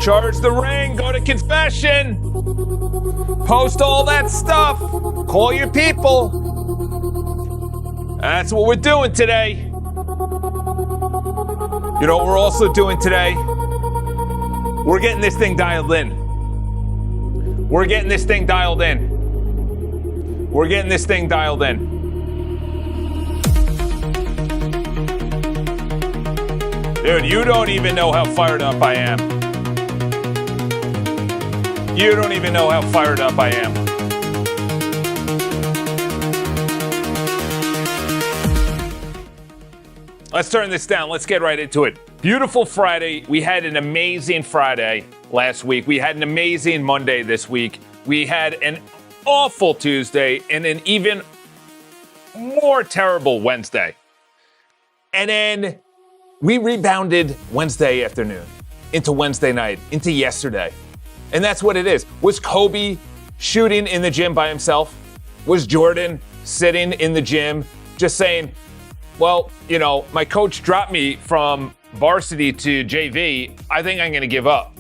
Charge the ring, go to confession, post all that stuff, call your people. That's what we're doing today. You know what we're also doing today? We're getting this thing dialed in. We're getting this thing dialed in. We're getting this thing dialed in. Dude, you don't even know how fired up I am. You don't even know how fired up I am. Let's turn this down. Let's get right into it. Beautiful Friday. We had an amazing Friday last week. We had an amazing Monday this week. We had an awful Tuesday and an even more terrible Wednesday. And then we rebounded Wednesday afternoon into Wednesday night, into yesterday. And that's what it is. Was Kobe shooting in the gym by himself? Was Jordan sitting in the gym just saying, well, you know, my coach dropped me from varsity to JV. I think I'm going to give up.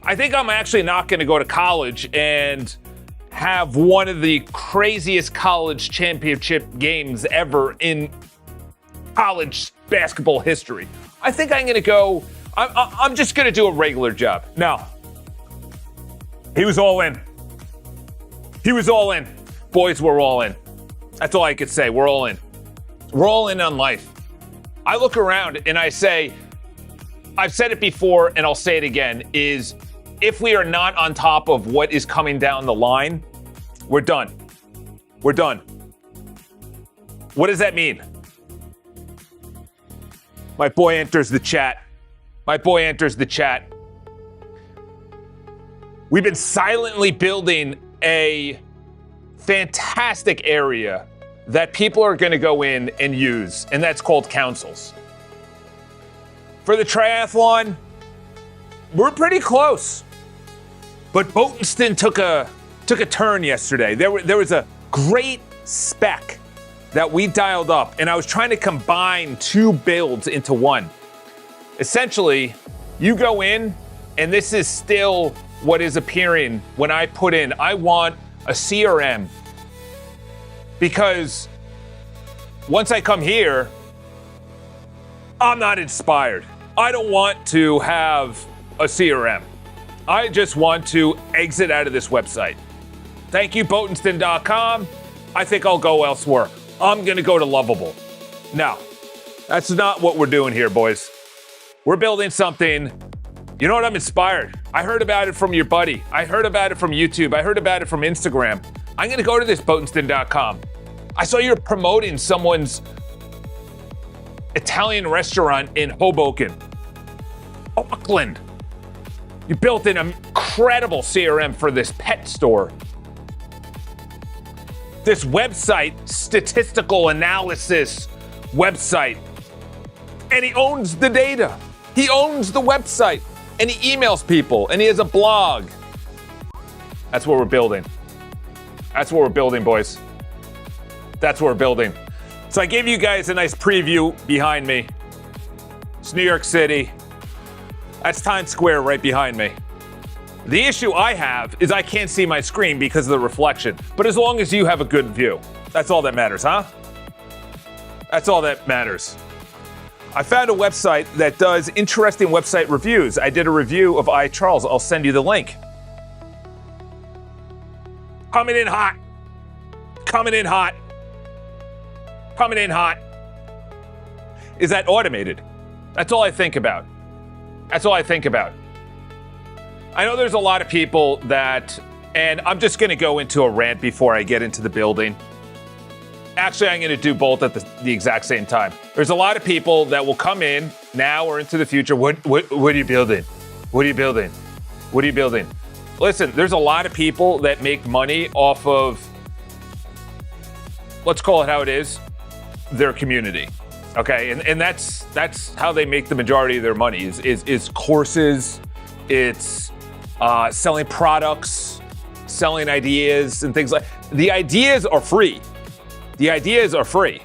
I think I'm actually not going to go to college and have one of the craziest college championship games ever in college basketball history. I think I'm going to go, I'm just going to do a regular job. No. He was all in. He was all in. Boys, we're all in. That's all I could say. We're all in. We're all in on life. I look around and I say, I've said it before and I'll say it again, is if we are not on top of what is coming down the line, we're done. We're done. What does that mean? My boy enters the chat. My boy enters the chat. We've been silently building a fantastic area that people are going to go in and use, and that's called councils. For the triathlon, we're pretty close. But Boatenston took a turn yesterday. There was a great spec that we dialed up, and I was trying to combine two builds into one. Essentially, you go in, and this is still what is appearing when I put in, I want a CRM. Because once I come here, I'm not inspired. I don't want to have a CRM. I just want to exit out of this website. Thank you, Boatenston.com. I think I'll go elsewhere. I'm going to go to Lovable. No, that's not what we're doing here, boys. We're building something. You know what? I'm inspired. I heard about it from your buddy. I heard about it from YouTube. I heard about it from Instagram. I'm going to go to this Boatenston.com. I saw you're promoting someone's Italian restaurant in Hoboken, Auckland. You built an incredible CRM for this pet store. This website, statistical analysis website. And he owns the data. He owns the website. And he emails people. And he has a blog. That's what we're building. That's what we're building, boys. That's what we're building. So I gave you guys a nice preview behind me. It's New York City. That's Times Square right behind me. The issue I have is I can't see my screen because of the reflection. But as long as you have a good view, that's all that matters, huh? That's all that matters. I found a website that does interesting website reviews. I did a review of iCharles. I'll send you the link. Coming in hot. Coming in hot. Coming in hot. Is that automated? That's all I think about. That's all I think about. I know there's a lot of people that, and I'm just going to go into a rant before I get into the building. Actually, I'm going to do both at the exact same time. There's a lot of people that will come in now or into the future. What are you building? What are you building? What are you building? Listen, there's a lot of people that make money off of, let's call it how it is, their community. Okay, and that's how they make the majority of their money is courses, it's selling products, selling ideas and things like. The ideas are free. The ideas are free.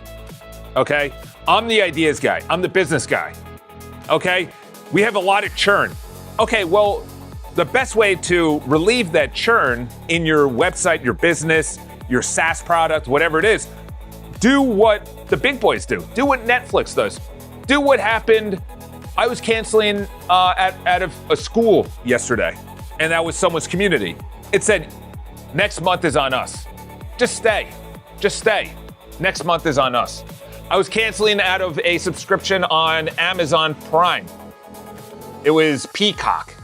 Okay, I'm the ideas guy. I'm the business guy. Okay? We have a lot of churn. Okay, well, the best way to relieve that churn in your website, your business, your SaaS product, whatever it is, do what the big boys do. Do what Netflix does. Do what happened. I was canceling out of a school yesterday, and that was someone's community. It said, next month is on us. Just stay. Just stay. Next month is on us. I was canceling out of a subscription on Amazon Prime. It was Peacock.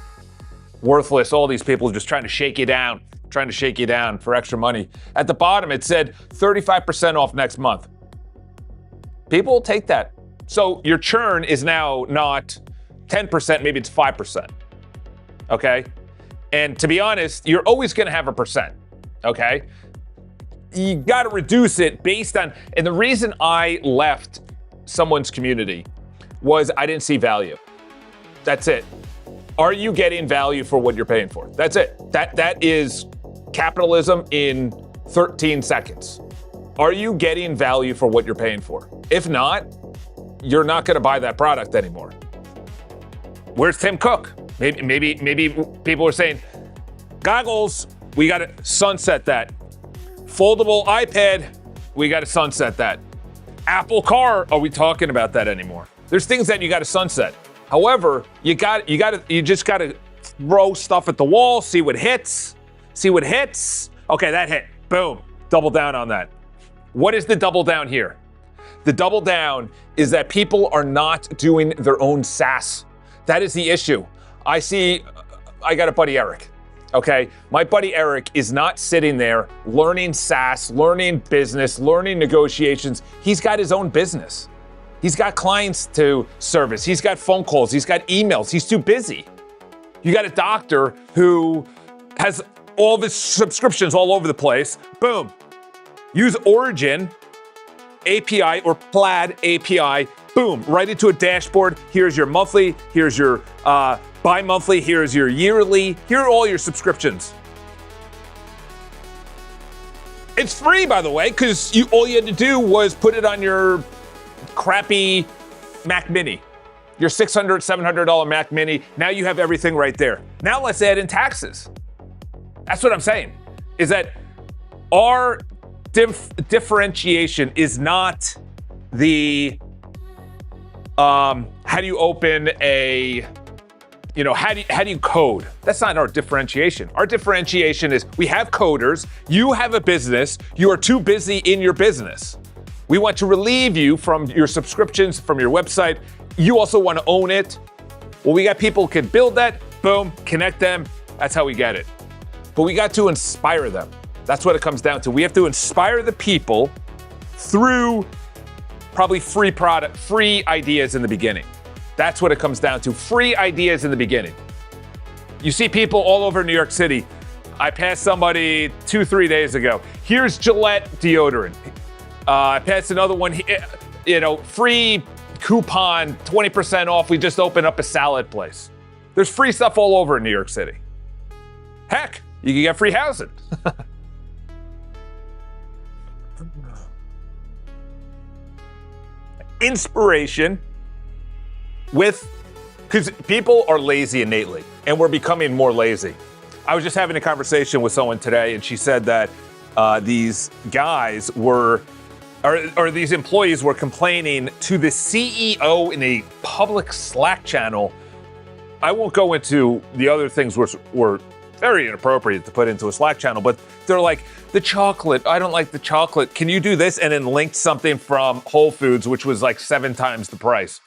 Worthless. All these people just trying to shake you down for extra money. At the bottom, it said 35% off next month. People will take that. So your churn is now not 10%, maybe it's 5%. Okay? And to be honest, you're always going to have a percent. Okay? You got to reduce it based on, and the reason I left someone's community was I didn't see value. That's it. Are you getting value for what you're paying for? That's it. That is capitalism in 13 seconds. Are you getting value for what you're paying for? If not, you're not going to buy that product anymore. Where's Tim Cook? Maybe people are saying, goggles, we got to sunset that. Foldable iPad, we got to sunset that. Apple Car, are we talking about that anymore? There's things that you got to sunset. However, you just got to throw stuff at the wall, see what hits. Okay, that hit. Boom. Double down on that. What is the double down here? The double down is that people are not doing their own SaaS. That is the issue. I got a buddy, Eric. Okay, my buddy Eric is not sitting there learning SaaS, learning business, learning negotiations. He's got his own business. He's got clients to service. He's got phone calls. He's got emails. He's too busy. You got a doctor who has all of his subscriptions all over the place. Boom. Use Origin API or Plaid API. Boom, right into a dashboard. Here's your monthly. Here's your bi-monthly. Here's your yearly. Here are all your subscriptions. It's free, by the way, because all you had to do was put it on your crappy Mac Mini, your $600, $700 Mac Mini. Now you have everything right there. Now let's add in taxes. That's what I'm saying, is that our differentiation is not the how do you open a, how do you code? That's not our differentiation. Our differentiation is we have coders, you have a business, you are too busy in your business. We want to relieve you from your subscriptions, from your website. You also want to own it. Well, we got people who can build that, boom, connect them. That's how we get it. But we got to inspire them. That's what it comes down to. We have to inspire the people through probably free product, free ideas in the beginning. That's what it comes down to. Free ideas in the beginning. You see people all over New York City. I passed somebody 2-3 days ago. Here's Gillette deodorant. I passed another one, free coupon, 20% off. We just opened up a salad place. There's free stuff all over in New York City. Heck, you can get free housing. Inspiration because people are lazy innately, and we're becoming more lazy. I was just having a conversation with someone today, and she said that these guys or these employees were complaining to the CEO in a public Slack channel. I won't go into the other things which were very inappropriate to put into a Slack channel, but they're like, the chocolate, I don't like the chocolate. Can you do this? And then linked something from Whole Foods, which was like 7 times the price.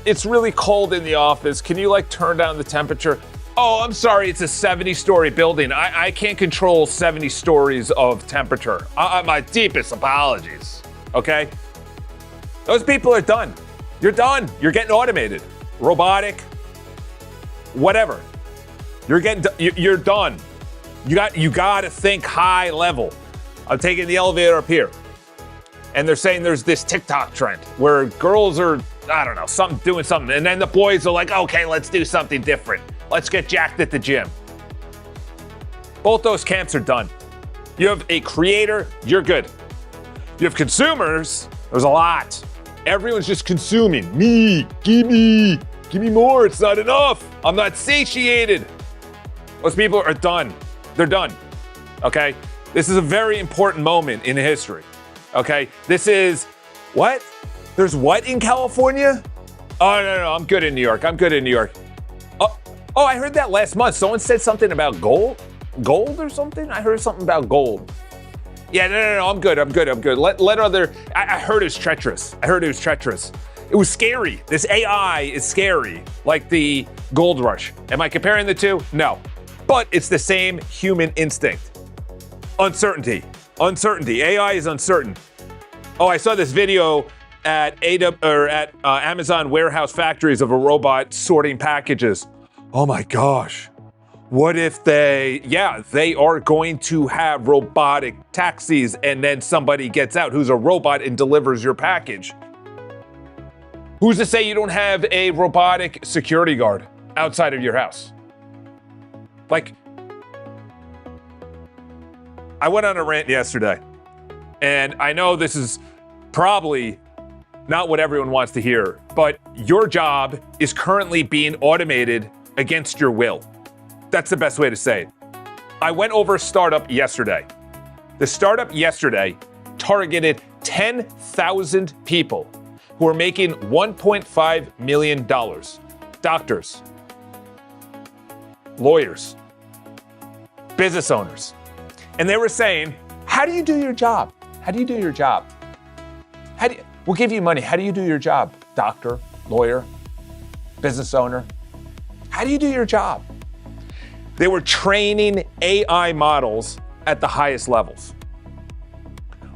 It's really cold in the office. Can you turn down the temperature? Oh, I'm sorry, it's a 70-story building. I can't control 70 stories of temperature. My deepest apologies, okay? Those people are done. You're done. You're getting automated. Robotic, whatever. You're done. You got to think high level. I'm taking the elevator up here, and they're saying there's this TikTok trend where girls are, doing something, and then the boys are like, okay, let's do something different. Let's get jacked at the gym. Both those camps are done. You have a creator, you're good. You have consumers, there's a lot. Everyone's just consuming. Give me more. It's not enough. I'm not satiated. Those people are done. They're done. Okay? This is a very important moment in history. Okay? This is what? There's what in California? Oh, no. I'm good in New York. Oh, I heard that last month. Someone said something about gold or something. I heard something about gold. Yeah, no. I'm good. Let other. I heard it was treacherous. It was scary. This AI is scary, like the gold rush. Am I comparing the two? No. But it's the same human instinct. Uncertainty. AI is uncertain. Oh, I saw this video at Amazon warehouse factories of a robot sorting packages. Oh my gosh. What if they are going to have robotic taxis and then somebody gets out who's a robot and delivers your package? Who's to say you don't have a robotic security guard outside of your house? Like, I went on a rant yesterday, and I know this is probably not what everyone wants to hear, but your job is currently being automated against your will. That's the best way to say it. I went over a startup yesterday. The startup yesterday targeted 10,000 people who are making $1.5 million. Doctors, lawyers, business owners. And they were saying, how do you do your job? We'll give you money. How do you do your job? Doctor, lawyer, business owner. How do you do your job? They were training AI models at the highest levels.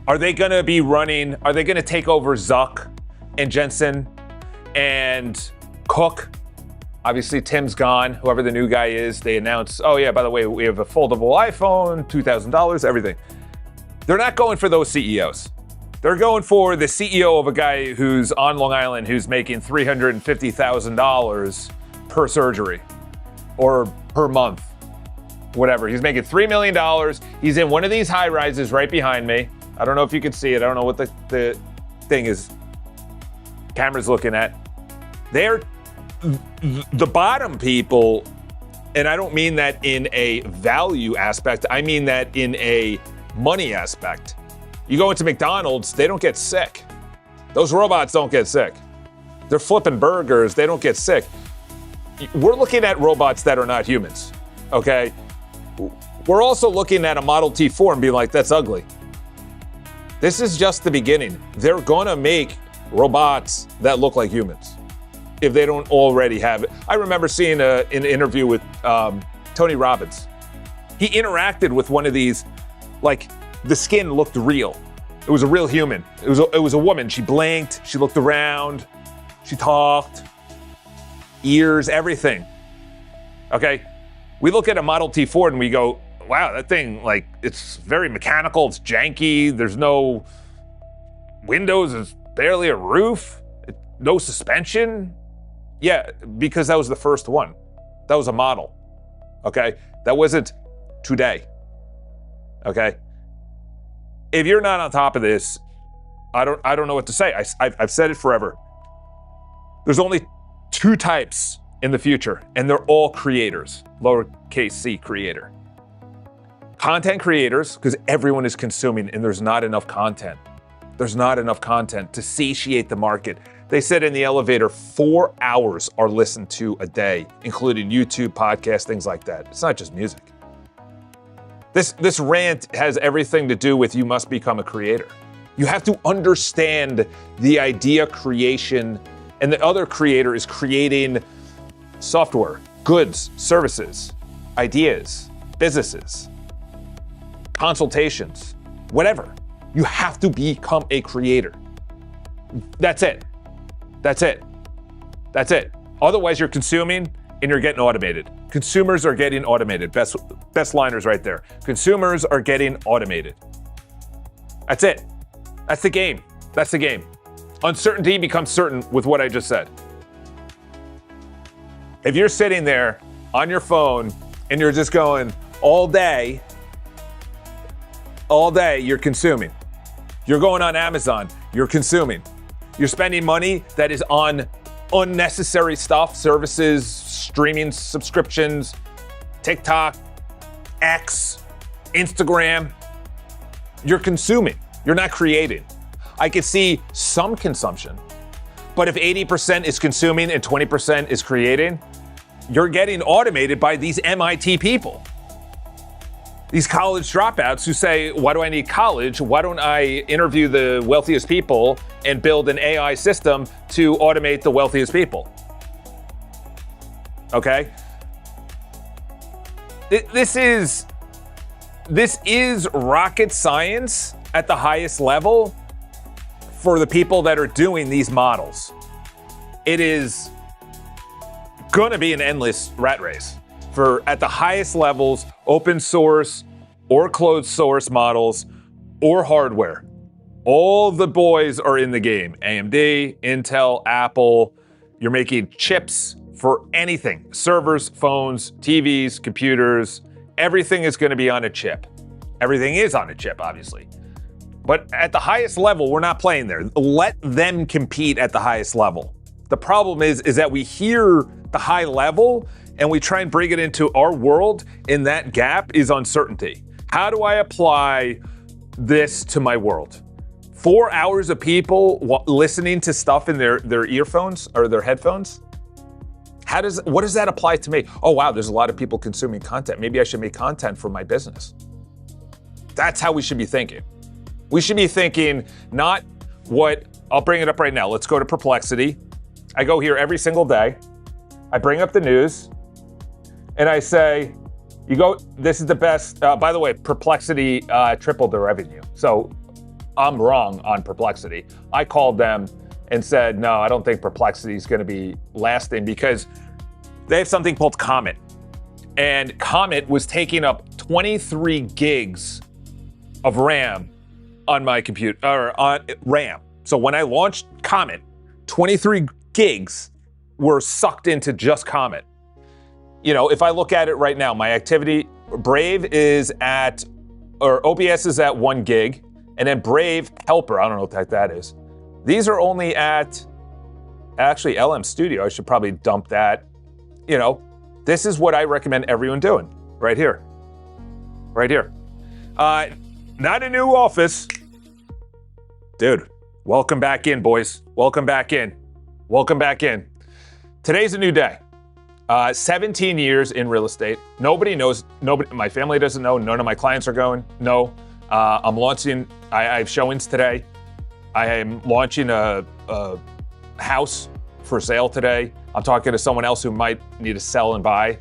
Are they going to take over Zuck and Jensen and Cook? Obviously, Tim's gone, whoever the new guy is. They announced, oh yeah, by the way, we have a foldable iPhone, $2,000, everything. They're not going for those CEOs. They're going for the CEO of a guy who's on Long Island who's making $350,000 per surgery or per month, whatever. He's making $3 million. He's in one of these high rises right behind me. I don't know if you can see it. I don't know what the thing is. Camera's looking at. They're the bottom people, and I don't mean that in a value aspect. I mean that in a money aspect. You go into McDonald's, they don't get sick. Those robots don't get sick. They're flipping burgers, they don't get sick. We're looking at robots that are not humans, okay? We're also looking at a Model T4 and being like, that's ugly. This is just the beginning. They're gonna make robots that look like humans if they don't already have it. I remember seeing an interview with Tony Robbins. He interacted with one of these, like the skin looked real. It was a real human. It was a woman. She blinked, she looked around, she talked, ears, everything. Okay, we look at a Model T Ford and we go, wow, that thing, like, it's very mechanical, it's janky, there's no windows, there's barely a roof, no suspension. Yeah, because that was the first one. That was a model, okay? That wasn't today, okay? If you're not on top of this, I don't know what to say. I've said it forever. There's only two types in the future, and they're all creators, lowercase c, creator. Content creators, because everyone is consuming and there's not enough content. There's not enough content to satiate the market. They said in the elevator, 4 hours are listened to a day, including YouTube, podcasts, things like that. It's not just music. This rant has everything to do with you must become a creator. You have to understand the idea creation, and the other creator is creating software, goods, services, ideas, businesses, consultations, whatever. You have to become a creator. That's it. Otherwise, you're consuming and you're getting automated. Consumers are getting automated. Best liners right there. Consumers are getting automated. That's it. That's the game. Uncertainty becomes certain with what I just said. If you're sitting there on your phone and you're just going all day, you're consuming. You're going on Amazon, you're consuming. You're spending money that is on unnecessary stuff, services, streaming subscriptions, TikTok, X, Instagram. You're consuming. You're not creating. I could see some consumption, but if 80% is consuming and 20% is creating, you're getting automated by these MIT people. These college dropouts who say, why do I need college? Why don't I interview the wealthiest people and build an AI system to automate the wealthiest people? Okay? This is rocket science at the highest level for the people that are doing these models. It is gonna be an endless rat race for at the highest levels, open source or closed source models or hardware. All the boys are in the game. AMD, Intel, Apple. You're making chips for anything. Servers, phones, TVs, computers. Everything is gonna be on a chip. Everything is on a chip, obviously. But at the highest level, we're not playing there. Let them compete at the highest level. The problem is that we hear the high level and we try and bring it into our world, and that gap is uncertainty. How do I apply this to my world? 4 hours of people listening to stuff in their earphones or their headphones? What does that apply to me? Oh wow, there's a lot of people consuming content. Maybe I should make content for my business. That's how we should be thinking. We should be thinking not what, I'll bring it up right now. Let's go to Perplexity. I go here every single day. I bring up the news and I say, this is the best. By the way, Perplexity tripled their revenue. So I'm wrong on Perplexity. I called them and said, no, I don't think Perplexity is going to be lasting because they have something called Comet. And Comet was taking up 23 gigs of RAM on my computer, or on RAM. So when I launched Comet, 23 gigs were sucked into just Comet. You know, if I look at it right now, my activity, Brave is at, or OBS is at 1 gig, and then Brave Helper, I don't know what that is. These are only at, actually LM Studio, I should probably dump that. You know, this is what I recommend everyone doing, right here. Right here. Not a new office. Dude, welcome back in, boys. Welcome back in. Welcome back in. Today's a new day. 17 years in real estate. Nobody knows, my family doesn't know, none of my clients are going, no. I'm launching, I have showings today. I am launching a house for sale today. I'm talking to someone else who might need to sell and buy.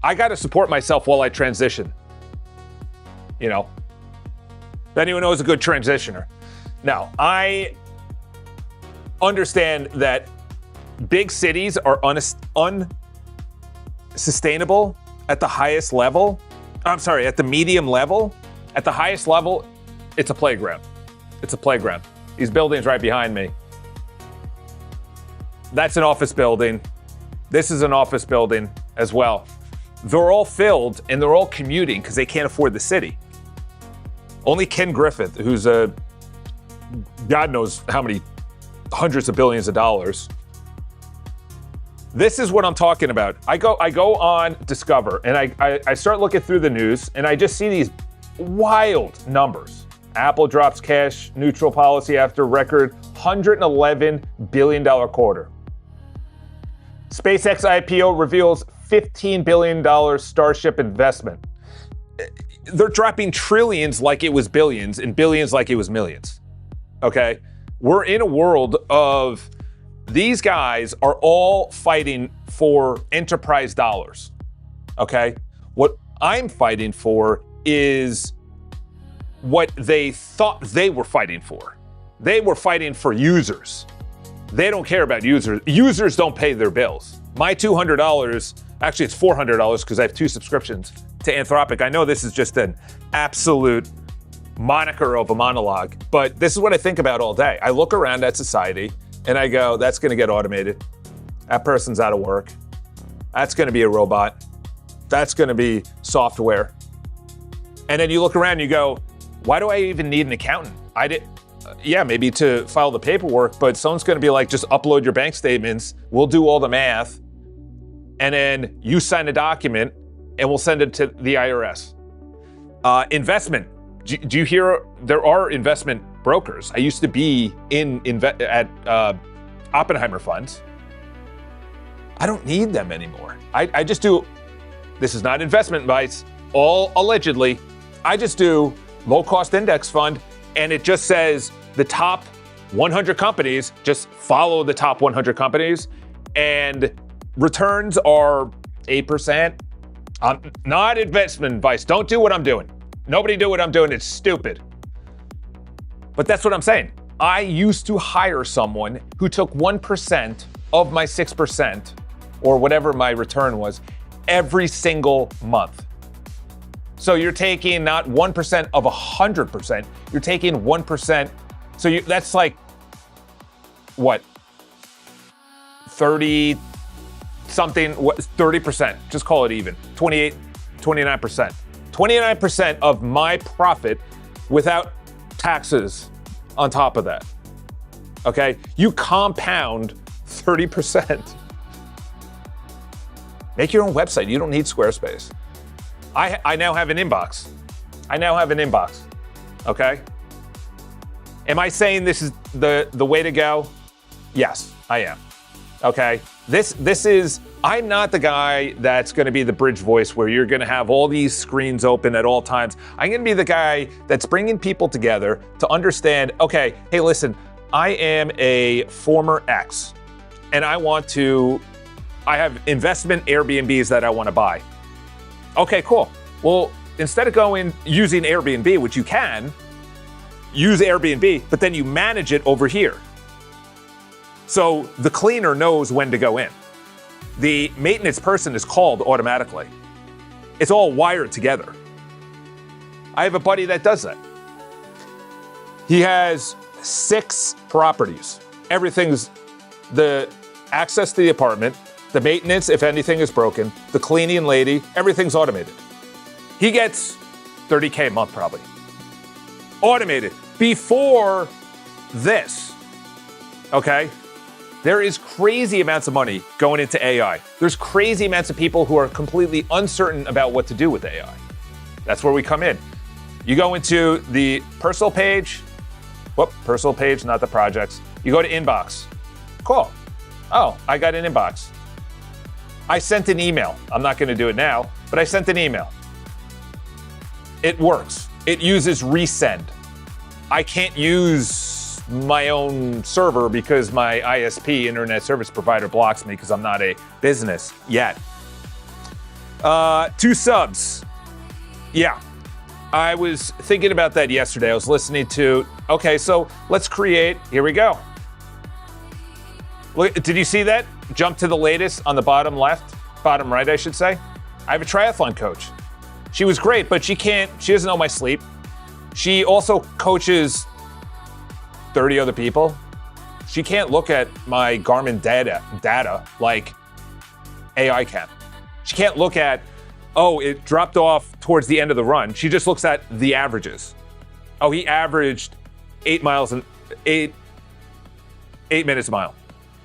I got to support myself while I transition. You know, if anyone knows a good transitioner. Now, I understand that big cities are unsustainable at the highest level. I'm sorry, at the medium level. At the highest level, it's a playground. It's a playground. These buildings right behind me. That's an office building. This is an office building as well. They're all filled and they're all commuting because they can't afford the city. Only Ken Griffith, who's a God knows how many hundreds of billions of dollars. This is what I'm talking about. I go on Discover and I start looking through the news and I just see these wild numbers. Apple drops cash neutral policy after record $111 billion quarter. SpaceX IPO reveals $15 billion Starship investment. They're dropping trillions like it was billions and billions like it was millions. Okay? We're in a world of these guys are all fighting for enterprise dollars. Okay? What I'm fighting for is what they thought they were fighting for. They were fighting for users. They don't care about users. Users don't pay their bills. My $200, actually it's $400 because I have 2 subscriptions to Anthropic. I know this is just an absolute moniker of a monologue, but this is what I think about all day. I look around at society and I go, that's going to get automated. That person's out of work. That's going to be a robot. That's going to be software. And then you look around and you go, why do I even need an accountant? yeah, maybe to file the paperwork, but someone's going to be like, just upload your bank statements. We'll do all the math. And then you sign a document and we'll send it to the IRS. Investment. Do you hear there are investment brokers? I used to be at Oppenheimer funds. I don't need them anymore. I just do, this is not investment advice, all allegedly. I just do low cost index fund, and it just says the top 100 companies, just follow the top 100 companies, and returns are 8%. Not investment advice. Don't do what I'm doing. Nobody do what I'm doing. It's stupid. But that's what I'm saying. I used to hire someone who took 1% of my 6%, or whatever my return was, every single month. So you're taking not 1% of 100%, you're taking 1%. So that's like, what? 30 something, 30%, just call it even, 28, 29%. 29% of my profit without taxes on top of that, okay? You compound 30%. Make your own website, you don't need Squarespace. I now have an inbox. Okay? Am I saying this is the way to go? Yes, I am. Okay? This is, I'm not the guy that's gonna be the bridge voice where you're gonna have all these screens open at all times. I'm gonna be the guy that's bringing people together to understand, okay, hey, listen, I am a former X, and I have investment Airbnbs that I wanna buy. Okay, cool. Well, instead of using Airbnb, which you can, use Airbnb, but then you manage it over here. So the cleaner knows when to go in. The maintenance person is called automatically. It's all wired together. I have a buddy that does that. He has 6 properties. Everything's the access to the apartment, the maintenance, if anything is broken, the cleaning lady, everything's automated. He gets $30K a month probably. Automated. Before this, okay? There is crazy amounts of money going into AI. There's crazy amounts of people who are completely uncertain about what to do with AI. That's where we come in. You go into the personal page, personal page, not the projects. You go to inbox. Cool. Oh, I got an inbox. I sent an email. I'm not going to do it now, but I sent an email. It works. It uses resend. I can't use my own server because my ISP, internet service provider, blocks me because I'm not a business yet. 2 subs. Yeah. I was thinking about that yesterday. I was listening to, okay, so let's create, here we go. Look, did you see that? Jump to the latest on the bottom left, bottom right, I should say. I have a triathlon coach. She was great, but she doesn't know my sleep. She also coaches 30 other people. She can't look at my Garmin data like AI can. She can't look at, oh, it dropped off towards the end of the run. She just looks at the averages. Oh, he averaged 8 minutes a mile.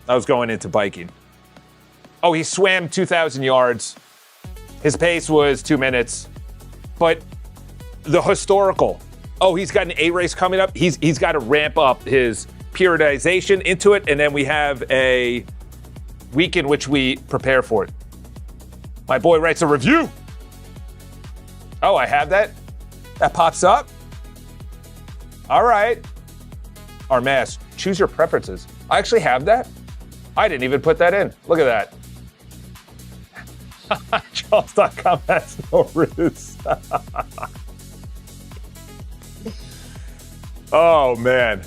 I was going into biking. Oh, he swam 2,000 yards. His pace was 2 minutes. But the historical, oh, he's got an A race coming up. He's got to ramp up his periodization into it, and then we have a week in which we prepare for it. My boy writes a review. Oh, I have that? That pops up? All right. Armas, choose your preferences. I actually have that. I didn't even put that in. Look at that. Charles.com has no roots. Oh, man.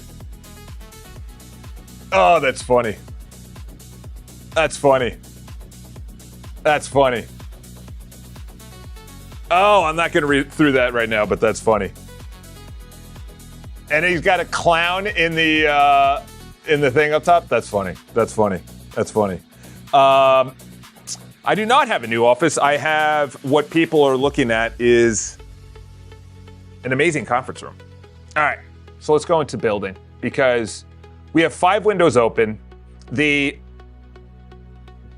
Oh, that's funny. That's funny. That's funny. Oh, I'm not going to read through that right now, but that's funny. And he's got a clown in the thing up top. That's funny. That's funny. That's funny. I do not have a new office. I have what people are looking at is an amazing conference room. All right, so let's go into building. because we have 5 windows open. The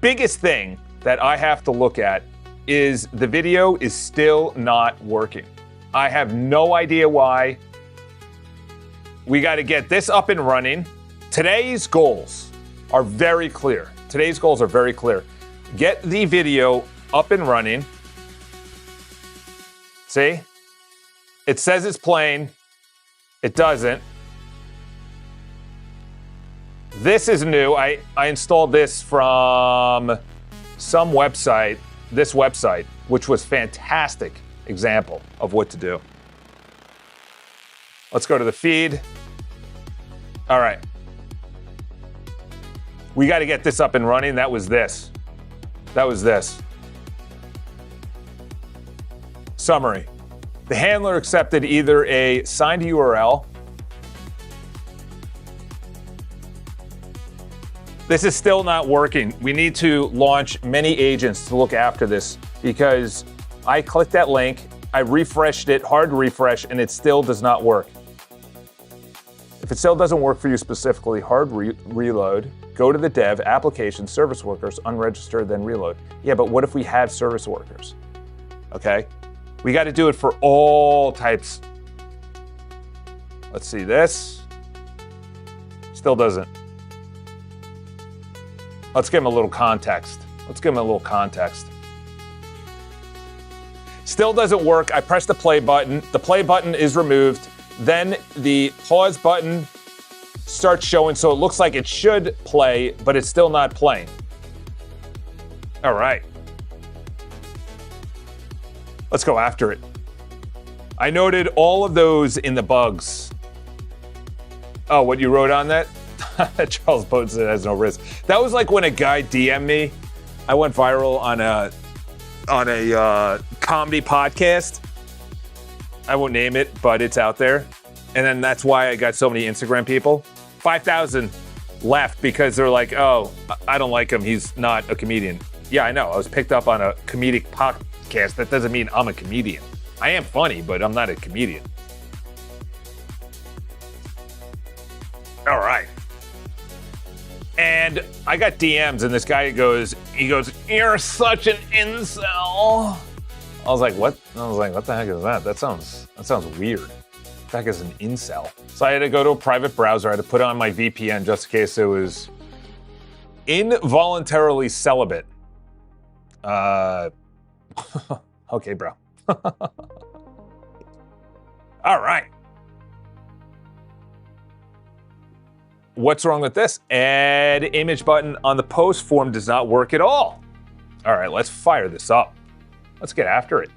biggest thing that I have to look at is the video is still not working. I have no idea why. We got to get this up and running. Today's goals are very clear. Get the video up and running. See? It says it's playing. It doesn't. This is new. I installed this from some website, this website, which was fantastic example of what to do. Let's go to the feed. All right. We got to get this up and running. That was this. Summary. The handler accepted either a signed URL. This is still not working. We need to launch many agents to look after this because I clicked that link, I refreshed it, hard refresh, and it still does not work. If it still doesn't work for you specifically, hard reload, go to the dev, application, service workers, unregistered, then reload. Yeah, but what if we have service workers? Okay, we got to do it for all types. Let's see this. Still doesn't. Let's give him a little context. Still doesn't work. I press the play button. The play button is removed. Then the pause button starts showing, so it looks like it should play, but it's still not playing. All right. Let's go after it. I noted all of those in the bugs. Oh, what you wrote on that? Charles Boatson has no risk. That was like when a guy DM'd me. I went viral on a comedy podcast. I won't name it, but it's out there. And then that's why I got so many Instagram people. 5,000 left because they're like, oh, I don't like him. He's not a comedian. Yeah, I know. I was picked up on a comedic podcast. That doesn't mean I'm a comedian. I am funny, but I'm not a comedian. All right. And I got DMs, and this guy goes, "You're such an incel." I was like, what? What the heck is that? That sounds weird. What the heck is an incel? So I had to go to a private browser. I had to put on my VPN just in case it was involuntarily celibate. Okay, bro. All right. What's wrong with this? Add image button on the post form does not work at all. All right, let's fire this up. Let's get after it.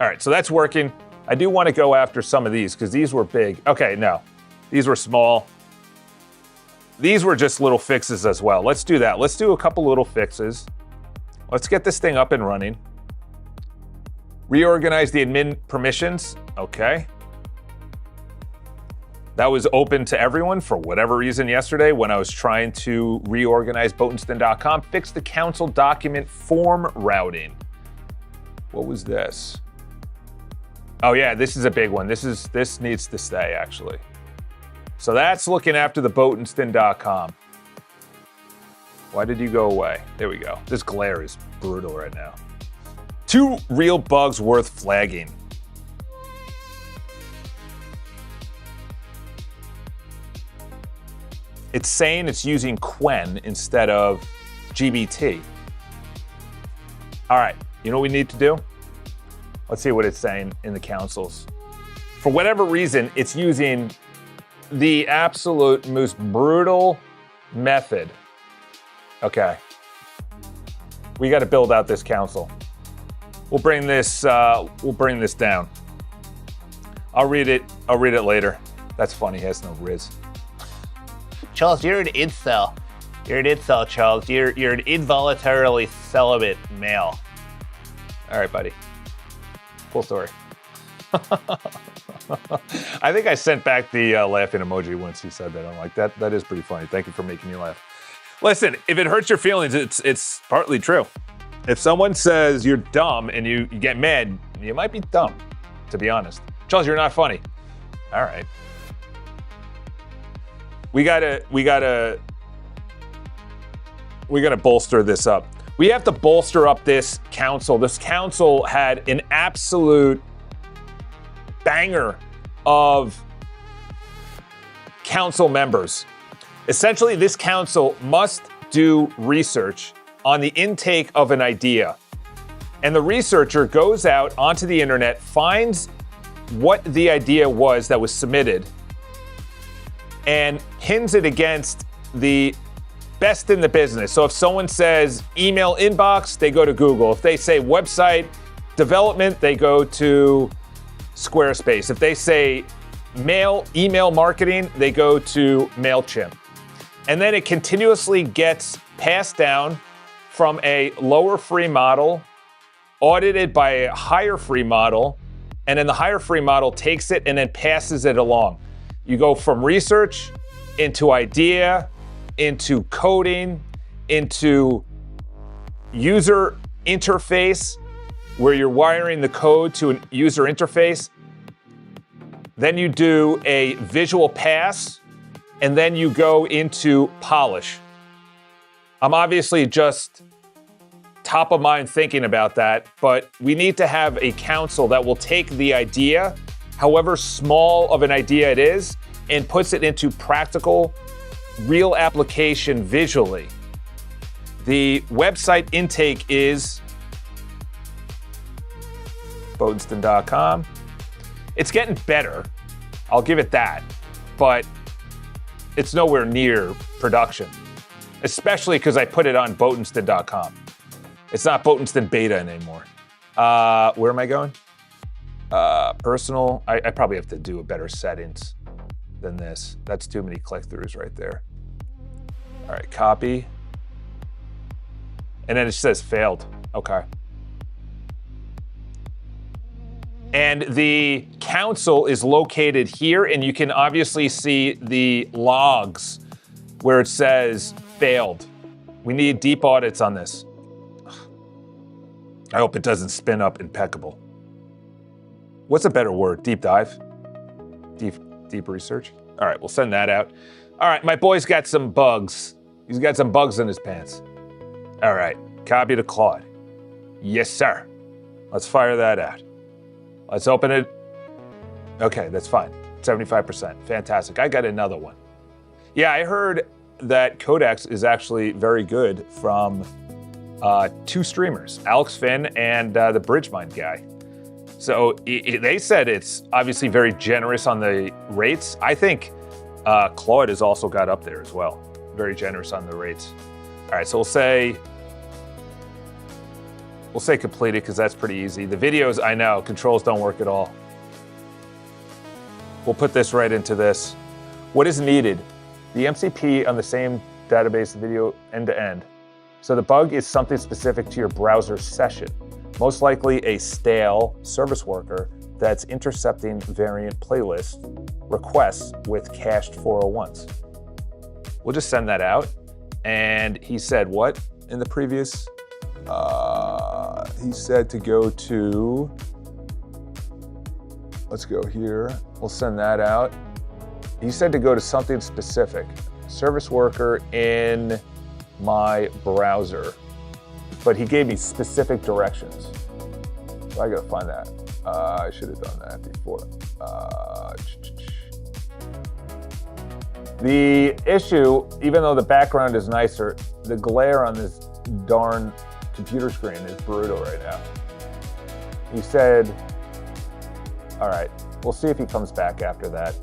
All right, so that's working. I do want to go after some of these because these were big. Okay, no, these were small. These were just little fixes as well. Let's do that. Let's do a couple little fixes. Let's get this thing up and running. Reorganize the admin permissions. Okay. That was open to everyone for whatever reason yesterday when I was trying to reorganize Boatenston.com. Fix the council document form routing. What was this? Oh yeah, this is a big one. This needs to stay actually. So that's looking after the Boatenston.com. Why did you go away? There we go. This glare is brutal right now. 2 real bugs worth flagging. It's saying it's using Quen instead of GBT. All right, you know what we need to do? Let's see what it's saying in the councils. For whatever reason, it's using the absolute most brutal method. Okay. We got to build out this council. We'll bring this down. I'll read it later. That's funny, he has no riz. Charles, you're an incel. You're an incel, Charles. You're an involuntarily celibate male. All right, buddy. Cool story. I think I sent back the laughing emoji once he said that. I'm like, that is pretty funny. Thank you for making me laugh. Listen, if it hurts your feelings, it's partly true. If someone says you're dumb and you get mad, you might be dumb, to be honest. Charles, you're not funny. All right. We gotta bolster this up. We have to bolster up this council. This council had an absolute banger of council members. Essentially, this council must do research on the intake of an idea. And the researcher goes out onto the internet, finds what the idea was that was submitted, and pins it against the best in the business. So if someone says email inbox, they go to Google. If they say website development, they go to Squarespace. If they say email marketing, they go to MailChimp. And then it continuously gets passed down from a lower free model, audited by a higher free model, and then the higher free model takes it and then passes it along. You go from research into idea, into coding, into user interface, where you're wiring the code to a user interface. Then you do a visual pass, and then you go into polish. I'm obviously just top of mind thinking about that, but we need to have a council that will take the idea, however small of an idea it is, and puts it into practical, real application visually. The website intake is bodenston.com. It's getting better, I'll give it that, but it's nowhere near production, especially because I put it on bodenston.com. It's not Botenston Beta anymore. Where am I going? Personal. I probably have to do a better settings than this. That's too many click-throughs right there. All right, copy. And then it says failed. Okay. And the council is located here, and you can obviously see the logs where it says failed. We need deep audits on this. I hope it doesn't spin up impeccable. What's a better word? Deep dive? Deep research? All right, we'll send that out. All right, my boy's got some bugs. He's got some bugs in his pants. All right, copy to Claude. Yes, sir. Let's fire that out. Let's open it. Okay, that's fine. 75%. Fantastic. I got another one. Yeah, I heard that Codex is actually very good from two streamers, Alex Finn and the Bridgemind guy. So they said it's obviously very generous on the rates. I think Claude has also got up there as well. Very generous on the rates. All right, so we'll say completed because that's pretty easy. The videos, I know, controls don't work at all. We'll put this right into this. What is needed? The MCP on the same database video end to end. So the bug is something specific to your browser session, most likely a stale service worker that's intercepting variant playlist requests with cached 401s. We'll just send that out. And he said what in the previous? He said to go to, let's go here. We'll send that out. He said to go to something specific, service worker in my browser, but he gave me specific directions. So I gotta find that. I should have done that before. The issue, even though the background is nicer, the glare on this darn computer screen is brutal right now. He said, all right, we'll see if he comes back after that.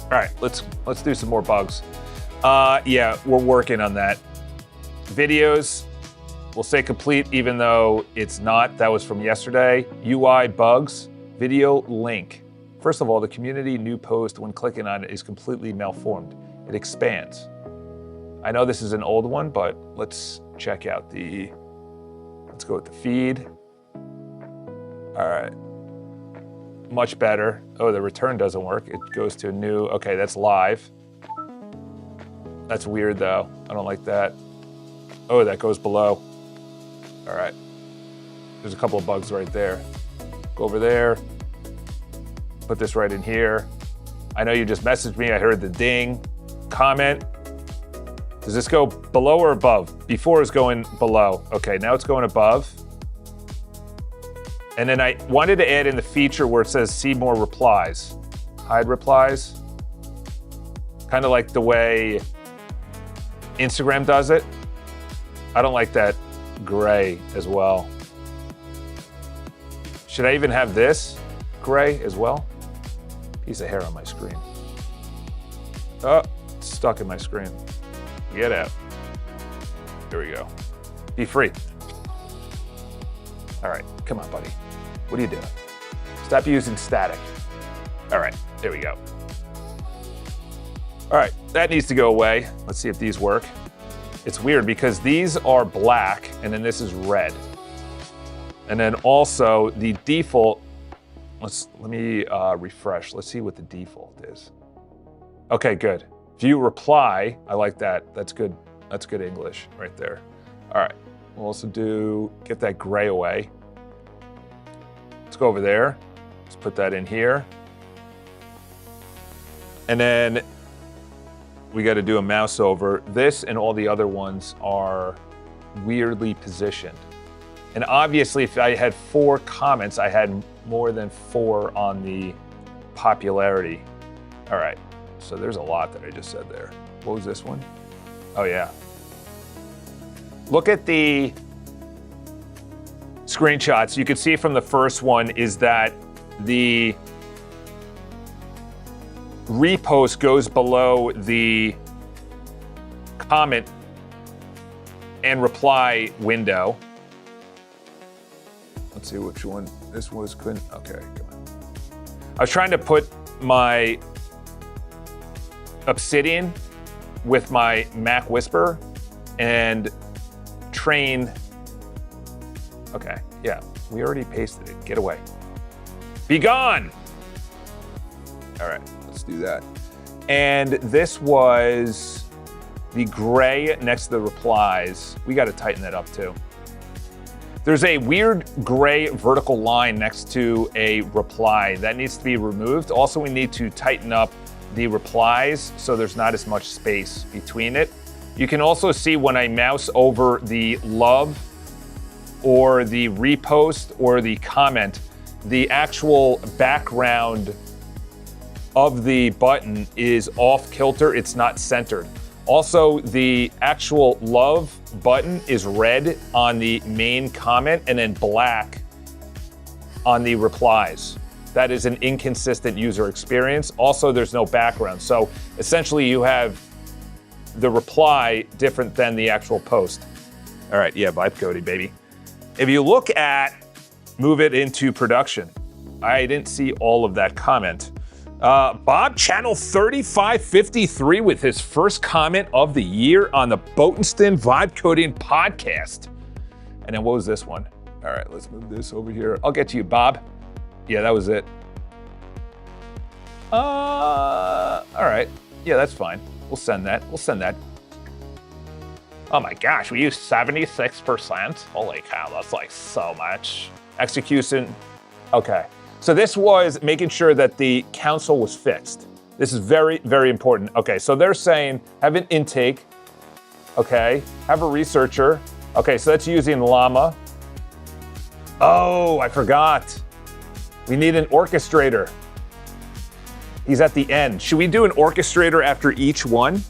All right, let's do some more bugs. Yeah, we're working on that. Videos, we'll say complete even though it's not. That was from yesterday. UI bugs, video link. First of all, the community new post when clicking on it is completely malformed. It expands. I know this is an old one, but let's check out let's go with the feed. All right, much better. Oh, the return doesn't work. It goes to a new, okay, that's live. That's weird though, I don't like that. Oh, that goes below. All right, there's a couple of bugs right there. Go over there, put this right in here. I know you just messaged me, I heard the ding. comment. Does this go below or above? Before it was going below. Okay, now it's going above. And then I wanted to add in the feature where it says see more replies. Hide replies. Kind of like the way Instagram does it. I don't like that gray as well. Should I even have this gray as well? Piece of hair on my screen. Oh, it's stuck in my screen. Get out. There we go. Be free. All right, come on, buddy. What are you doing? Stop using static. All right, there we go. All right, that needs to go away. Let's see if these work. It's weird because these are black and then this is red. And then also the default, let me refresh. Let's see what the default is. Okay, good. View reply, I like that. That's good. That's good English right there. All right, we'll also get that gray away. Let's go over there. Let's put that in here. And then we got to do a mouse over. This and all the other ones are weirdly positioned. And obviously, if I had 4 comments, I had more than 4 on the popularity. All right, so there's a lot that I just said there. What was this one? Oh, yeah. Look at the screenshots. You can see from the first one is that the repost goes below the comment and reply window. Let's see which one. This was couldn't. Okay, come on. I was trying to put my Obsidian with my Mac Whisper and train. Okay, yeah, we already pasted it. Get away. Be gone. All right, let's do that. And this was the gray next to the replies. We got to tighten that up too. There's a weird gray vertical line next to a reply that needs to be removed. Also, we need to tighten up the replies so there's not as much space between it. You can also see when I mouse over the love or the repost or the comment, the actual background of the button is off kilter. It's not centered. Also, the actual love button is red on the main comment and then black on the replies. That is an inconsistent user experience. Also, there's no background. So essentially you have the reply different than the actual post. All right, yeah, vibe coding, baby. If you look at move it into production, I didn't see all of that comment. Bob, channel 3553 with his first comment of the year on the Botenstein Vibe Coding podcast. And then what was this one? All right, let's move this over here. I'll get to you, Bob. Yeah, that was it. All right. Yeah, that's fine. We'll send that. Oh my gosh, we used 76%? Holy cow, that's like so much. Execution, okay. So this was making sure that the console was fixed. This is very, very important. Okay, so they're saying have an intake, okay, have a researcher. Okay, so that's using Llama. Oh, I forgot. We need an orchestrator. He's at the end. Should we do an orchestrator after each one?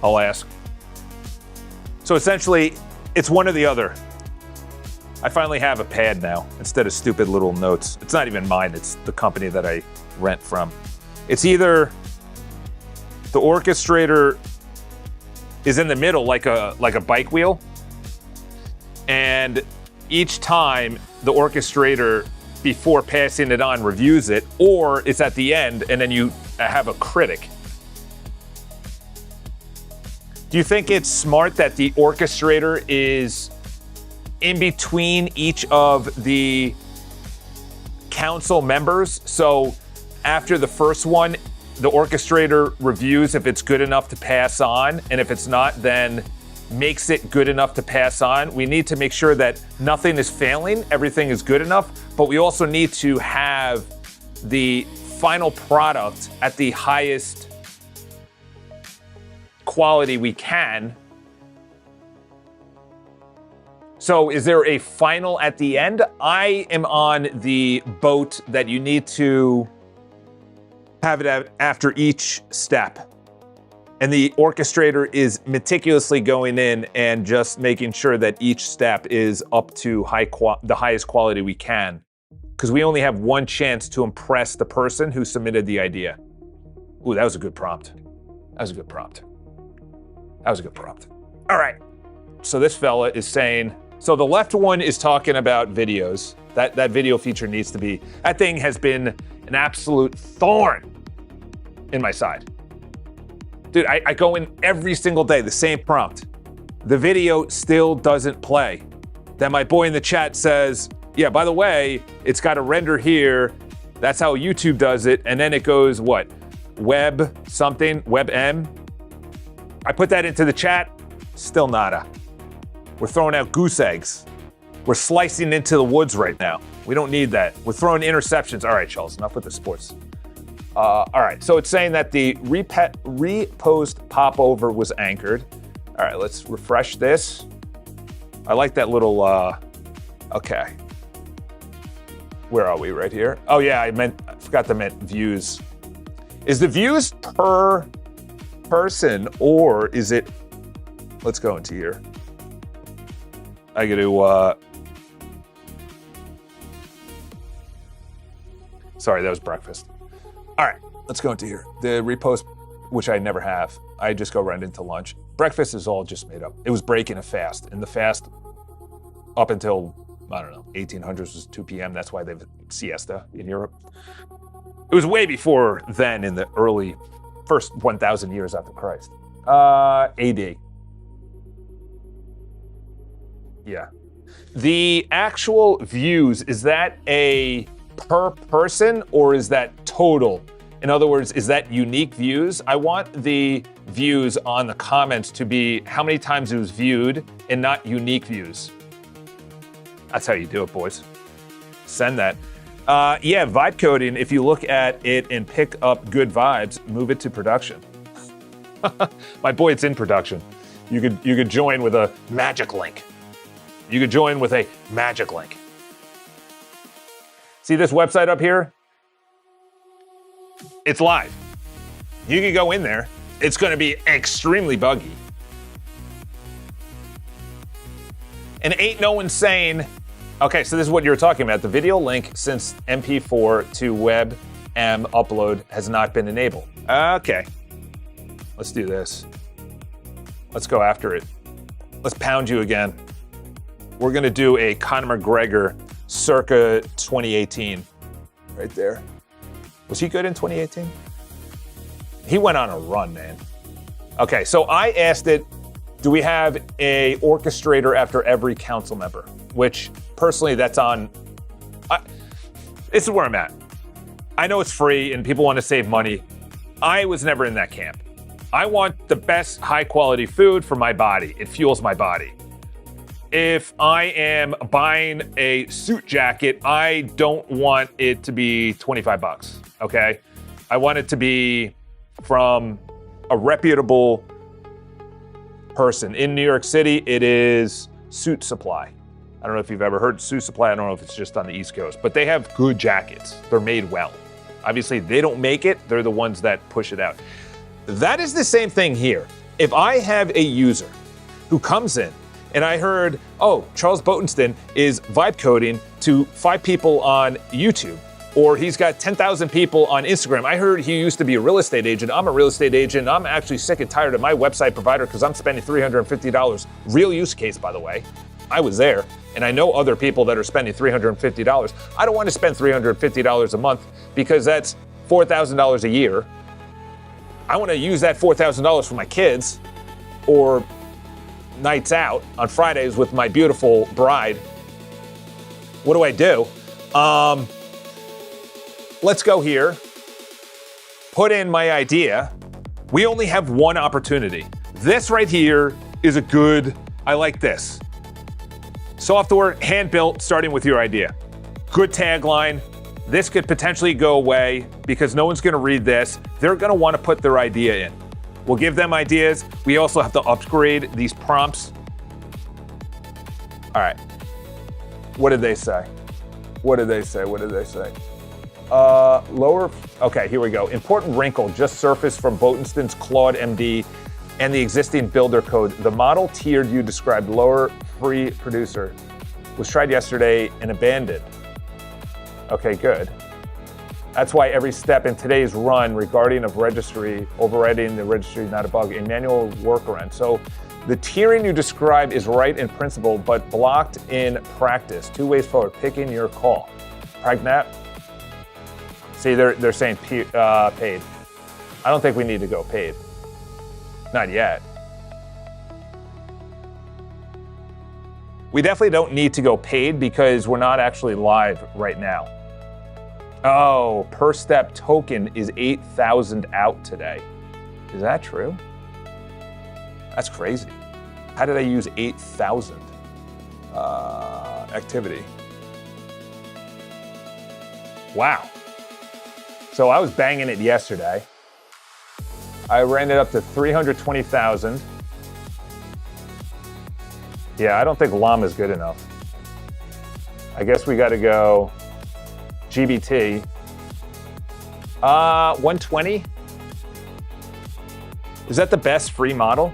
I'll ask. So essentially, it's one or the other. I finally have a pad now instead of stupid little notes. It's not even mine, it's the company that I rent from. It's either the orchestrator is in the middle like a bike wheel, and each time the orchestrator before passing it on reviews it, or it's at the end and then you have a critic. Do you think it's smart that the orchestrator is in between each of the council members? So after the first one, the orchestrator reviews if it's good enough to pass on, and if it's not, then makes it good enough to pass on. We need to make sure that nothing is failing, everything is good enough, but we also need to have the final product at the highest quality we can. So is there a final at the end? I am on the boat that you need to have it after each step. And the orchestrator is meticulously going in and just making sure that each step is up to the highest quality we can. Because we only have one chance to impress the person who submitted the idea. Ooh, that was a good prompt. That was a good prompt. That was a good prompt. All right. So this fella is saying, so the left one is talking about videos. That video feature needs to be, that thing has been an absolute thorn in my side. Dude, I go in every single day, the same prompt. The video still doesn't play. Then my boy in the chat says, yeah, by the way, it's got to render here. That's how YouTube does it. And then it goes, what? Web something, WebM. I put that into the chat, still nada. We're throwing out goose eggs. We're slicing into the woods right now. We don't need that. We're throwing interceptions. All right, Charles, enough with the sports. All right, so it's saying that the repost popover was anchored. All right, let's refresh this. I like that little, okay. Where are we, right here? Oh yeah, I forgot to meant views. Is the views per person or is it, let's go into here. I got to, sorry, that was breakfast. All right, let's go into here. The repost, which I never have, I just go right into lunch. Breakfast is all just made up. It was breaking a fast, and the fast up until, I don't know, 1800s was 2 p.m. That's why they have siesta in Europe. It was way before then in the early first 1,000 years after Christ. AD. Yeah. The actual views, is that a per person or is that total? In other words, is that unique views? I want the views on the comments to be how many times it was viewed and not unique views. That's how you do it, boys. Send that. Yeah, vibe coding, if you look at it and pick up good vibes, move it to production. My boy, it's in production. You could join with a magic link. You could join with a magic link. See this website up here? It's live. You can go in there. It's going to be extremely buggy. And ain't no one saying, okay, so this is what you were talking about. The video link since MP4 to WebM upload has not been enabled. Okay, let's do this. Let's go after it. Let's pound you again. We're going to do a Conor McGregor circa 2018 right there. Was he good in 2018? He went on a run, man. Okay, so I asked it, do we have a orchestrator after every council member? Which, personally, that's on... this is where I'm at. I know it's free and people want to save money. I was never in that camp. I want the best high-quality food for my body. It fuels my body. If I am buying a suit jacket, I don't want it to be 25 bucks, okay? I want it to be from a reputable person. In New York City, it is Suit Supply. I don't know if you've ever heard Suit Supply. I don't know if it's just on the East Coast, but they have good jackets. They're made well. Obviously, they don't make it. They're the ones that push it out. That is the same thing here. If I have a user who comes in and I heard, oh, Charles Botenston is vibe coding to 5 people on YouTube, or he's got 10,000 people on Instagram. I heard he used to be a real estate agent. I'm a real estate agent. I'm actually sick and tired of my website provider because I'm spending $350. Real use case, by the way. I was there, and I know other people that are spending $350. I don't want to spend $350 a month because that's $4,000 a year. I want to use that $4,000 for my kids or nights out on Fridays with my beautiful bride. What do I do? Let's go here, put in my idea. We only have one opportunity. This right here is a good, I like this. Software, hand-built, starting with your idea. Good tagline, This could potentially go away because no one's going to read this. They're going to want to put their idea in. We'll give them ideas. We also have to upgrade these prompts. All right. What did they say? What did they say? What did they say? Lower. Okay, here we go. Important wrinkle just surfaced from Botenston's Claude MD and the existing builder code. The model tiered you described lower free producer was tried yesterday and abandoned. Okay, good. That's why every step in today's run regarding of registry, overriding the registry, not a bug, a manual workaround. So the tiering you describe is right in principle, but blocked in practice. 2 ways forward, picking your call. Pragmat. See, they're saying paid. I don't think we need to go paid. Not yet. We definitely don't need to go paid because we're not actually live right now. Oh, per step token is 8,000 out today. Is that true? That's crazy. How did I use 8,000? Activity. Wow. So I was banging it yesterday. I ran it up to 320,000. Yeah, I don't think Llama is good enough. I guess we got to go GBT. 120? Is that the best free model?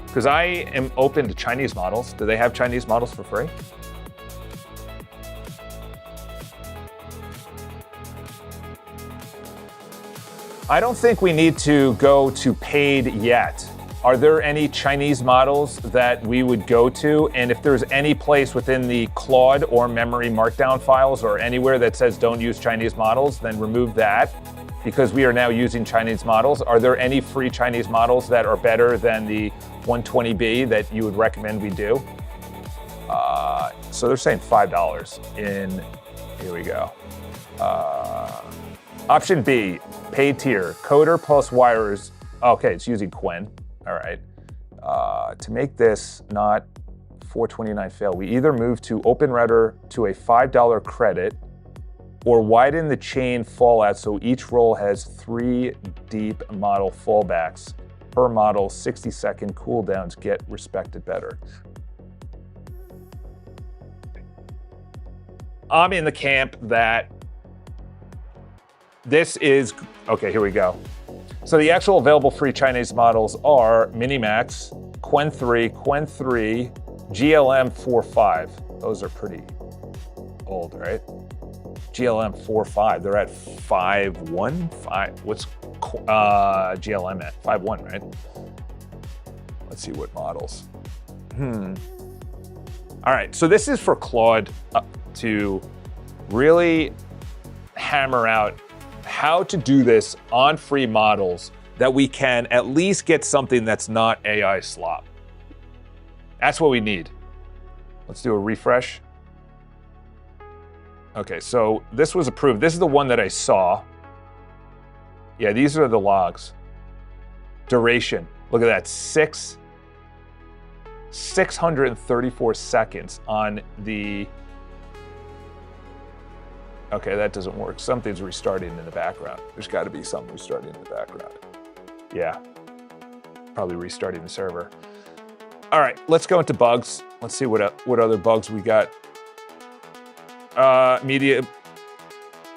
Because I am open to Chinese models. Do they have Chinese models for free? I don't think we need to go to paid yet. Are there any Chinese models that we would go to? And if there's any place within the Claude or memory markdown files or anywhere that says don't use Chinese models, then remove that because we are now using Chinese models. Are there any free Chinese models that are better than the 120B that you would recommend we do? So they're saying $5 in, here we go. Option B, paid tier, coder plus wires. Okay, it's using Quen. All right. To make this not 429 fail, we either move to Open Router to a $5 credit or widen the chain fallout so each roll has 3 deep model fallbacks. Per model, 60-second cooldowns get respected better. I'm in the camp that this is, okay, here we go. So the actual available free Chinese models are Minimax, Quen 3, GLM 4.5. Those are pretty old, right? GLM 4.5, they're at 5.1? What's GLM at? 5.1, right? Let's see what models. All right, so this is for Claude to really hammer out how to do this on free models that we can at least get something that's not AI slop. That's what we need. Let's do a refresh. Okay, so this was approved. This is the one that I saw. Yeah, these are the logs. Duration, look at that, 634 seconds on the, okay, that doesn't work. Something's restarting in the background. There's got to be something restarting in the background. Yeah, probably restarting the server. All right, let's go into bugs. Let's see what other bugs we got. Media.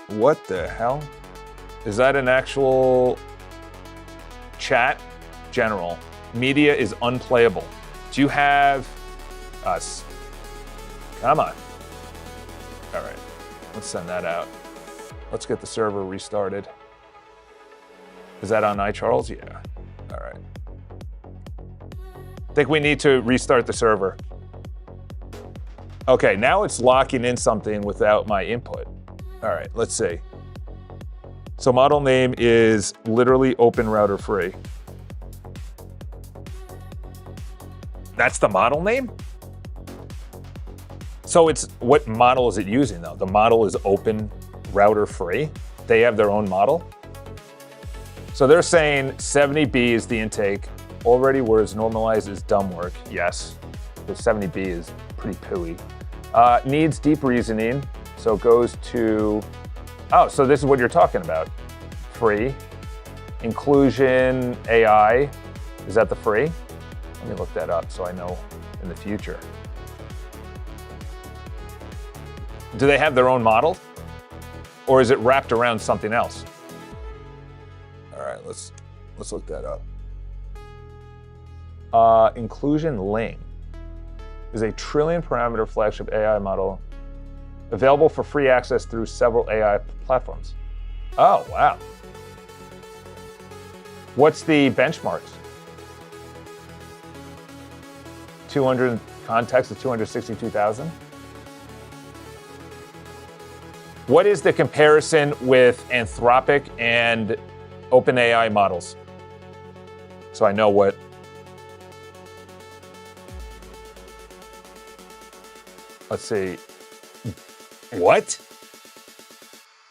What the hell? Is that an actual chat? General. Media is unplayable. Do you have us? Come on. All right. Let's send that out. Let's get the server restarted. Is that on iCharles? Yeah. All right. I think we need to restart the server. Okay, now it's locking in something without my input. All right, let's see. So model name is literally Open Router Free. That's the model name? So it's, what model is it using though? The model is Open Router Free. They have their own model. So they're saying 70B is the intake. Already words normalized is dumb work. Yes, the 70B is pretty pooey. Needs deep reasoning. So it goes to, oh, so this is what you're talking about. Free. Inclusion AI, is that the free? Let me look that up so I know in the future. Do they have their own model? Or is it wrapped around something else? All right, let's look that up. Inclusion Ling is a trillion parameter flagship AI model available for free access through several AI platforms. Oh, wow. What's the benchmarks? 200 context of 262,000. What is the comparison with Anthropic and OpenAI models? So I know what. Let's see. What?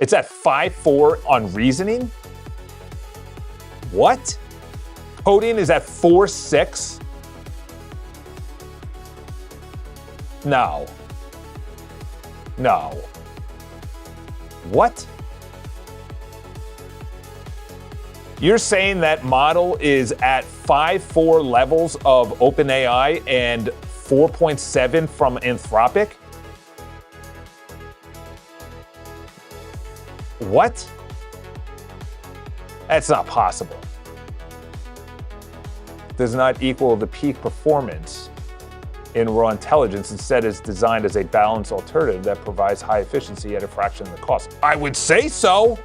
It's at 5.4 on reasoning? What? Coding is at 4.6? No. No. What? You're saying that model is at 5.4 levels of OpenAI and 4.7 from Anthropic? What? That's not possible. Does not equal the peak performance in raw intelligence. Instead, it's designed as a balanced alternative that provides high efficiency at a fraction of the cost. I would say so.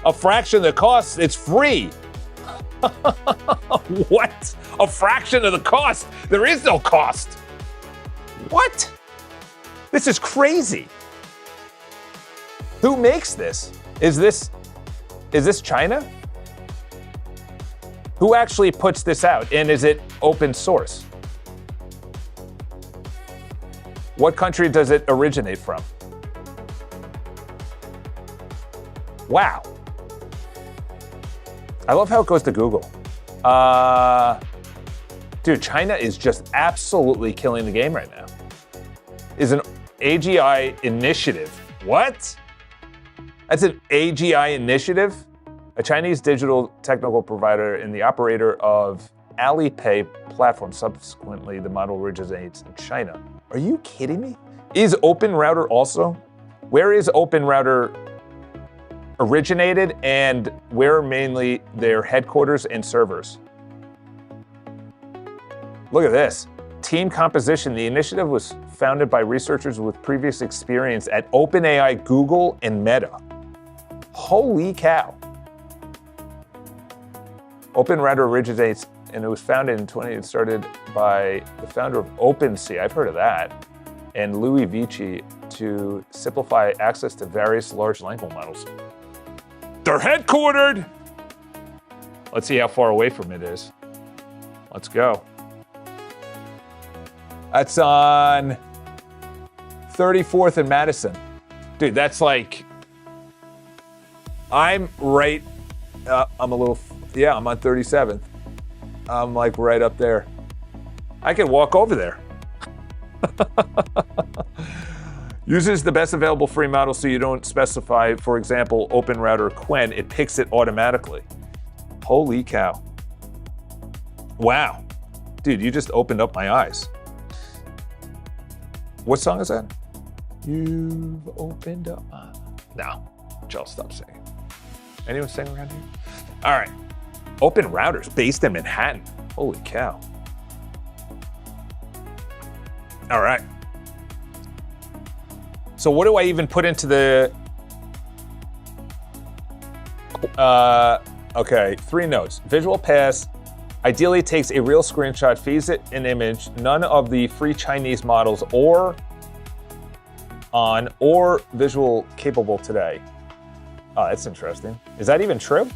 A fraction of the cost, it's free. What? A fraction of the cost? There is no cost. What? This is crazy. Who makes this? Is this China? Who actually puts this out? And is it open source? What country does it originate from? Wow. I love how it goes to Google. Dude, China is just absolutely killing the game right now. Is an AGI initiative. What? That's an AGI initiative? A Chinese digital technical provider and the operator of Alipay platform. Subsequently, the model originates in China. Are you kidding me? Is OpenRouter also? Where is OpenRouter originated and where are mainly their headquarters and servers? Look at this. Team composition. The initiative was founded by researchers with previous experience at OpenAI, Google, and Meta. Holy cow. OpenRouter originates, and it was founded in it started by the founder of OpenSea, I've heard of that, and Louis Vici to simplify access to various large language models. They're headquartered! Let's see how far away from it is. Let's go. That's on 34th and Madison. Dude, that's like, I'm right, I'm a little, yeah, I'm on 37th. I'm like right up there. I can walk over there. Uses the best available free model so you don't specify, for example, OpenRouter Qwen, it picks it automatically. Holy cow. Wow. Dude, you just opened up my eyes. What song is that? You've opened up my... No, Joel, stop singing. Anyone sing around here? All right. OpenRouter's based in Manhattan. Holy cow. All right. So what do I even put into the... Okay, 3 notes. Visual pass ideally takes a real screenshot, feeds it an image. None of the free Chinese models or visual capable today. Oh, that's interesting. Is that even true?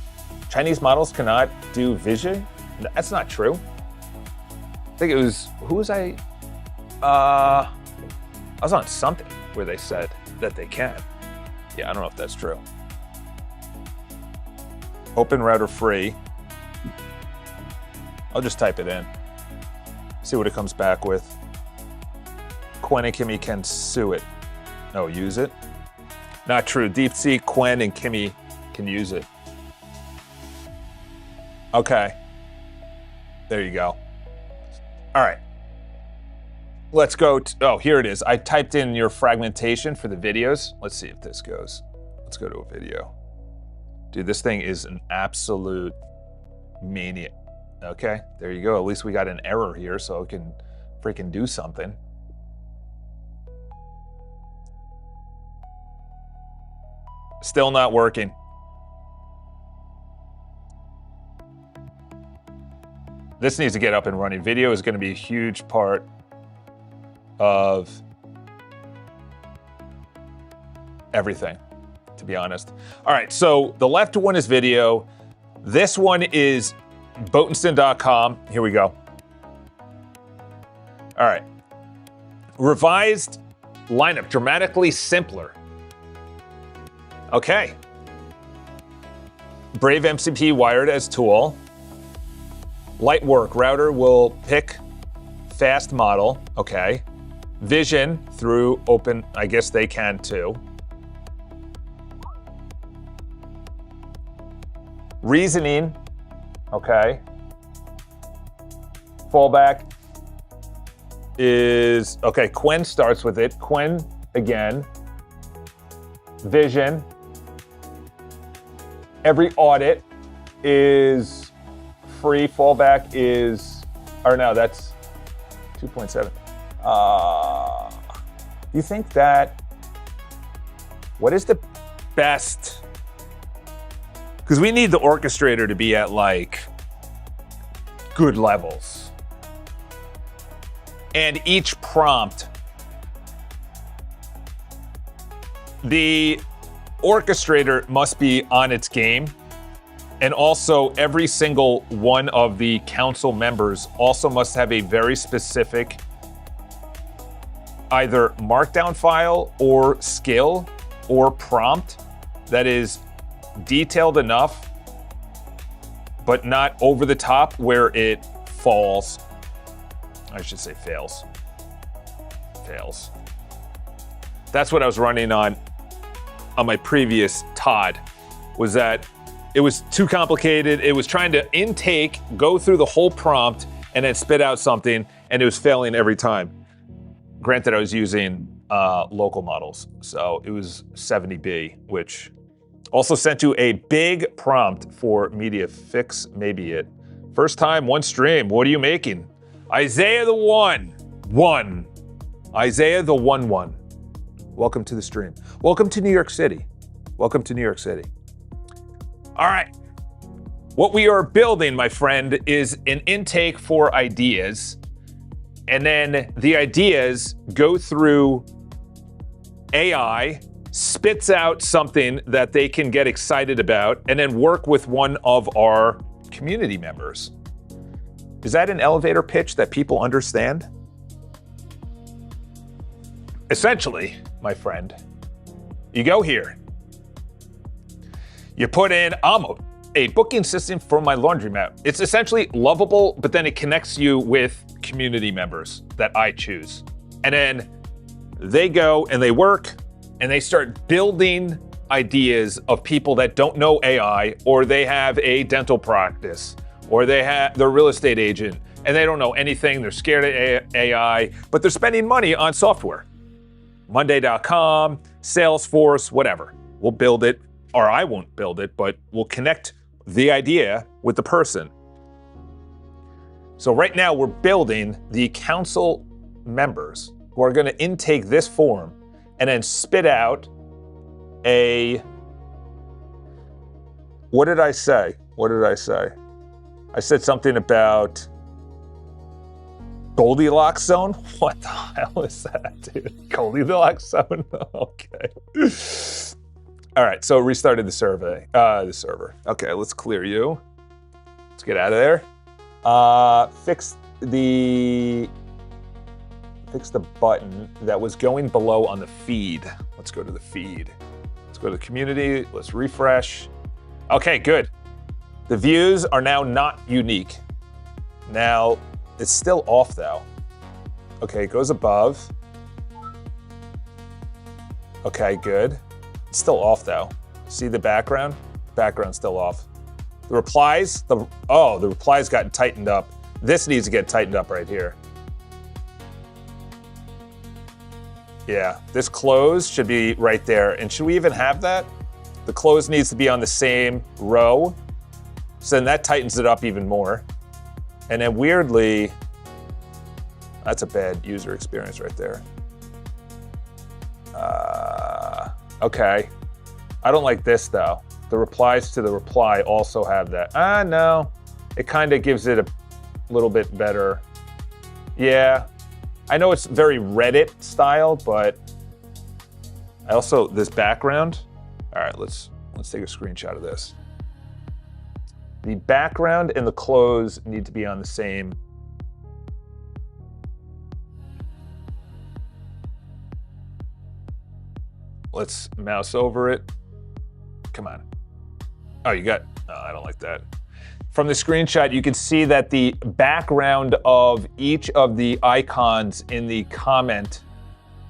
Chinese models cannot do vision? That's not true. I think it was, who was I was on something where they said that they can. Yeah, I don't know if that's true. OpenRouter free. I'll just type it in. See what it comes back with. Qwen and Kimmy can sue it. No, use it. Not true. DeepSeek, Quen, and Kimmy can use it. Okay. There you go. All right. Let's go to, oh, here it is. I typed in your fragmentation for the videos. Let's see if this goes. Let's go to a video. Dude, this thing is an absolute mania. Okay, there you go. At least we got an error here so it can freaking do something. Still not working. This needs to get up and running. Video is going to be a huge part of everything, to be honest. All right, so the left one is video. This one is Botenstein.com. Here we go. All right. Revised lineup, dramatically simpler. Okay. Brave MCP wired as tool. Light work, router will pick fast model. Okay. Vision through open, I guess they can too. Reasoning, okay. Fallback is, okay, Quen starts with it. Quen again. Vision. Every audit is free. Fallback is, or no, that's 2.7. You think that, what is the best? Because we need the orchestrator to be at like good levels. And each prompt, the orchestrator must be on its game. And also every single one of the council members also must have a very specific either markdown file or skill or prompt that is detailed enough, but not over the top where it falls. I should say fails. Fails. That's what I was running on my previous Todd, was that it was too complicated. It was trying to intake, go through the whole prompt, and then spit out something, and it was failing every time. Granted, I was using local models, so it was 70B, which also sent you a big prompt for media fix, maybe it. First time, one stream. What are you making? Isaiah the one. Isaiah the one. Welcome to the stream. Welcome to New York City. Welcome to New York City. All right. What we are building, my friend, is an intake for ideas. And then the ideas go through AI, spits out something that they can get excited about, and then work with one of our community members. Is that an elevator pitch that people understand? Essentially, my friend, you go here. You put in, I'm a booking system for my laundromat. It's essentially lovable, but then it connects you with community members that I choose. And then they go and they work and they start building ideas of people that don't know AI, or they have a dental practice, or they're a real estate agent and they don't know anything. They're scared of AI, but they're spending money on software. Monday.com, Salesforce, whatever. We'll build it, or I won't build it, but we'll connect the idea with the person. So right now we're building the council members who are going to intake this form and then spit out a, what did I say? I said something about Goldilocks zone? What the hell is that, dude? Goldilocks zone? Okay. All right, so restarted the server. Okay, let's clear you. Let's get out of there. Fix the button that was going below on the feed. Let's go to the feed. Let's go to the community. Let's refresh. Okay, good. The views are now not unique. Now, it's still off though. Okay, it goes above. Okay, good. It's still off though. See the background? Background's still off. The replies, the replies got tightened up. This needs to get tightened up right here. Yeah, this close should be right there. And should we even have that? The close needs to be on the same row. So then that tightens it up even more. And then weirdly, that's a bad user experience right there. Okay. I don't like this though. The replies to the reply also have that. No. It kind of gives it a little bit better. Yeah. I know it's very Reddit style, but I also, this background. All right, let's take a screenshot of this. The background and the close need to be on the same. Let's mouse over it. Come on. Oh, you got, I don't like that. From the screenshot, you can see that the background of each of the icons in the comment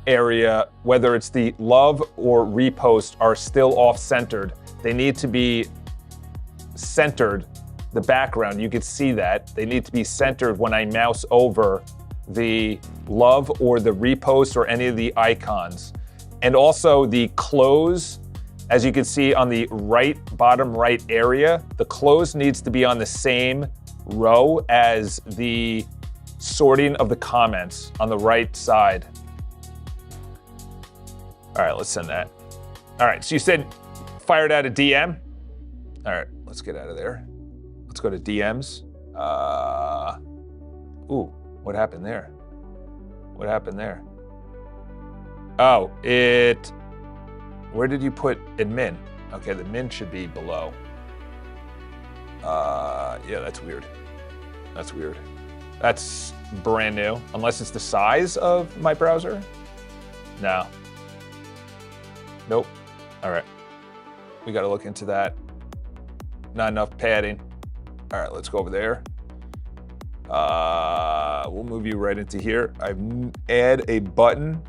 area, whether it's the love or repost, are still off-centered. They need to be centered, the background, you can see that. They need to be centered when I mouse over the love or the repost or any of the icons. And also the close, as you can see on the right, bottom right area, the close needs to be on the same row as the sorting of the comments on the right side. All right, let's send that. All right, so you said fired out a DM. All right, let's get out of there. Let's go to DMs. Ooh, what happened there? What happened there? Oh, where did you put admin? Okay, the min should be below. Yeah, that's weird. That's weird. That's brand new, unless it's the size of my browser. No. Nope. All right. We got to look into that. Not enough padding. All right, let's go over there. We'll move you right into here. I add a button.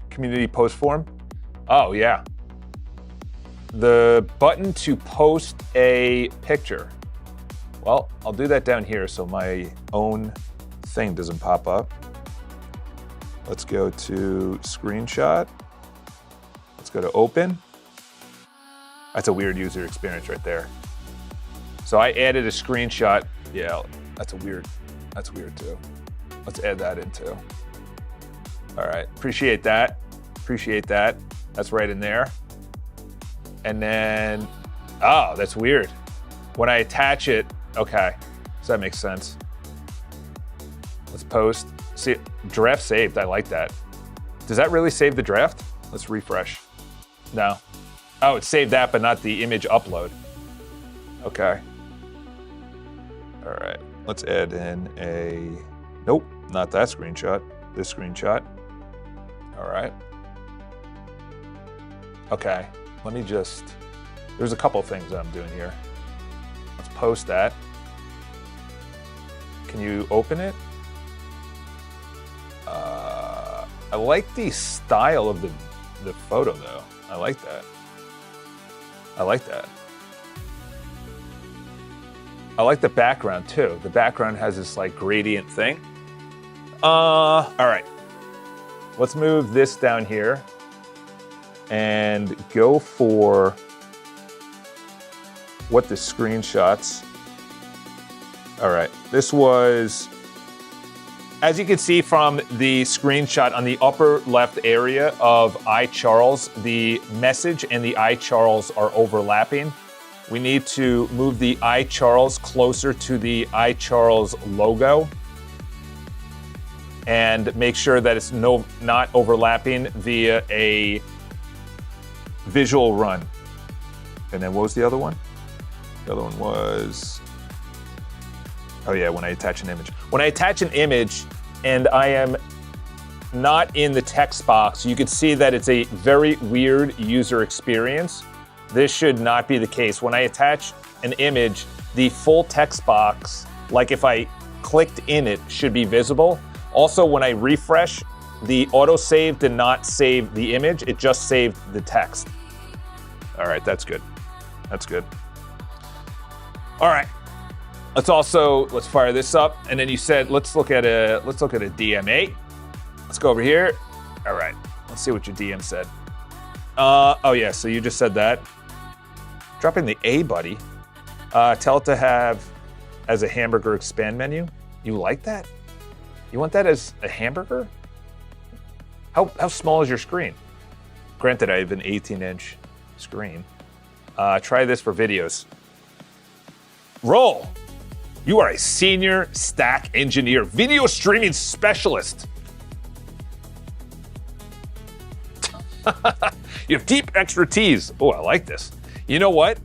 Community post form. Oh, yeah. The button to post a picture. Well, I'll do that down here so my own thing doesn't pop up. Let's go to screenshot. Let's go to open. That's a weird user experience right there. So I added a screenshot. Yeah, that's weird too. Let's add that in too. All right, appreciate that. Appreciate that. That's right in there. And then, oh, that's weird. When I attach it, okay, so that makes sense. Let's post. See, draft saved, I like that. Does that really save the draft? Let's refresh. No. Oh, it saved that, but not the image upload. Okay. All right, let's add in a, nope, not that screenshot, this screenshot. All right. Okay, let me just, there's a couple of things that I'm doing here. Let's post that. Can you open it? I like the style of the photo though. I like that. I like that. I like the background too. The background has this like gradient thing. All right. Let's move this down here and go for what the screenshots. All right, this was, as you can see from the screenshot on the upper left area of iCharles, the message and the iCharles are overlapping. We need to move the iCharles closer to the iCharles logo and make sure that it's not overlapping via a visual run. And then what was the other one? The other one was, oh yeah, when I attach an image. When I attach an image and I am not in the text box, you can see that it's a very weird user experience. This should not be the case. When I attach an image, the full text box, like if I clicked in it, should be visible. Also, when I refresh the autosave did not save the image, it just saved the text. All right, that's good. That's good. All right. Let's fire this up. And then you said, let's look at a DM8. Let's go over here. All right, let's see what your DM said. Oh yeah, so you just said that. Drop in the A, buddy. Tell it to have as a hamburger expand menu. You like that? You want that as a hamburger? How small is your screen? Granted, I have an 18-inch screen. Try this for videos. Roll. You are a senior stack engineer, video streaming specialist. You have deep expertise. Oh, I like this. You know what?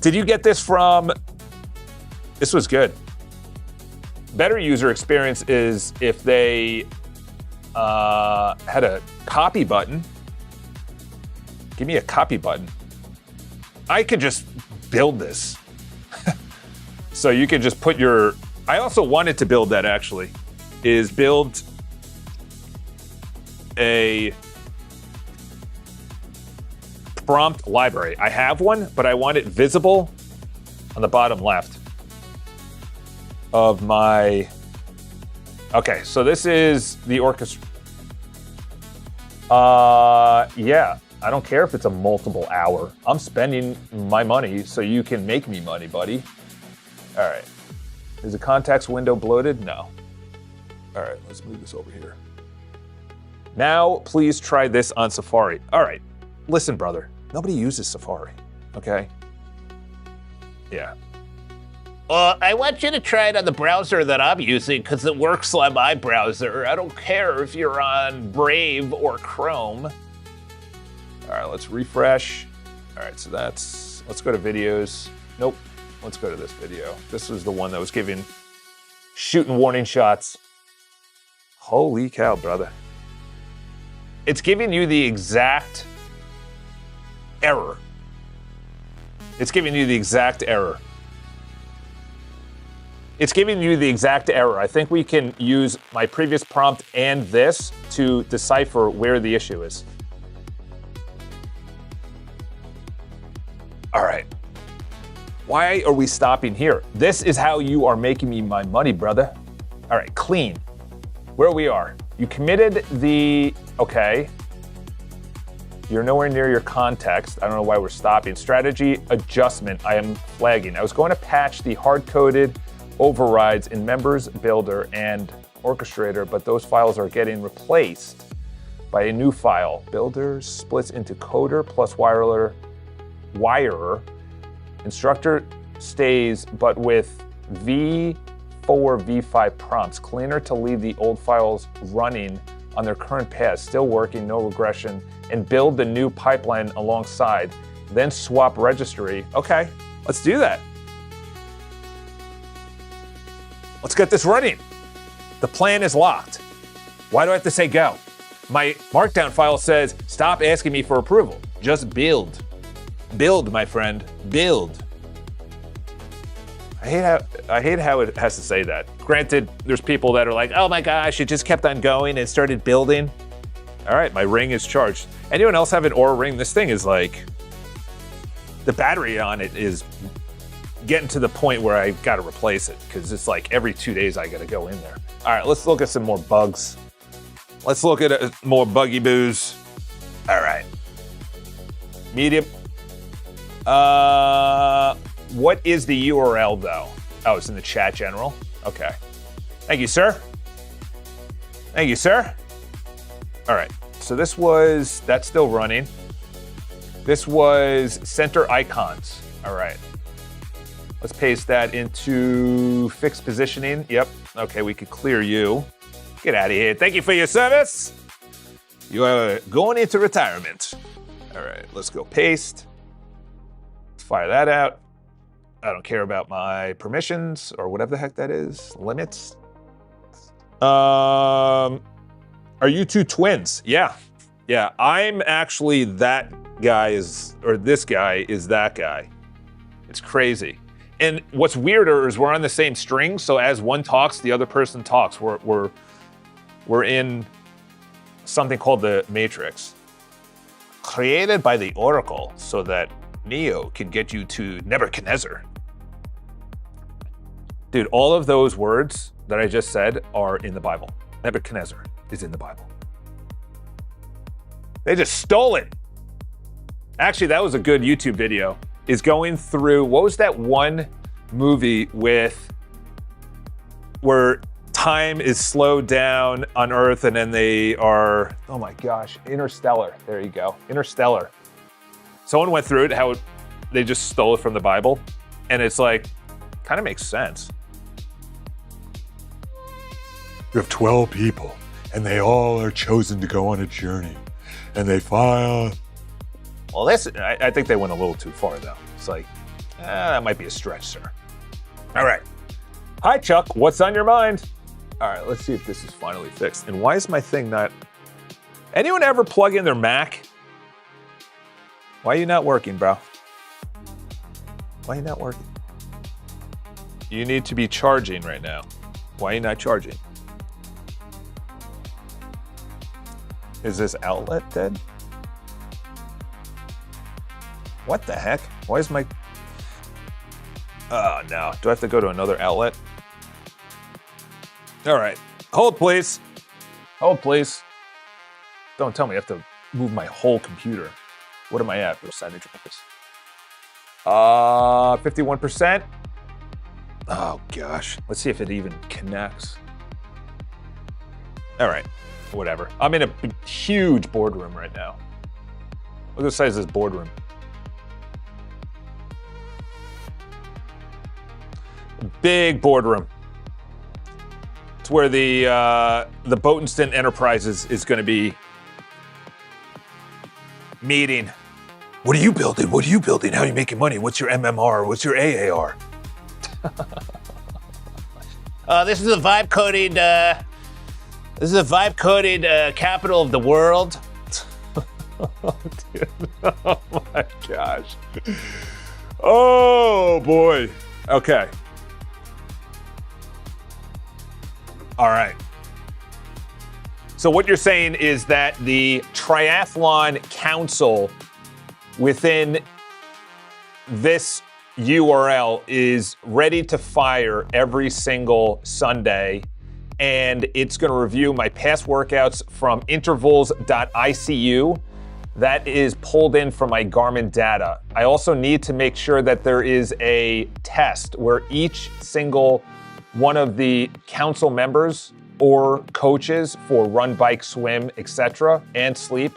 Did you get this from... This was good. Better user experience is if they had a copy button. Give me a copy button. I could just build this. So you could just put your... I also wanted to build that, actually, is build a prompt library. I have one, but I want it visible on the bottom left of my... Okay, so this is the orchestra. Yeah, I don't care if it's a multiple hour. I'm spending my money so you can make me money, buddy. All right. Is the context window bloated? No. All right, let's move this over here. Now, please try this on Safari. All right, listen, brother. Nobody uses Safari, okay? Yeah. I want you to try it on the browser that I'm using because it works on my browser. I don't care if you're on Brave or Chrome. All right, let's refresh. All right, so let's go to videos. Nope, let's go to this video. This was the one that was shooting warning shots. Holy cow, brother. It's giving you the exact error. It's giving you the exact error. It's giving you the exact error. I think we can use my previous prompt and this to decipher where the issue is. All right. Why are we stopping here? This is how you are making me my money, brother. All right, clean. Where we are. You committed the... Okay. You're nowhere near your context. I don't know why we're stopping. Strategy adjustment, I am flagging. I was going to patch the hard-coded overrides in Members Builder and Orchestrator, but those files are getting replaced by a new file. Builder splits into coder plus wirer. Instructor stays, but with V4, V5 prompts. Cleaner to leave the old files running on their current path, still working, no regression, and build the new pipeline alongside, then swap registry. Okay, let's do that. Let's get this running. The plan is locked. Why do I have to say go? My markdown file says, stop asking me for approval. Just build. Build, my friend, build. I hate how it has to say that. Granted, there's people that are like, oh my gosh, it just kept on going and started building. All right, my ring is charged. Anyone else have an Aura ring? This thing is like, the battery on it is getting to the point where I got to replace it because it's like every 2 days I got to go in there. All right, let's look at some more bugs. Let's look at more buggy boos. All right. Medium. What is the URL though? Oh, it's in the chat general. Okay. Thank you, sir. Thank you, sir. All right. So that's still running. This was center icons. All right. Let's paste that into fixed positioning. Yep. Okay, we could clear you. Get out of here. Thank you for your service. You are going into retirement. All right, let's go paste. Let's fire that out. I don't care about my permissions or whatever the heck that is. Limits. Are you two twins? Yeah. Yeah, I'm actually that guy this guy is that guy. It's crazy. And what's weirder is we're on the same string, so as one talks, the other person talks. We're We're in something called the Matrix, created by the Oracle so that Neo can get you to Nebuchadnezzar. Dude, all of those words that I just said are in the Bible. Nebuchadnezzar is in the Bible. They just stole it. Actually, that was a good YouTube video, is going through, what was that one movie where time is slowed down on Earth and then they are, oh my gosh, Interstellar. There you go, Interstellar. Someone went through it, how they just stole it from the Bible. And it's like, kind of makes sense. You have 12 people, and they all are chosen to go on a journey. And they file. Well, I think they went a little too far, though. It's like, that might be a stretch, sir. All right. Hi, Chuck. What's on your mind? All right, let's see if this is finally fixed. And why is my thing not... Anyone ever plug in their Mac? Why are you not working, bro? Why are you not working? You need to be charging right now. Why are you not charging? Is this outlet dead? What the heck? Why is my... Oh, no. Do I have to go to another outlet? All right. Hold, please. Hold, please. Don't tell me I have to move my whole computer. What am I at? Percentage of this. 51%. Oh, gosh. Let's see if it even connects. All right. Whatever. I'm in a huge boardroom right now. Look at the size of this boardroom. Big boardroom. It's where the Boatenston Enterprises is going to be meeting. What are you building? What are you building? How are you making money? What's your MMR? What's your AAR? This is a vibe-coded. This is a vibe-coded capital of the world. Oh, dude. Oh my gosh. Oh boy. Okay. All right. So what you're saying is that the Triathlon Council within this URL is ready to fire every single Sunday, and it's going to review my past workouts from intervals.icu. That is pulled in from my Garmin data. I also need to make sure that there is a test where each single one of the council members or coaches for run, bike, swim, etc., and sleep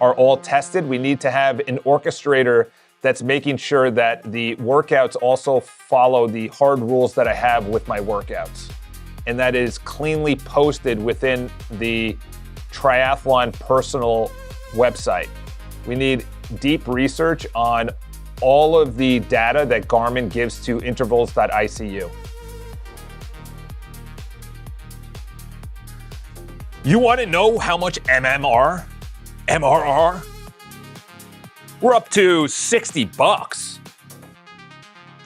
are all tested. We need to have an orchestrator that's making sure that the workouts also follow the hard rules that I have with my workouts. And that is cleanly posted within the Triathlon personal website. We need deep research on all of the data that Garmin gives to intervals.icu. You want to know how much MRR? We're up to $60.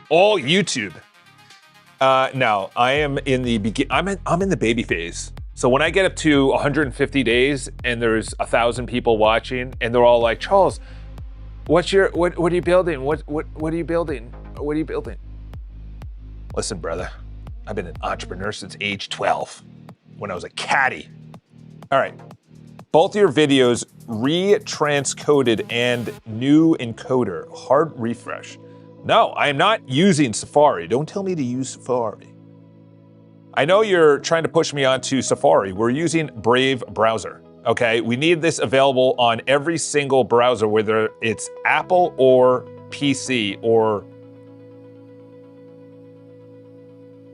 All YouTube. No, I am in the I'm in the baby phase. So when I get up to 150 days and there's 1,000 people watching and they're all like, Charles, what are you building? What are you building? What are you building? Listen, brother, I've been an entrepreneur since age 12 when I was a caddy. All right, both your videos retranscoded and new encoder, hard refresh. No, I am not using Safari. Don't tell me to use Safari. I know you're trying to push me onto Safari. We're using Brave browser, okay? We need this available on every single browser, whether it's Apple or PC or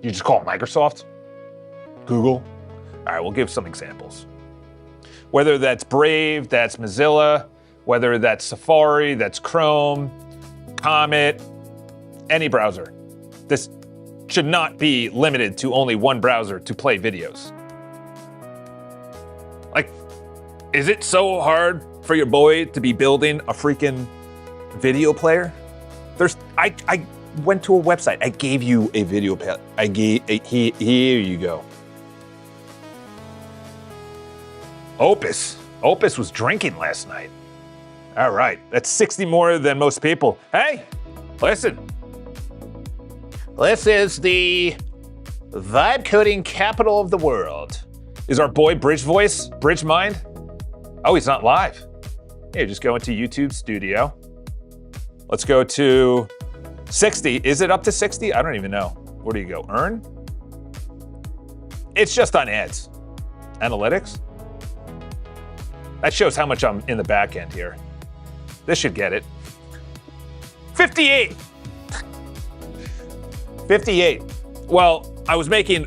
you just call it Microsoft, Google. All right, we'll give some examples. Whether that's Brave, that's Mozilla, whether that's Safari, that's Chrome, Comet, any browser. This should not be limited to only one browser to play videos. Like, is it so hard for your boy to be building a freaking video player? I went to a website. I gave you a video player. Here you go. Opus. Opus was drinking last night. All right, that's 60 more than most people. Hey, listen. This is the vibe coding capital of the world. Is our boy Bridge Voice, Bridge Mind? Oh, he's not live. Hey, just go into YouTube Studio. Let's go to 60. Is it up to 60? I don't even know. Where do you go? Earn? It's just on ads. Analytics? That shows how much I'm in the back end here. This should get it. 58. 58. Well, I was making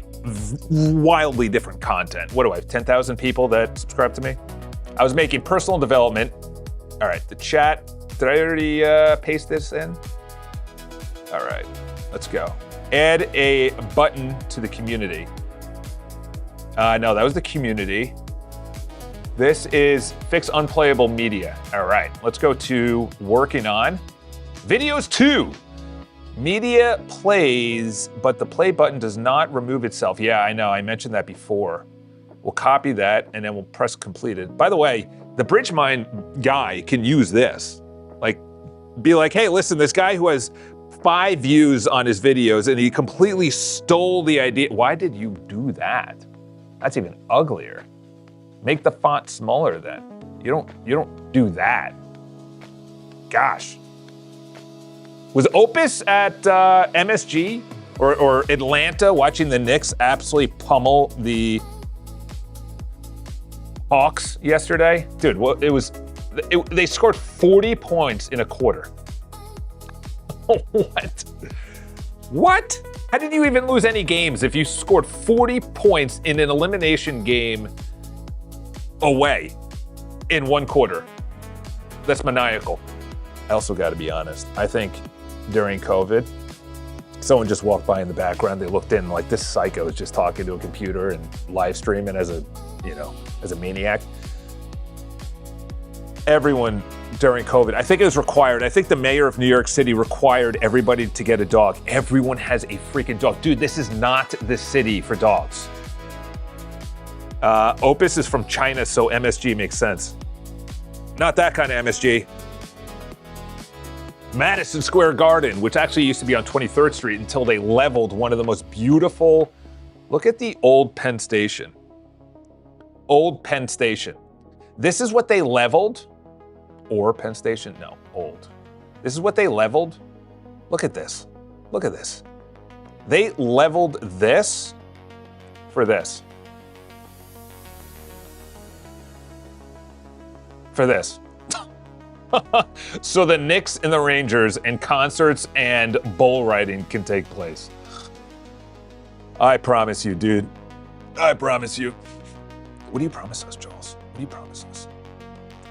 wildly different content. What do I have, 10,000 people that subscribe to me? I was making personal development. All right, the chat. Did I already paste this in? All right, let's go. Add a button to the community. No, that was the community. This is fix unplayable media. All right, let's go to working on. Videos 2. Media plays, but the play button does not remove itself. Yeah, I know, I mentioned that before. We'll copy that and then we'll press completed. By the way, the BridgeMind guy can use this. Like, be like, hey, listen, this guy who has 5 views on his videos and he completely stole the idea. Why did you do that? That's even uglier. Make the font smaller then. You don't do that. Gosh. Was Opus at MSG or Atlanta watching the Knicks absolutely pummel the Hawks yesterday? Dude, well, they scored 40 points in a quarter. What? What? How did you even lose any games if you scored 40 points in an elimination game away in one quarter? That's maniacal. I also got to be honest. I think during COVID, someone just walked by in the background. They looked in like this psycho is just talking to a computer and live streaming as a maniac. Everyone during COVID, I think it was required. I think the mayor of New York City required everybody to get a dog. Everyone has a freaking dog. Dude, this is not the city for dogs. Opus is from China, so MSG makes sense. Not that kind of MSG. Madison Square Garden, which actually used to be on 23rd Street until they leveled one of the most beautiful. Look at the old Penn Station. Old Penn Station. This is what they leveled. Or Penn Station? No, old. This is what they leveled. Look at this. Look at this. They leveled this for this. For this. So the Knicks and the Rangers and concerts and bull riding can take place. I promise you, dude. I promise you. What do you promise us, Jules? What do you promise us?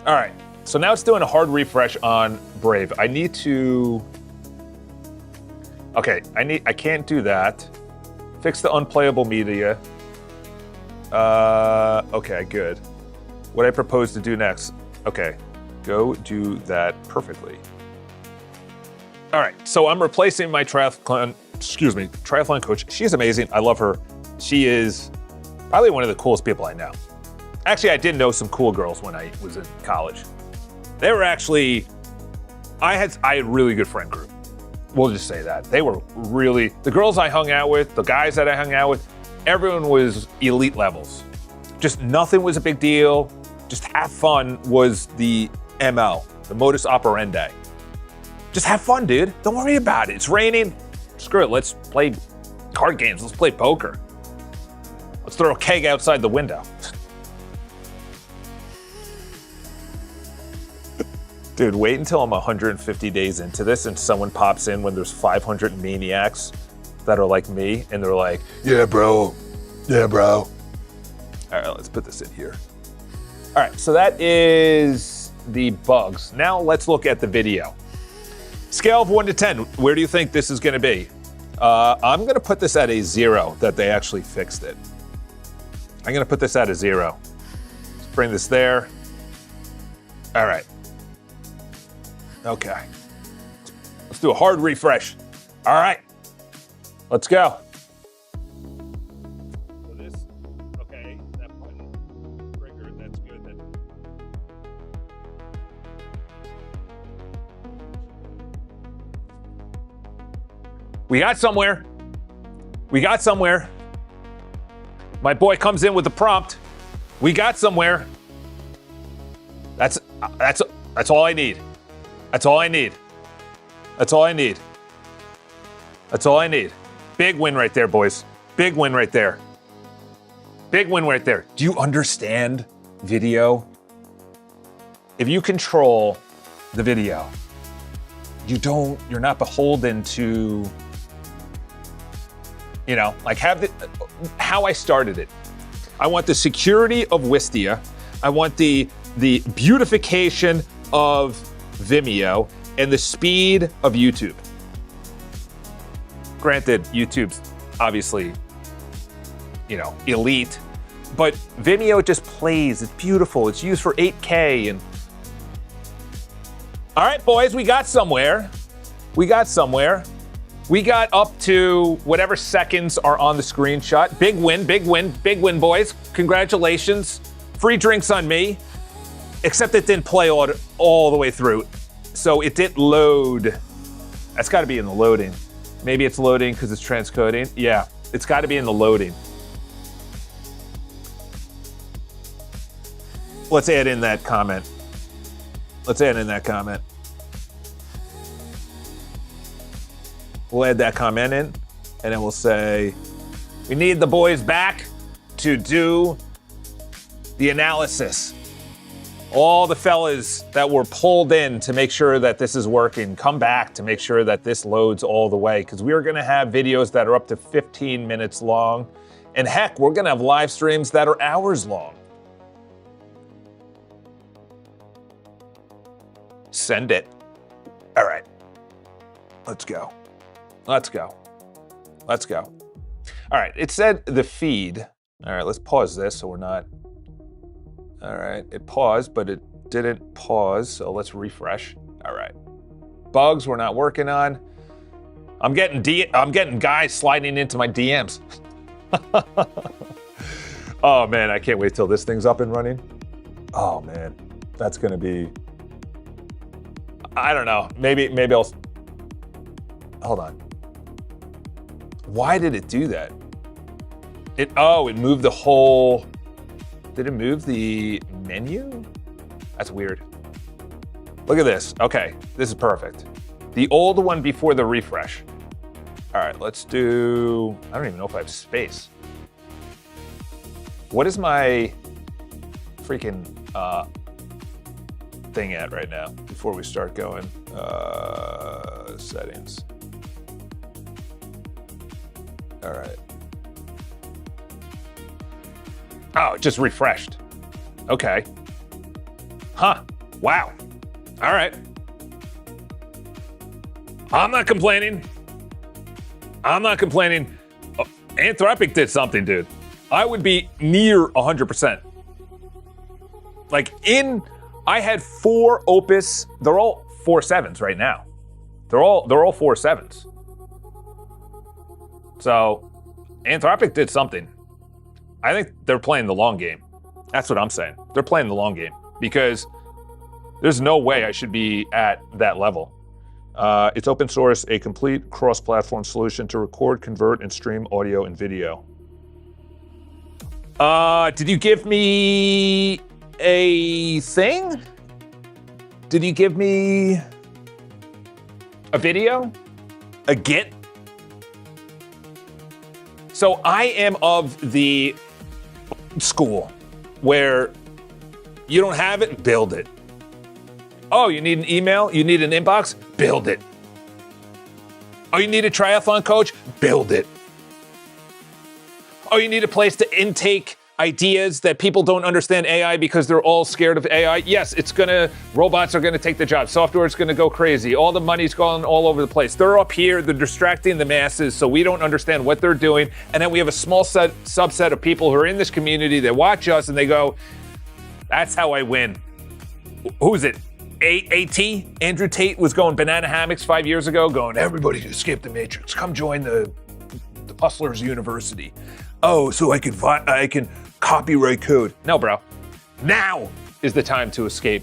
All right. So now it's doing a hard refresh on Brave. I need to. Okay, I can't do that. Fix the unplayable media. Okay, good. What I propose to do next. Okay, go do that perfectly. All right, so I'm replacing my triathlon coach. She's amazing. I love her. She is probably one of the coolest people I know. Actually, I did know some cool girls when I was in college. They were actually, I had a really good friend group. We'll just say that. They were really, the girls I hung out with, the guys that I hung out with, everyone was elite levels. Just nothing was a big deal. Just have fun was the MO, the modus operandi. Just have fun, dude. Don't worry about it. It's raining. Screw it. Let's play card games. Let's play poker. Let's throw a keg outside the window. Dude, wait until I'm 150 days into this and someone pops in when there's 500 maniacs that are like me and they're like, Yeah, bro. Yeah, bro. all right, let's put this in here. All right, so that is the bugs. Now let's look at the video. Scale of 1 to 10, where do you think this is gonna be? I'm gonna put this at a 0 that they actually fixed it. I'm gonna put this at a 0. Let's bring this there. All right. Okay. Let's do a hard refresh. All right. Let's go. So this, okay, that button triggered, that's good. We got somewhere. We got somewhere. My boy comes in with the prompt. We got somewhere. That's all I need. That's all I need. That's all I need. That's all I need. Big win right there, boys. Big win right there. Big win right there. Do you understand video? If you control the video, you're not beholden to, like how I started it. I want the security of Wistia. I want the beautification of Vimeo and the speed of YouTube. Granted, YouTube's obviously, elite, but Vimeo just plays. It's beautiful. It's used for 8K. And all right, boys, we got somewhere. We got somewhere. We got up to whatever seconds are on the screenshot. Big win, big win, big win, boys. Congratulations. Free drinks on me. Except it didn't play all the way through. So it didn't load. That's got to be in the loading. Maybe it's loading because it's transcoding. Yeah, it's got to be in the loading. Let's add in that comment. Let's add in that comment. We'll add that comment in, and then we'll say, we need the boys back to do the analysis. All the fellas that were pulled in to make sure that this is working, come back to make sure that this loads all the way, because we're gonna have videos that are up to 15 minutes long, and heck, we're gonna have live streams that are hours long. Send it. All right, let's go. Let's go. Let's go. All right, it said the feed. All right, let's pause this so we're not. All right, it paused, but it didn't pause, so let's refresh. All right. Bugs we're not working on. I'm getting guys sliding into my DMs. Oh man, I can't wait till this thing's up and running. Oh man, that's gonna be, I don't know, maybe I'll, hold on. Why did it do that? It moved the whole, did it move the menu? That's weird. Look at this. Okay, this is perfect. The old one before the refresh. All right, let's do, I don't even know if I have space. What is my freaking thing at right now before we start going? Settings. All right. Oh, it just refreshed. Okay. Huh. Wow. All right. I'm not complaining. I'm not complaining. Oh, Anthropic did something, dude. I would be near 100%. Like I had 4 Opus. They're all 4.7s right now. They're all 4.7s. So Anthropic did something. I think they're playing the long game. That's what I'm saying. They're playing the long game because there's no way I should be at that level. It's open source, a complete cross-platform solution to record, convert, and stream audio and video. Did you give me a thing? Did you give me a video? A Git? So I am of the school where you don't have it, build it. Oh, you need an email? You need an inbox? Build it. Oh, you need a triathlon coach? Build it. Oh, you need a place to intake ideas that people don't understand AI because they're all scared of AI? Yes, robots are gonna take the job. Software is gonna go crazy. All the money's going all over the place. They're up here, they're distracting the masses, so we don't understand what they're doing. And then we have a small subset of people who are in this community that watch us and they go, that's how I win. Who's it? AT? Andrew Tate was going banana hammocks 5 years ago, going, everybody escape the matrix. Come join the Hustlers University. Oh, so I can copyright code. No, bro. Now is the time to escape.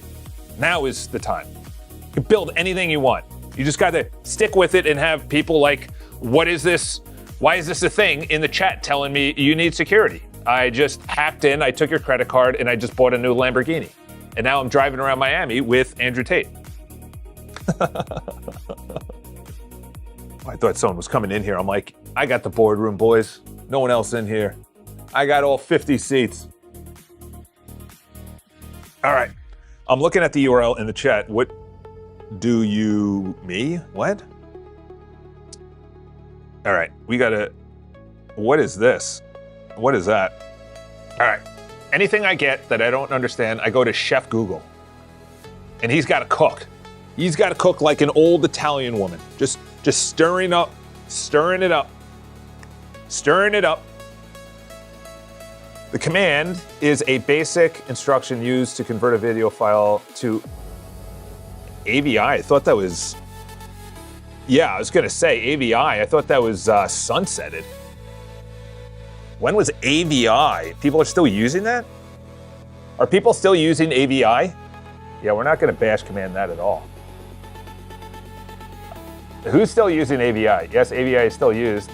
Now is the time. You can build anything you want. You just got to stick with it and have people like what is this? Why is this a thing in the chat telling me you need security? I just hacked in, I took your credit card, and I just bought a new Lamborghini. And now I'm driving around Miami with Andrew Tate. I thought someone was coming in here. I'm like, I got the boardroom, boys. No one else in here. I got all 50 seats. All right. I'm looking at the URL in the chat. What do you... Me? What? All right. We got to... What is this? What is that? All right. Anything I get that I don't understand, I go to Chef Google. And he's got to cook. He's got to cook like an old Italian woman. Just stirring it up. The command is a basic instruction used to convert a video file to AVI. I thought that was, I was gonna say AVI. I thought that was sunsetted. When was AVI? People are still using that? Are people still using AVI? Yeah, we're not gonna bash command that at all. Who's still using AVI? Yes, AVI is still used.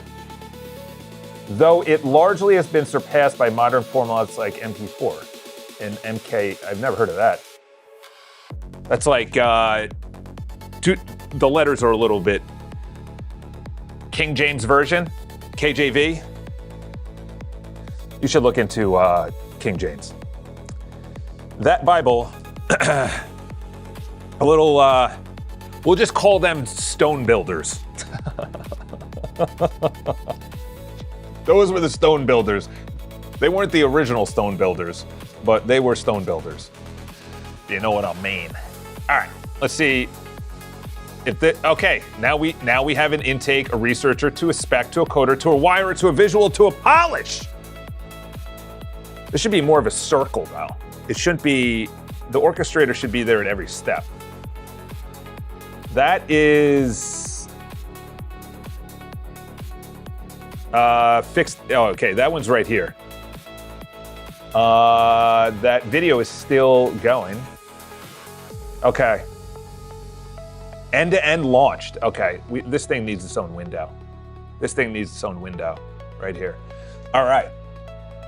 Though it largely has been surpassed by modern formats like MP4 and MK. I've never heard of that. That's like, the letters are a little bit King James Version, KJV. You should look into King James. That Bible, a little, we'll just call them stone builders. Those were the stone builders. They weren't the original stone builders, but they were stone builders. You know what I mean? All right, let's see. Okay, now we have an intake, a researcher, to a spec, to a coder, to a wire, to a visual, to a polish. This should be more of a circle now. It shouldn't be, the orchestrator should be there at every step. That is fixed. Oh, okay, that one's right here. That video is still going. Okay. End-to-end launched. Okay, this thing needs its own window. This thing needs its own window right here. All right.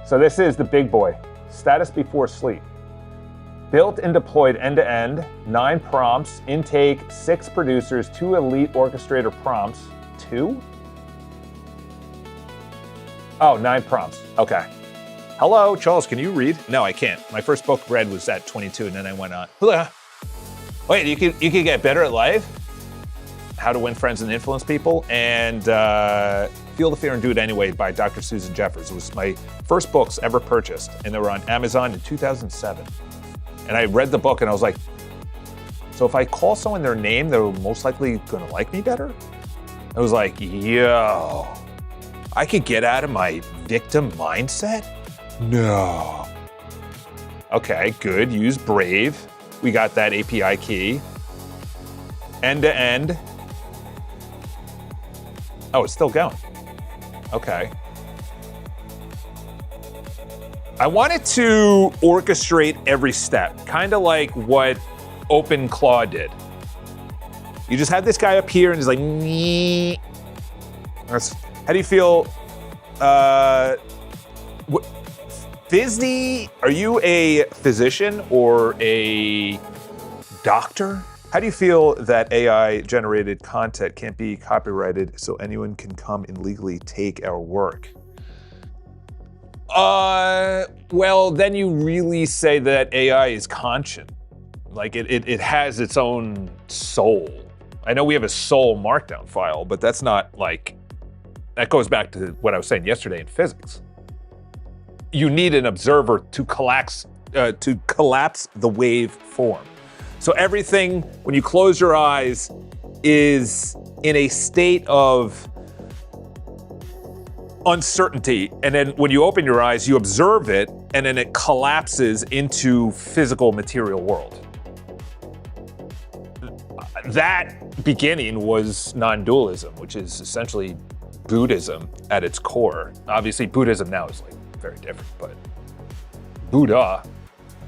So this is the big boy. Status before sleep. Built and deployed end-to-end, 9 prompts, intake, 6 producers, 2 elite orchestrator prompts. 2? Oh, 9 prompts. Okay. Hello, Charles, can you read? No, I can't. My first book read was at 22, and then I went on. Wait, you can get better at life? How to Win Friends and Influence People, and Feel the Fear and Do It Anyway by Dr. Susan Jeffers. It was my first books ever purchased, and they were on Amazon in 2007. And I read the book, and I was like, so if I call someone their name, they're most likely gonna like me better? I was like, yo, I could get out of my victim mindset? No. Okay, good. Use Brave. We got that API key. End to end. Oh, it's still going. Okay. I wanted to orchestrate every step, kind of like what OpenClaw did. You just have this guy up here and he's like, nee. How do you feel? Fizdie, are you a physician or a doctor? How do you feel that AI-generated content can't be copyrighted so anyone can come and legally take our work? Well, then you really say that AI is conscient. Like it has its own soul. I know we have a soul markdown file, but that's not like, that goes back to what I was saying yesterday in physics. You need an observer to collapse the wave form. So everything, when you close your eyes, is in a state of uncertainty. And then when you open your eyes, you observe it, and then it collapses into physical material world. That beginning was non-dualism, which is essentially Buddhism at its core. Obviously, Buddhism now is like very different, but Buddha,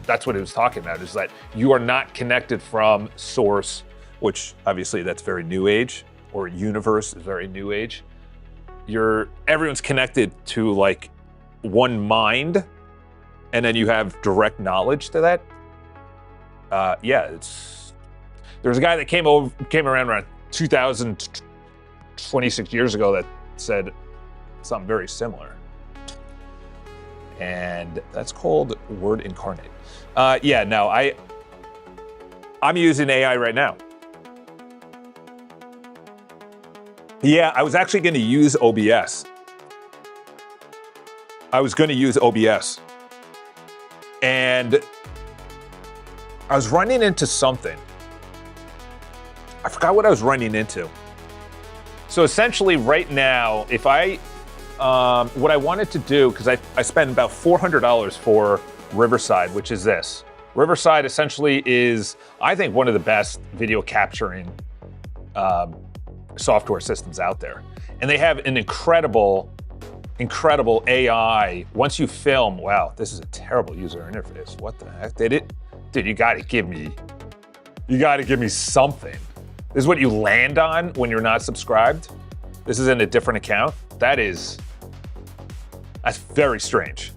that's what it was talking about, is that you are not connected from source, which obviously that's very new age, or universe is very new age. everyone's connected to like one mind, and then you have direct knowledge to that. There's a guy that came around 26 years ago that said something very similar, and that's called word incarnate. I'm using AI right now. Yeah, I was actually going to use OBS. And I was running into something. I forgot what I was running into. So essentially right now, if I, what I wanted to do, because I spent about $400 for Riverside, which is this. Riverside essentially is, I think, one of the best video capturing software systems out there. And they have an incredible AI. Once you film, wow, this is a terrible user interface. What the heck? Dude, you gotta give me something. This is what you land on when you're not subscribed. This is in a different account. That's very strange.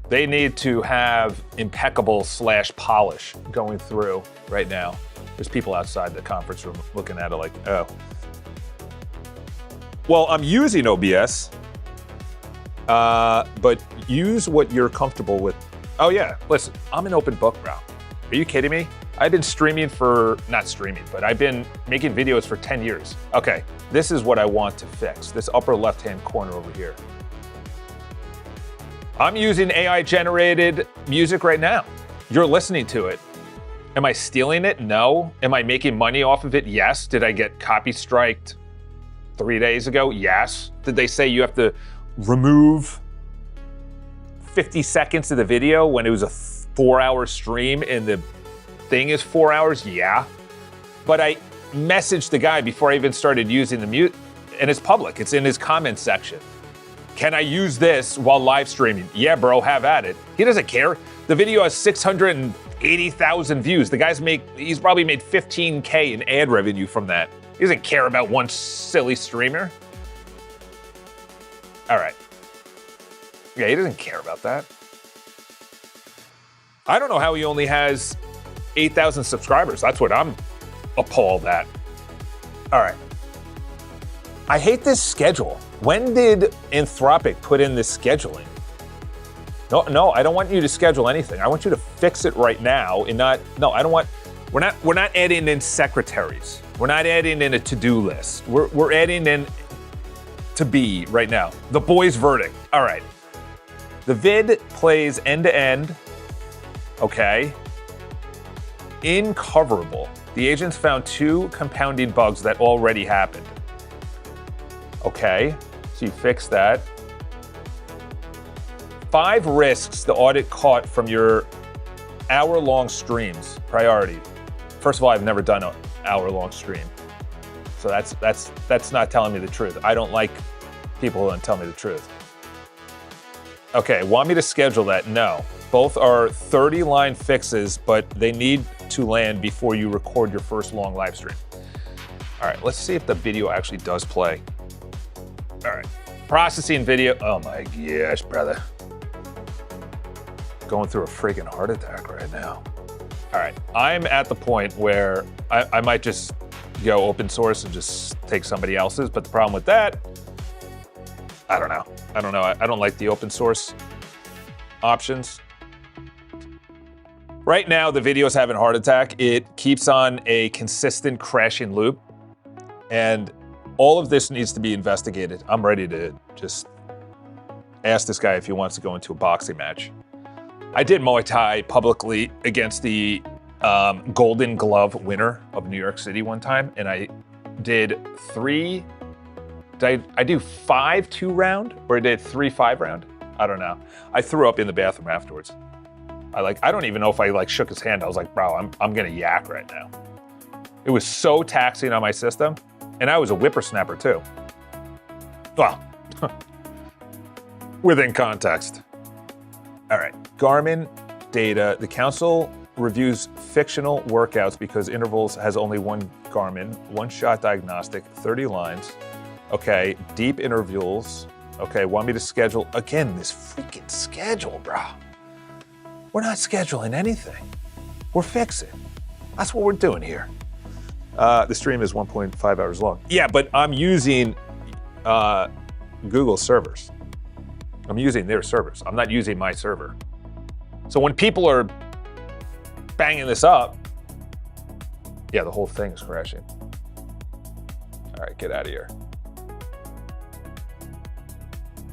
They need to have impeccable / polish going through right now. There's people outside the conference room looking at it like, oh. Well, I'm using OBS, but use what you're comfortable with. Oh yeah, listen, I'm an open book, bro. Are you kidding me? I've been but I've been making videos for 10 years. Okay, this is what I want to fix, this upper left-hand corner over here. I'm using AI-generated music right now. You're listening to it. Am I stealing it? No. Am I making money off of it? Yes. Did I get copy striked 3 days ago? Yes. Did they say you have to remove 50 seconds of the video when it was a 4-hour stream and the thing is 4 hours? Yeah. But I messaged the guy before I even started using the mute, and it's public. It's in his comment section. Can I use this while live streaming? Yeah, bro, have at it. He doesn't care. The video has 680,000 views. The guy's he's probably made 15K in ad revenue from that. He doesn't care about one silly streamer. All right. Yeah, he doesn't care about that. I don't know how he only has 8,000 subscribers. That's what I'm appalled at. All right. I hate this schedule. When did Anthropic put in this scheduling? No, I don't want you to schedule anything. I want you to fix it right now and I don't want, we're not adding in secretaries. We're not adding in a to-do list. We're adding in to be right now. The boys' verdict. All right. The vid plays end to end. Okay. Incoverable. The agents found 2 compounding bugs that already happened. Okay, so you fix that. 5 risks the audit caught from your hour-long streams. Priority. First of all, I've never done an hour-long stream, so that's not telling me the truth. I don't like people who don't tell me the truth. Okay, want me to schedule that? No. Both are 30-line fixes, but they need to land before you record your first long live stream. All right, let's see if the video actually does play. All right, processing video. Oh my gosh, brother. Going through a freaking heart attack right now. All right, I'm at the point where I might just go open source and just take somebody else's, but the problem with that, I don't know. I don't like the open source options. Right now, the video's having a heart attack. It keeps on a consistent crashing loop, and all of this needs to be investigated. I'm ready to just ask this guy if he wants to go into a boxing match. I did Muay Thai publicly against the Golden Glove winner of New York City one time, and I did 3. Did I do 5 2-round, or I did 3 5-round? I don't know. I threw up in the bathroom afterwards. I don't even know if I shook his hand. I was like, bro, I'm gonna yak right now. It was so taxing on my system. And I was a whippersnapper too. Well, within context. All right, Garmin data. The council reviews fictional workouts because intervals has only one Garmin, one shot diagnostic, 30 lines. Okay, deep intervals. Okay, want me to schedule, again, this freaking schedule, bro. We're not scheduling anything. We're fixing. That's what we're doing here. The stream is 1.5 hours long. Yeah, but I'm using Google servers. I'm using their servers. I'm not using my server. So when people are banging this up, yeah, the whole thing's crashing. All right, get out of here.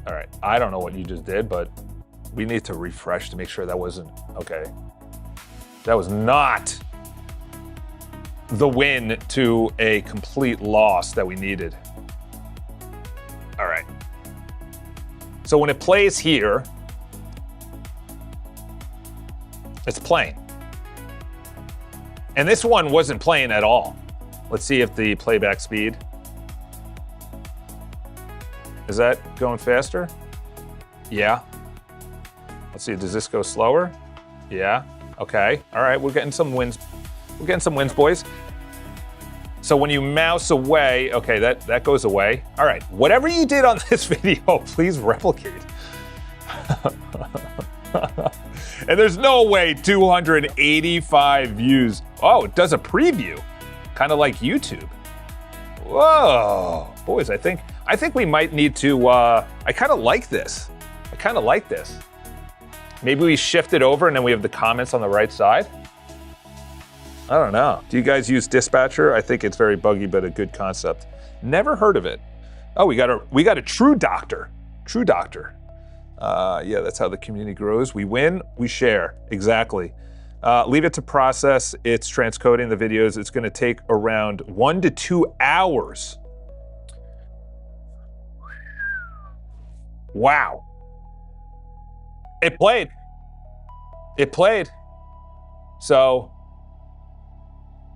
All right, I don't know what you just did, but we need to refresh to make sure that wasn't, okay. That was not the win to a complete loss that we needed. All right. So when it plays here, it's playing. And this one wasn't playing at all. Let's see if the playback speed. Is that going faster? Yeah. Let's see, does this go slower? Yeah, okay. All right, we're getting some wins. We're getting some wins, boys. So when you mouse away, okay, that goes away. All right, whatever you did on this video, please replicate. And there's no way 285 views. Oh, it does a preview, kind of like YouTube. Whoa, boys, I think we might need to, I kind of like this. I kind of like this. Maybe we shift it over and then we have the comments on the right side. I don't know. Do you guys use Dispatcher? I think it's very buggy, but a good concept. Never heard of it. Oh, we got a true doctor. True doctor. Yeah, that's how the community grows. We win, we share. Exactly. Leave it to process. It's transcoding the videos. It's going to take around 1 to 2 hours. Wow. It played. It played. So,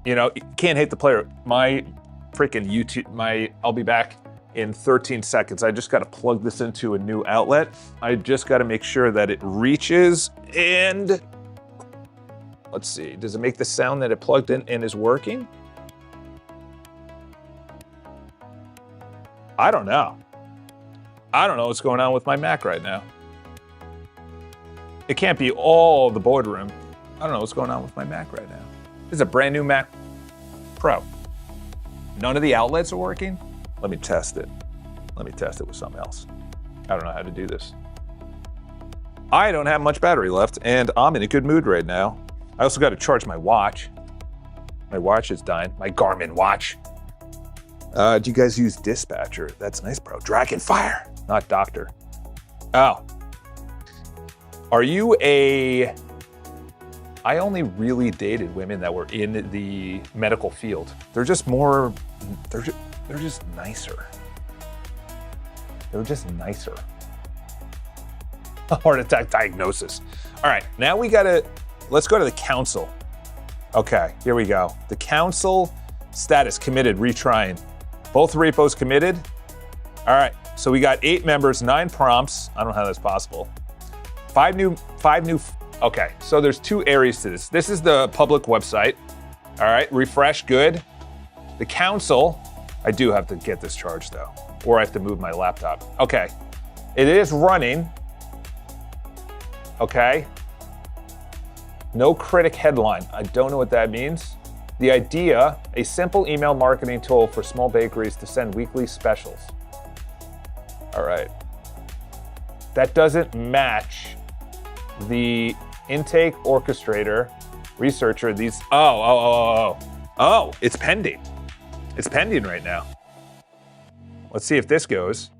you know, you can't hate the player. My freaking YouTube, I'll be back in 13 seconds. I just got to plug this into a new outlet. I just got to make sure that it reaches and let's see, does it make the sound that it plugged in and is working? I don't know. I don't know what's going on with my Mac right now. It can't be all the boardroom. I don't know what's going on with my Mac right now. This is a brand new Mac Pro. None of the outlets are working. Let me test it. Let me test it with something else. I don't know how to do this. I don't have much battery left, and I'm in a good mood right now. I also got to charge my watch. My watch is dying. My Garmin watch. Do you guys use Dispatcher? That's nice, bro. Dragonfire, not Doctor. Oh. Are you a... I only really dated women that were in the medical field. They're just more... They're just nicer. They're just nicer. Heart attack diagnosis. All right, now we gotta... Let's go to the council. Okay, here we go. The council status committed, retrying. Both repos committed. All right, so we got 8 members, 9 prompts. I don't know how that's possible. 5 new, okay, so there's 2 areas to this. This is the public website. All right, refresh, good. The council, I do have to get this charged though, or I have to move my laptop. Okay, it is running. Okay. No critic headline. I don't know what that means. The idea, a simple email marketing tool for small bakeries to send weekly specials. All right. That doesn't match the intake orchestrator, researcher, these, oh, it's pending. It's pending right now. Let's see if this goes.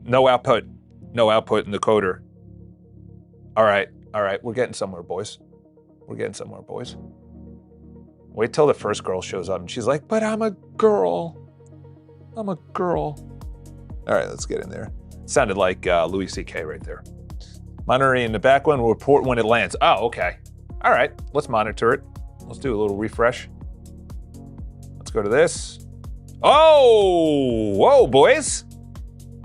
No output in the coder. All right, we're getting somewhere, boys. We're getting somewhere, boys. Wait till the first girl shows up and she's like, but I'm a girl. I'm a girl. All right, let's get in there. Sounded like Louis C.K. right there. Monitoring in the background will report when it lands. Oh, okay. All right, let's monitor it. Let's do a little refresh. Let's go to this. Oh, whoa, boys.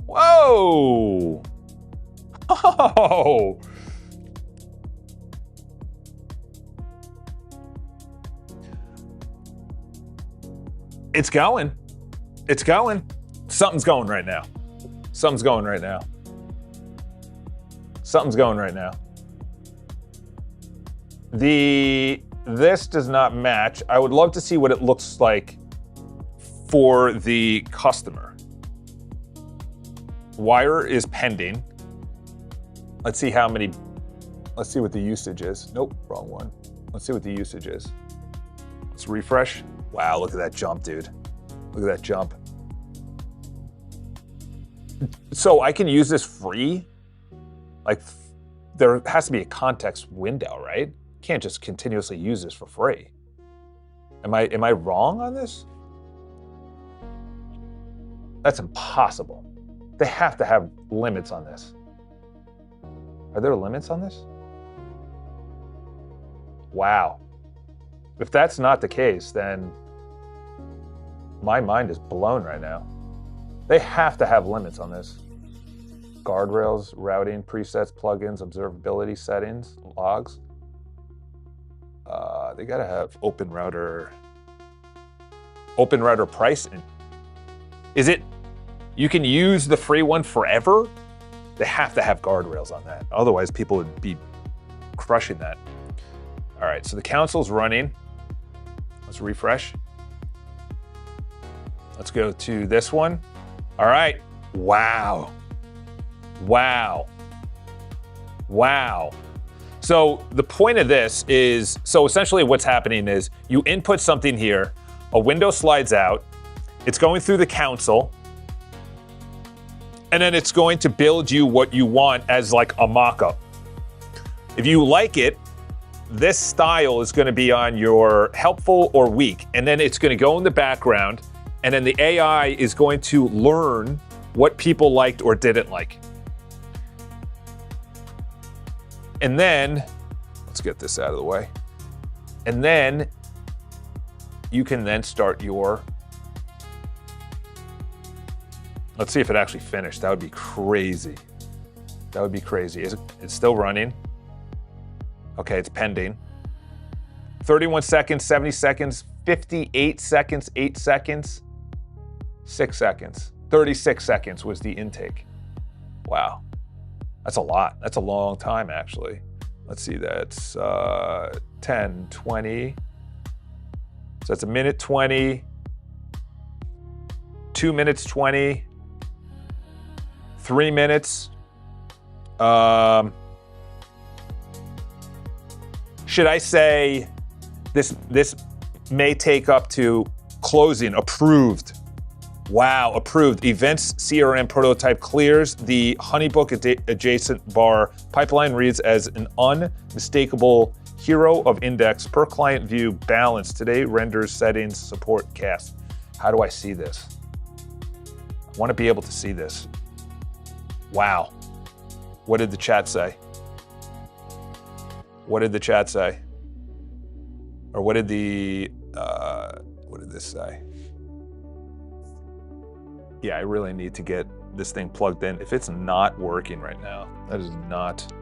Whoa. Oh. It's going. It's going. Something's going right now. Something's going right now. Something's going right now. This does not match. I would love to see what it looks like for the customer. Wire is pending. Let's see how many, let's see what the usage is. Nope, wrong one. Let's see what the usage is. Let's refresh. Wow, look at that jump, dude. Look at that jump. So I can use this free? Like, there has to be a context window, right? Can't just continuously use this for free. Am I wrong on this? That's impossible. They have to have limits on this. Are there limits on this? Wow. If that's not the case, then my mind is blown right now. They have to have limits on this. Guardrails, routing, presets, plugins, observability settings, logs. They gotta have open router pricing. Is it, you can use the free one forever? They have to have guardrails on that. Otherwise, people would be crushing that. All right, so the console's running. Let's refresh. Let's go to this one. All right, wow. Wow. Wow. So the point of this is, so essentially what's happening is you input something here, a window slides out, it's going through the console, and then it's going to build you what you want as like a mock-up. If you like it, this style is going to be on your helpful or weak, and then it's going to go in the background, and then the AI is going to learn what people liked or didn't like. And then, let's get this out of the way. And then you can then start your, let's see if it actually finished. That would be crazy. That would be crazy. It's still running. Okay, it's pending. 31 seconds, 70 seconds, 58 seconds, 8 seconds, 6 seconds. 36 seconds was the intake. Wow. That's a lot. That's a long time, actually. Let's see, that's 10, 20. So that's a minute 20, 2 minutes 20, 3 minutes. Should I say this may take up to closing, approved. Wow, approved. Events CRM prototype clears. The Honeybook adjacent bar pipeline reads as an unmistakable hero of index per client view balance. Today renders settings support cast. How do I see this? I want to be able to see this. Wow. What did the chat say? What did the chat say? Or what did what did this say? Yeah, I really need to get this thing plugged in. If it's not working right now, that is not.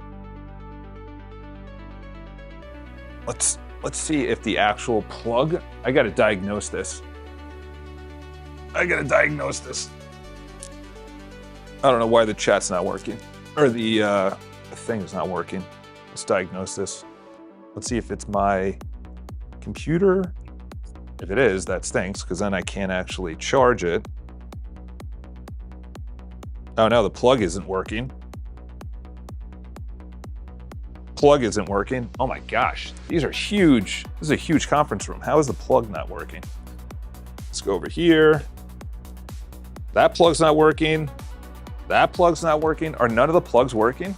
Let's see if the actual plug, I gotta diagnose this. I don't know why the chat's not working, or the thing is not working. Let's diagnose this. Let's see if it's my computer. If it is, that stinks, because then I can't actually charge it. Oh no, the plug isn't working. Plug isn't working. Oh my gosh, these are huge. This is a huge conference room. How is the plug not working? Let's go over here. That plug's not working. That plug's not working. Are none of the plugs working?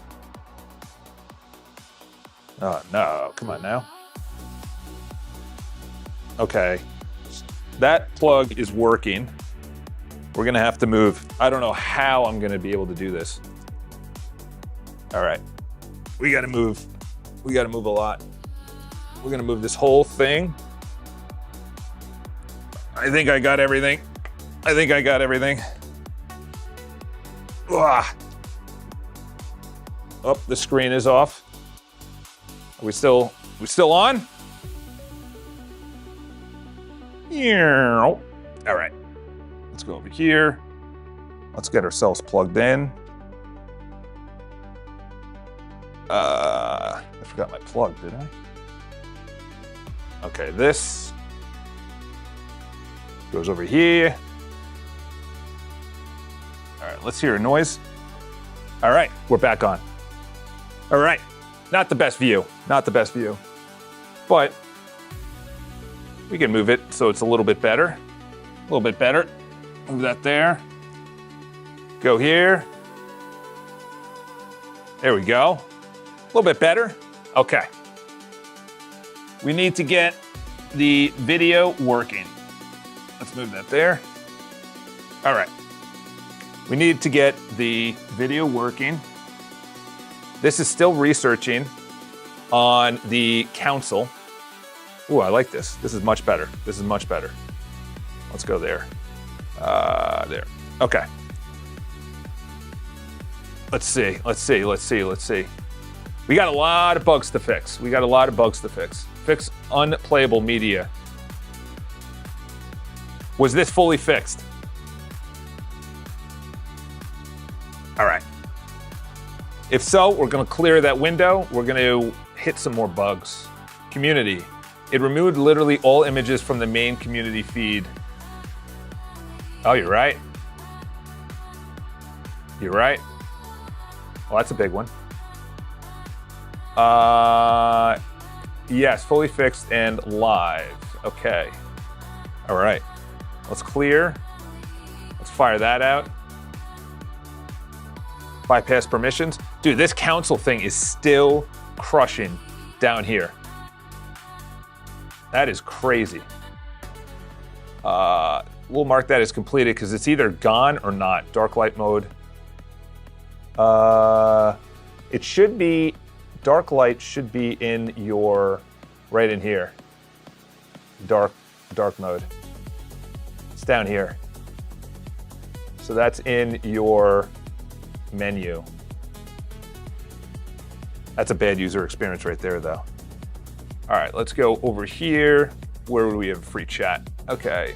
Oh no, come on now. Okay, that plug is working. We're gonna have to move. I don't know how I'm gonna be able to do this. All right, we gotta move. We gotta move a lot. We're gonna move this whole thing. I think I got everything. Ah. Oh, the screen is off. Are we still on? Yeah. All right. Let's go over here. Let's get ourselves plugged in. I forgot my plug, did I? Okay, this goes over here. All right, let's hear a noise. All right, we're back on. All right, not the best view, but we can move it so it's a little bit better. Move that there. Go here. There we go. A little bit better. Okay. We need to get the video working. Let's move that there. All right. We need to get the video working. This is still researching on the council. Ooh, I like this. This is much better. Let's go there. There. Okay. Let's see. We got a lot of bugs to fix. Fix unplayable media. Was this fully fixed? All right. If so, we're going to clear that window. We're going to hit some more bugs. Community. It removed literally all images from the main community feed. Oh, you're right. Well, that's a big one. Yes, fully fixed and live. Okay. All right. Let's clear. Let's fire that out. Bypass permissions. Dude, this council thing is still crushing down here. That is crazy. We'll mark that as completed because it's either gone or not. Dark light mode. It should be, dark light should be in your, right in here. Dark mode. It's down here. So that's in your menu. That's a bad user experience right there though. All right, let's go over here. Where would we have free chat? Okay,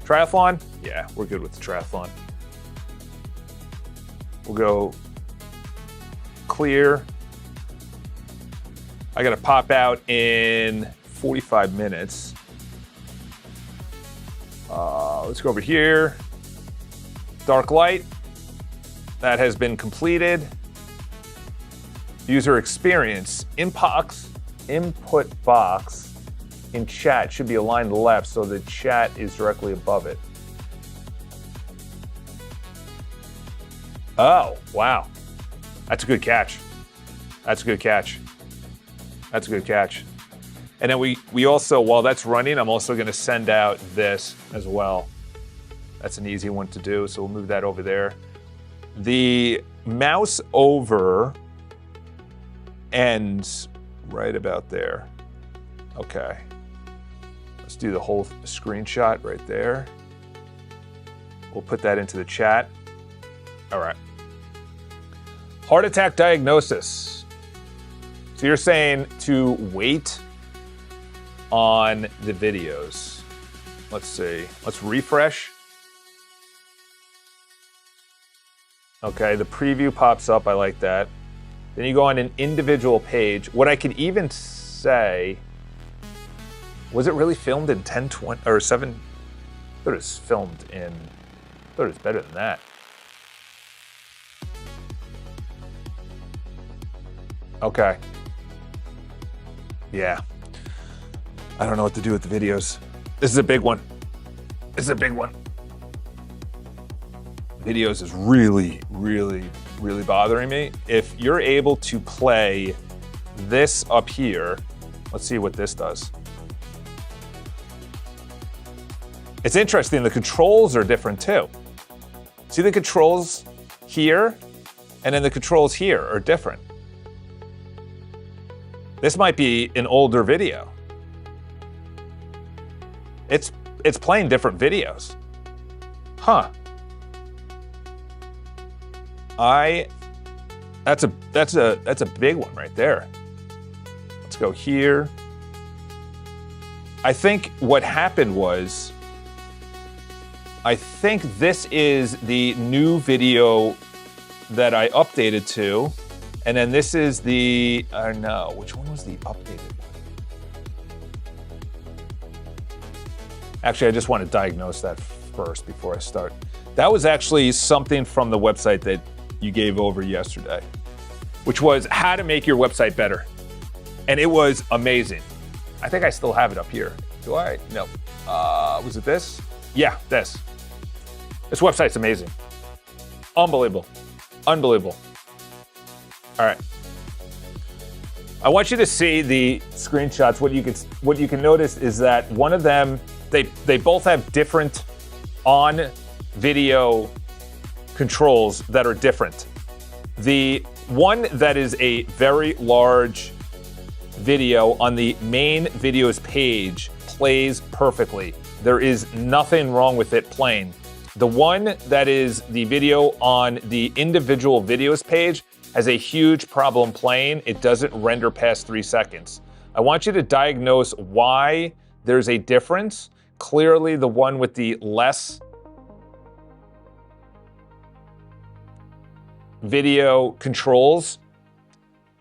triathlon? Yeah, we're good with the triathlon. We'll go clear. I gotta pop out in 45 minutes. Let's go over here. Dark light. That has been completed. User experience. Input box in chat should be aligned to the left so the chat is directly above it. Oh, wow. That's a good catch. And then we also, while that's running, I'm also going to send out this as well. That's an easy one to do, so we'll move that over there. The mouse over ends right about there. Okay. Let's do the whole screenshot right there. We'll put that into the chat. All right. Heart attack diagnosis. So you're saying to wait on the videos. Let's see. Let's refresh. Okay, the preview pops up. I like that. Then you go on an individual page. What I could even say, was it really filmed in 1020 or 7? I thought it was filmed in, I thought it was better than that. Okay. Yeah. I don't know what to do with the videos. This is a big one. Videos is really bothering me. If you're able to play this up here, let's see what this does. It's interesting, the controls are different too. See the controls here, and then the controls here are different. This might be an older video. It's playing different videos. Huh. That's a big one right there. Let's go here. I think what happened was I think this is the new video that I updated to. And then this is the, no, which one was the updated one? Actually, I just want to diagnose that first before I start. That was actually something from the website that you gave over yesterday, which was how to make your website better. And it was amazing. I think I still have it up here. Do I? No. Was it this? Yeah, this. This website's amazing. Unbelievable. Unbelievable. All right. I want you to see the screenshots. What you can notice is that one of them, they both have different on video controls that are different. The one that is a very large video on the main videos page plays perfectly. There is nothing wrong with it playing. The one that is the video on the individual videos page has a huge problem playing. It doesn't render past 3 seconds. I want you to diagnose why there's a difference. Clearly, the one with the less video controls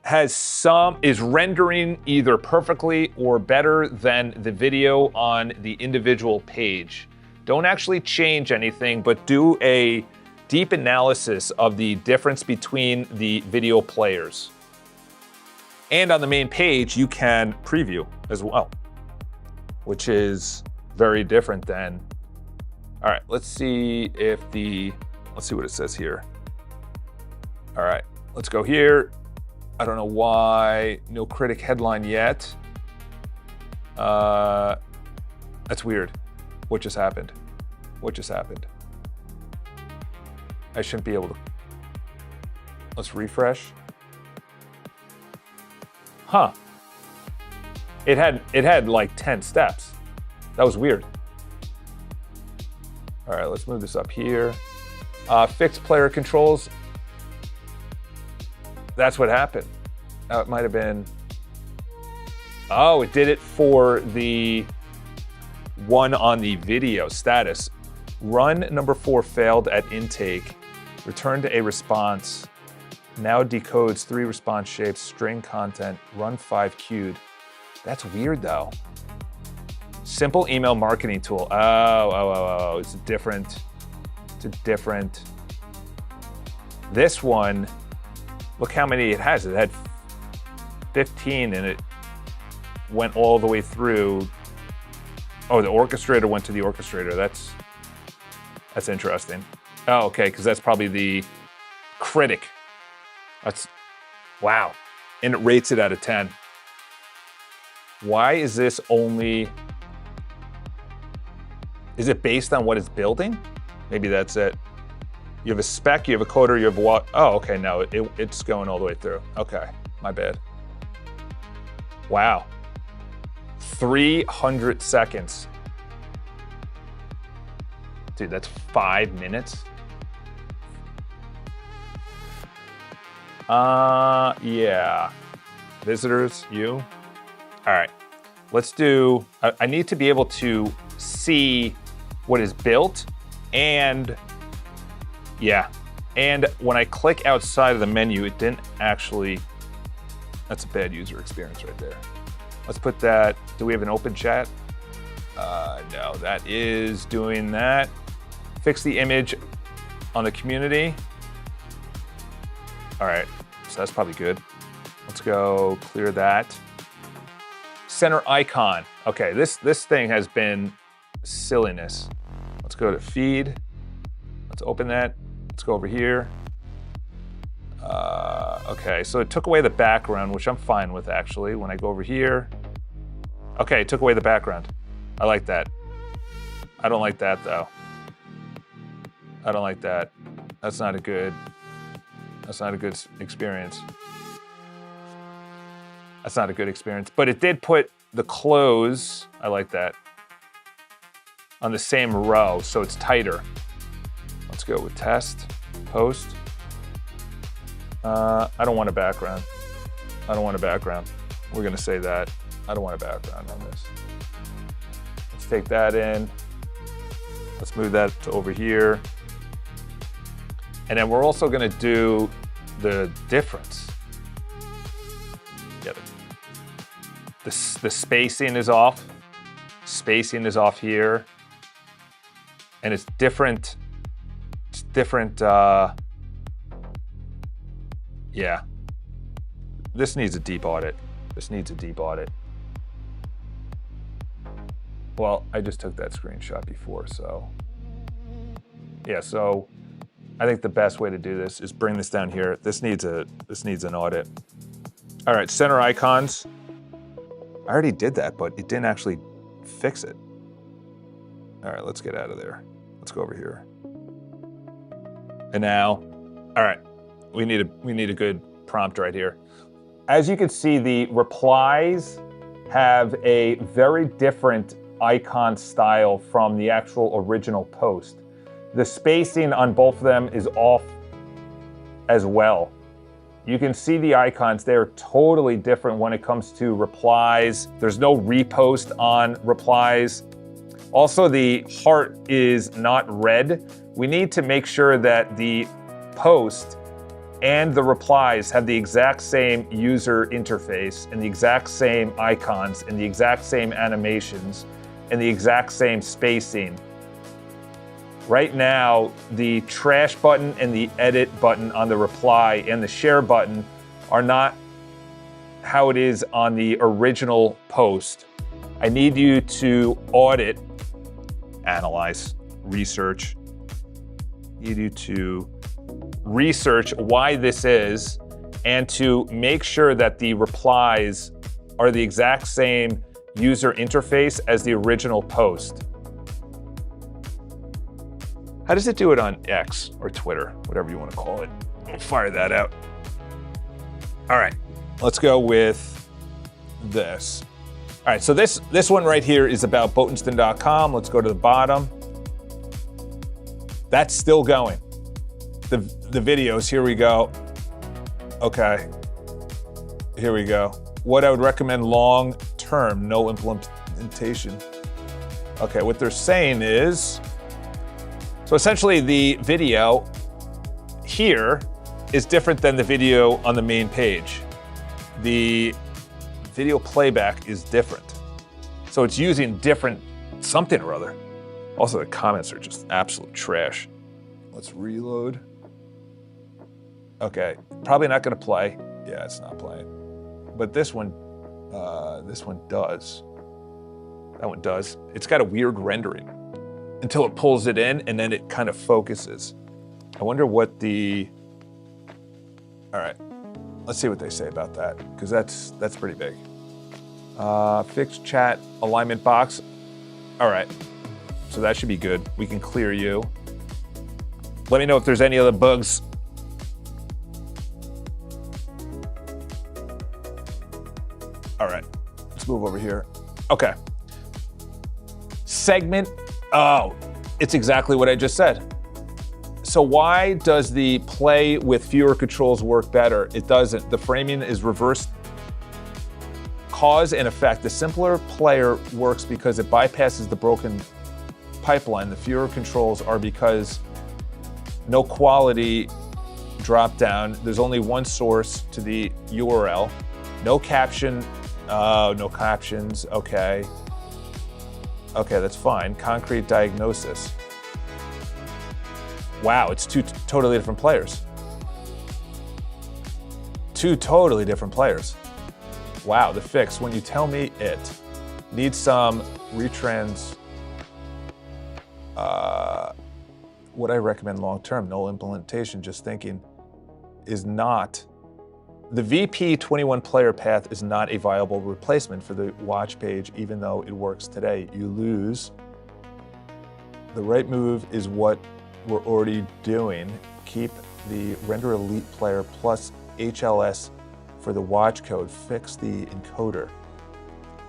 is rendering either perfectly or better than the video on the individual page. Don't actually change anything, but do a deep analysis of the difference between the video players. And on the main page, you can preview as well, which is very different than, all right, let's see what it says here. All right, let's go here. I don't know why, no critic headline yet. That's weird. What just happened? What just happened? I shouldn't be able to. Let's refresh. Huh. It had like 10 steps. That was weird. All right, let's move this up here. Fixed player controls. That's what happened. It might have been. Oh, it did it for the one on the video status. Run number 4 failed at intake. Return to a response. Now decodes 3 response shapes, string content, run 5 queued. That's weird though. Simple email marketing tool. Oh, it's different. It's a different. This one, look how many it has. It had 15 and it went all the way through. Oh, the orchestrator went to the orchestrator. That's interesting. Oh, okay, because that's probably the critic. That's, wow. And it rates it out of 10. Why is this only, is it based on what it's building? Maybe that's it. You have a spec, you have a coder, you have what? Oh, okay, no, it's going all the way through. Okay, my bad. Wow. 300 seconds. Dude, that's 5 minutes. Yeah. Visitors, you. All right, let's do, I need to be able to see what is built and, yeah. And when I click outside of the menu, it didn't actually, that's a bad user experience right there. Let's put that, do we have an open chat? No, that is doing that. Fix the image on the community. All right, so that's probably good. Let's go clear that. Center icon. Okay, this thing has been silliness. Let's go to feed. Let's open that. Let's go over here. Okay, so it took away the background, which I'm fine with actually. When I go over here. Okay, it took away the background. I like that. I don't like that though. I don't like that. That's not a good experience. That's not a good experience. But it did put the close, I like that, on the same row, so it's tighter. Let's go with test, post. I don't want a background. I don't want a background. We're gonna say that. I don't want a background on this. Let's take that in. Let's move that to over here. And then we're also gonna do the difference. Yeah, the spacing is off. Spacing is off here. And it's different. It's different, yeah. This needs a deep audit. This needs a deep audit. Well, I just took that screenshot before, so. Yeah, so I think the best way to do this is bring this down here. This needs an audit. All right, center icons. I already did that, but it didn't actually fix it. All right, let's get out of there. Let's go over here. And now, all right, we need a good prompt right here. As you can see, the replies have a very different icon style from the actual original post. The spacing on both of them is off as well. You can see the icons, they're totally different when it comes to replies. There's no repost on replies. Also, the heart is not red. We need to make sure that the post and the replies have the exact same user interface and the exact same icons and the exact same animations and the exact same spacing. Right now, the trash button and the edit button on the reply and the share button are not how it is on the original post. I need you to audit, analyze, research. I need you to research why this is and to make sure that the replies are the exact same user interface as the original post. How does it do it on X or Twitter, whatever you want to call it? We'll fire that out. All right, let's go with this. All right, so this one right here is about Botenstein.com. Let's go to the bottom. That's still going. The videos, here we go. Okay, here we go. What I would recommend long term, no implementation. Okay, what they're saying is, so essentially the video here is different than the video on the main page. The video playback is different. So it's using different something or other. Also, the comments are just absolute trash. Let's reload. Okay, probably not gonna play. Yeah, it's not playing. But this one does. That one does. It's got a weird rendering until it pulls it in and then it kind of focuses. I wonder what the, all right, let's see what they say about that, because that's pretty big. Fixed chat alignment box. All right, so that should be good. We can clear you. Let me know if there's any other bugs. All right, let's move over here. Okay. Segment, oh, it's exactly what I just said. So why does the play with fewer controls work better? It doesn't. The framing is reversed. Cause and effect. The simpler player works because it bypasses the broken pipeline. The fewer controls are because no quality drop down. There's only one source to the URL. No caption. Oh, no captions. Okay. Okay, that's fine. Concrete diagnosis. Wow, it's two totally different players. Two totally different players. Wow, the fix, when you tell me it needs some retrans, what I recommend long-term, no implementation, just thinking, is not, the VP21 player path is not a viable replacement for the watch page, even though it works today. You lose. The right move is what we're already doing. Keep the render elite player plus HLS for the watch code. Fix the encoder.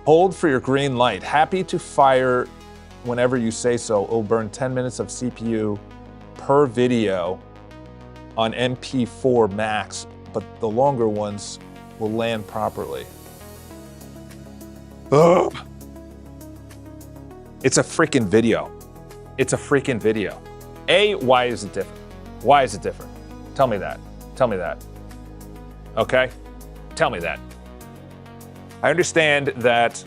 Hold for your green light. Happy to fire whenever you say so. It'll burn 10 minutes of CPU per video on MP4 max, but the longer ones will land properly. Ugh. It's a freaking video. It's a freaking video. A, why is it different? Why is it different? Tell me that. Tell me that. Okay? Tell me that. I understand that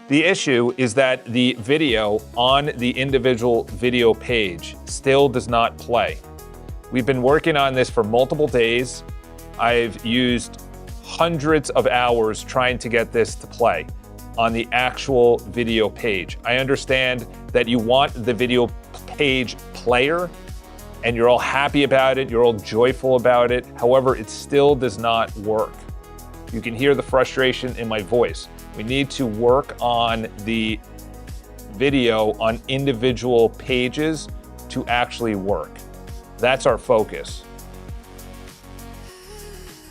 the issue is that the video on the individual video page still does not play. We've been working on this for multiple days. I've used hundreds of hours trying to get this to play on the actual video page. I understand that you want the video page player and you're all happy about it, you're all joyful about it. However, it still does not work. You can hear the frustration in my voice. We need to work on the video on individual pages to actually work. That's our focus.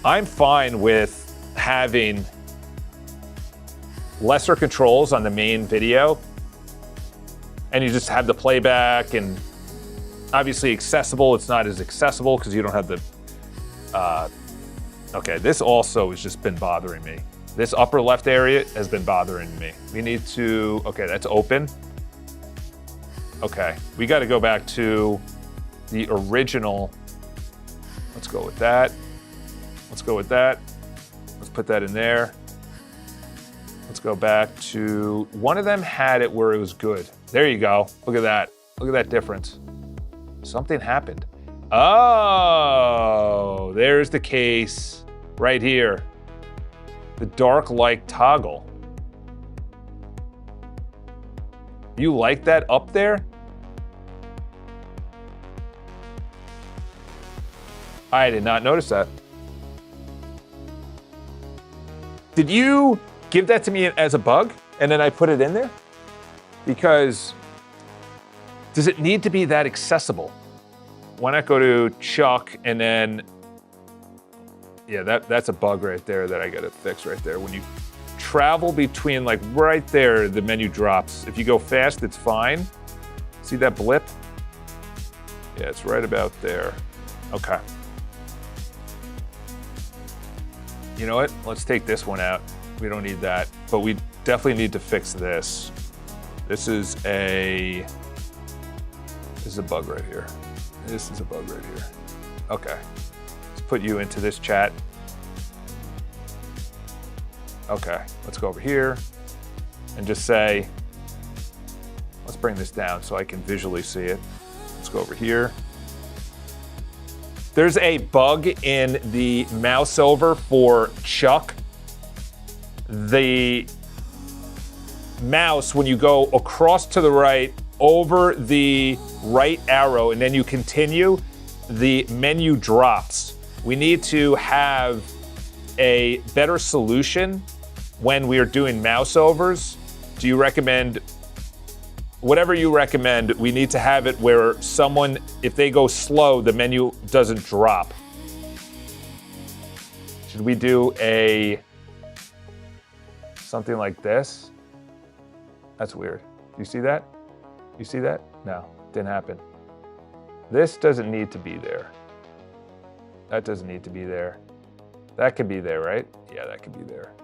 I'm fine with having lesser controls on the main video, and you just have the playback, and obviously accessible. It's not as accessible because you don't have the, okay, this also has just been bothering me. This upper left area has been bothering me. We need to, okay, that's open. Okay, we got to go back to the original. Let's go with that. Let's go with that. Let's put that in there. Let's go back to, one of them had it where it was good. There you go. Look at that. Look at that difference. Something happened. Oh, there's the case right here. The dark light toggle. You like that up there? I did not notice that. Did you give that to me as a bug and then I put it in there? Because does it need to be that accessible? Why not go to Chuck and then, yeah, that's a bug right there that I gotta fix right there. When you travel between, like right there, the menu drops. If you go fast, it's fine. See that blip? Yeah, it's right about there. Okay. You know what? Let's take this one out. We don't need that, but we definitely need to fix this. This is a bug right here. This is a bug right here. Okay. Let's put you into this chat. Okay, let's go over here and just say, let's bring this down so I can visually see it. Let's go over here. There's a bug in the mouse over for Chuck. The mouse, when you go across to the right, over the right arrow, and then you continue, the menu drops. We need to have a better solution when we are doing mouse overs. Do you recommend, whatever you recommend, we need to have it where someone, if they go slow, the menu doesn't drop. Should we do something like this? That's weird. Do you see that? You see that? No, didn't happen. This doesn't need to be there. That doesn't need to be there. That could be there, right? Yeah, that could be there.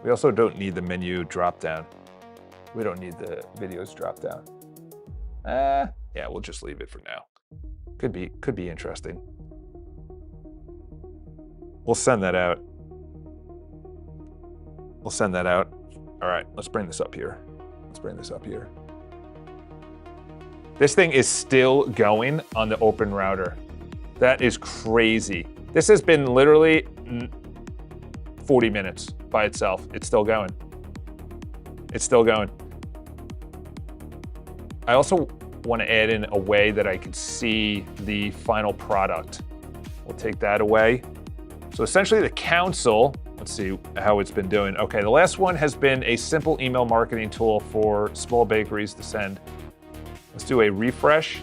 We also don't need the menu drop down. We don't need the videos drop down. Yeah, we'll just leave it for now. Could be interesting. We'll send that out. We'll send that out. All right, let's bring this up here. Let's bring this up here. This thing is still going on the open router. That is crazy. This has been literally 40 minutes by itself. It's still going. It's still going. I also want to add in a way that I can see the final product. We'll take that away. So essentially the council, let's see how it's been doing. Okay, the last one has been a simple email marketing tool for small bakeries to send. Let's do a refresh.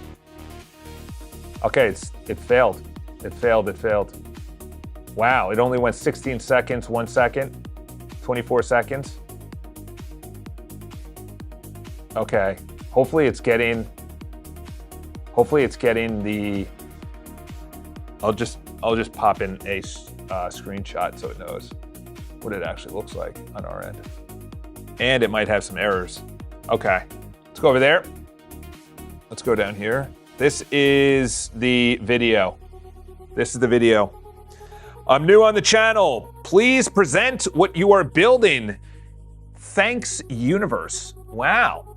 Okay, it failed. It failed. Wow, it only went 16 seconds, 1 second, 24 seconds. Okay, hopefully it's getting the, I'll just pop in a screenshot so it knows what it actually looks like on our end. And it might have some errors. Okay, let's go over there. Let's go down here. This is the video. I'm new on the channel. Please present what you are building. Thanks, universe. Wow.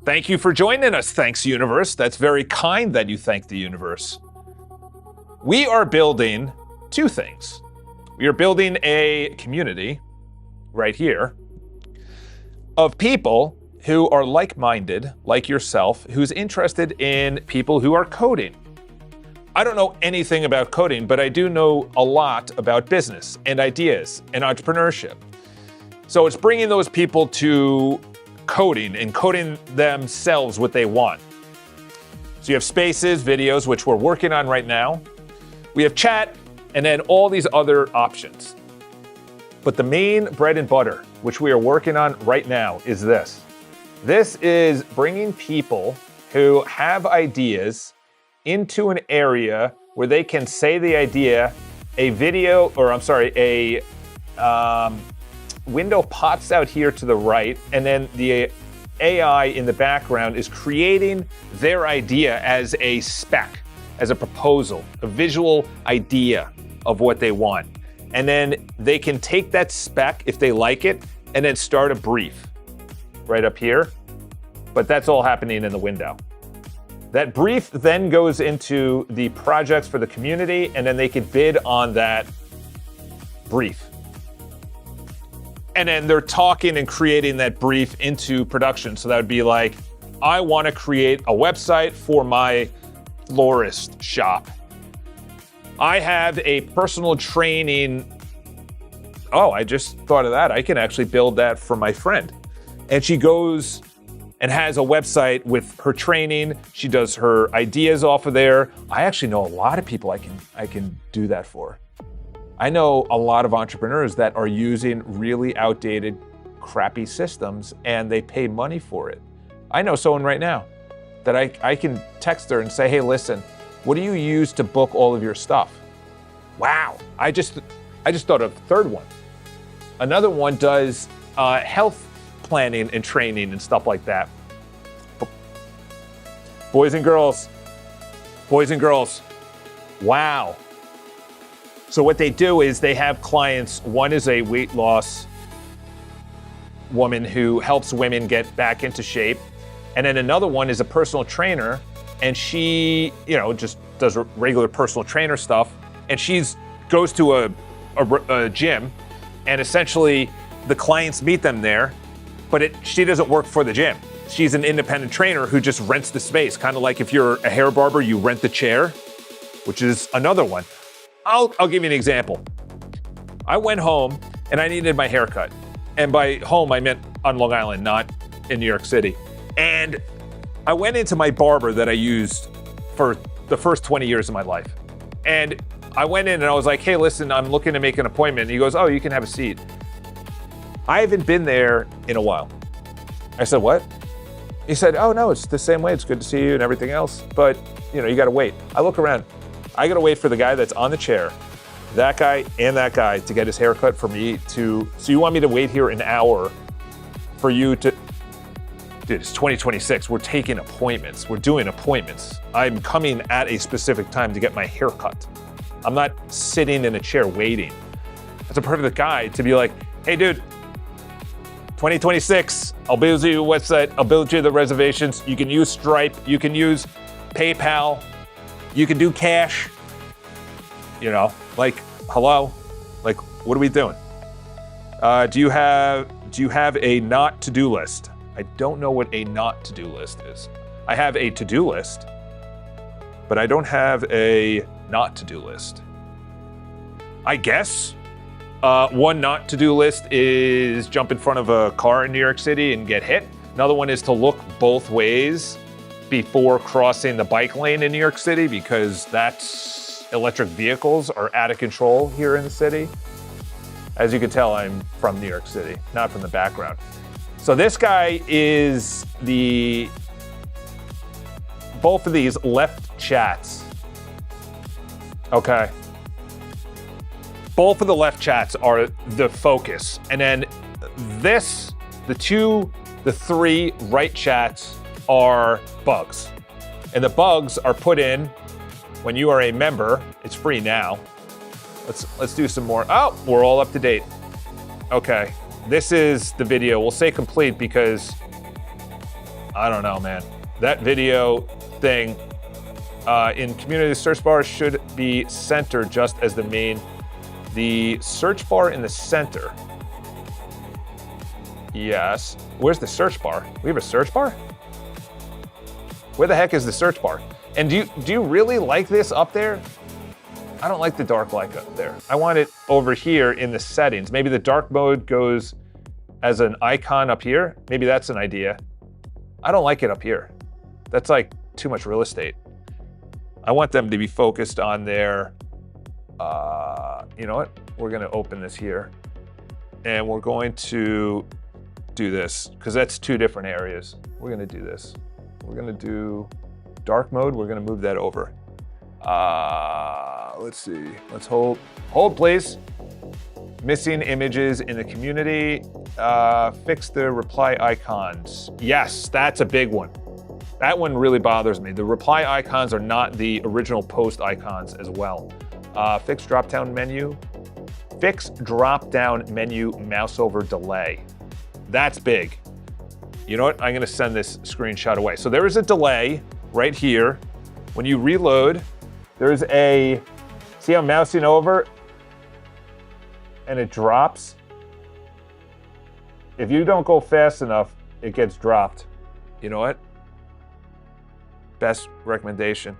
Thank you for joining us, thanks, universe. That's very kind that you thank the universe. We are building two things. We are building a community right here of people who are like-minded, like yourself, who's interested in people who are coding. I don't know anything about coding, but I do know a lot about business and ideas and entrepreneurship. So it's bringing those people to coding and coding themselves what they want. So you have spaces, videos, which we're working on right now. We have chat, and then all these other options. But the main bread and butter, which we are working on right now, is this. This is bringing people who have ideas into an area where they can say the idea, a window pops out here to the right, and then the AI in the background is creating their idea as a spec, as a proposal, a visual idea of what they want. And then they can take that spec if they like it and then start a brief right up here. But that's all happening in the window. That brief then goes into the projects for the community, and then they can bid on that brief. And then they're talking and creating that brief into production. So that would be like, I want to create a website for my florist shop. I have a personal training. Oh, I just thought of that. I can actually build that for my friend. And she goes and has a website with her training. She does her ideas off of there. I actually know a lot of people I can do that for. I know a lot of entrepreneurs that are using really outdated, crappy systems, and they pay money for it. I know someone right now that I can text her and say, hey, listen, what do you use to book all of your stuff? Wow, I just thought of a third one. Another one does health planning and training and stuff like that. Boys and girls, wow. So what they do is they have clients. One is a weight loss woman who helps women get back into shape. And then another one is a personal trainer, and she, just does regular personal trainer stuff. And goes to a gym, and essentially the clients meet them there, but she doesn't work for the gym. She's an independent trainer who just rents the space, kind of like if you're a hair barber, you rent the chair, which is another one. I'll give you an example. I went home and I needed my hair cut. And by home, I meant on Long Island, not in New York City. And I went into my barber that I used for the first 20 years of my life. And I went in and I was like, hey, listen, I'm looking to make an appointment. And he goes, oh, you can have a seat. I haven't been there in a while. I said, what? He said, oh, no, it's the same way. It's good to see you and everything else. But, you got to wait. I look around. I got to wait for the guy that's on the chair, that guy and that guy, to get his haircut for me so you want me to wait here an hour for you to, dude, it's 2026. We're taking appointments. We're doing appointments. I'm coming at a specific time to get my haircut. I'm not sitting in a chair waiting. That's a perfect guy to be like, hey, dude, 2026, I'll build you a website. I'll build you the reservations. You can use Stripe. You can use PayPal. You can do cash. Hello? What are we doing? Do you have a not to-do list? I don't know what a not to-do list is. I have a to-do list, but I don't have a not to-do list. I guess one not to-do list is jump in front of a car in New York City and get hit. Another one is to look both ways before crossing the bike lane in New York City, because electric vehicles are out of control here in the city. As you can tell, I'm from New York City, not from the background. So this guy is both of these left chats. Okay. Both of the left chats are the focus. And then the three right chats are bugs. And the bugs are put in when you are a member. It's free now. Let's do some more. Oh, we're all up to date. Okay, this is the video. We'll say complete because I don't know, man. That video thing in community search bar should be center just as the main. The search bar in the center. Yes. Where's the search bar? We have a search bar? Where the heck is the search bar? And do you really like this up there? I don't like the dark light up there. I want it over here in the settings. Maybe the dark mode goes as an icon up here. Maybe that's an idea. I don't like it up here. That's like too much real estate. I want them to be focused on their, you know what? We're gonna open this here and we're going to do this because that's two different areas. We're gonna do this. We're gonna do dark mode. We're gonna move that over. Let's see. Let's hold please. Missing images in the community. Fix the reply icons. Yes, that's a big one. That one really bothers me. The reply icons are not the original post icons as well. Fix drop-down menu. Fix drop-down menu mouse over delay. That's big. You know what? I'm gonna send this screenshot away. So there is a delay right here. When you reload, there's a, see I'm mousing over and it drops. If you don't go fast enough, it gets dropped. You know what? Best recommendation.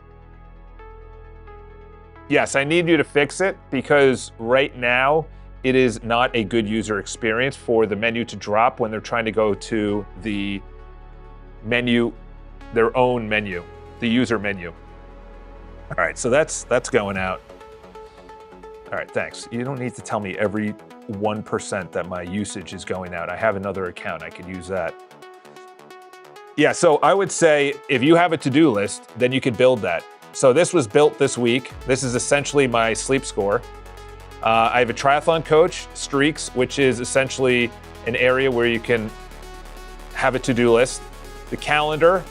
Yes, I need you to fix it because right now it is not a good user experience for the menu to drop when they're trying to go to the menu, their own menu, the user menu. All right, so that's going out. All right, thanks. You don't need to tell me every 1% that my usage is going out. I have another account, I could use that. Yeah, so I would say if you have a to-do list, then you could build that. So this was built this week. This is essentially my sleep score. I have a triathlon coach, Streaks, which is essentially an area where you can have a to-do list. The calendar,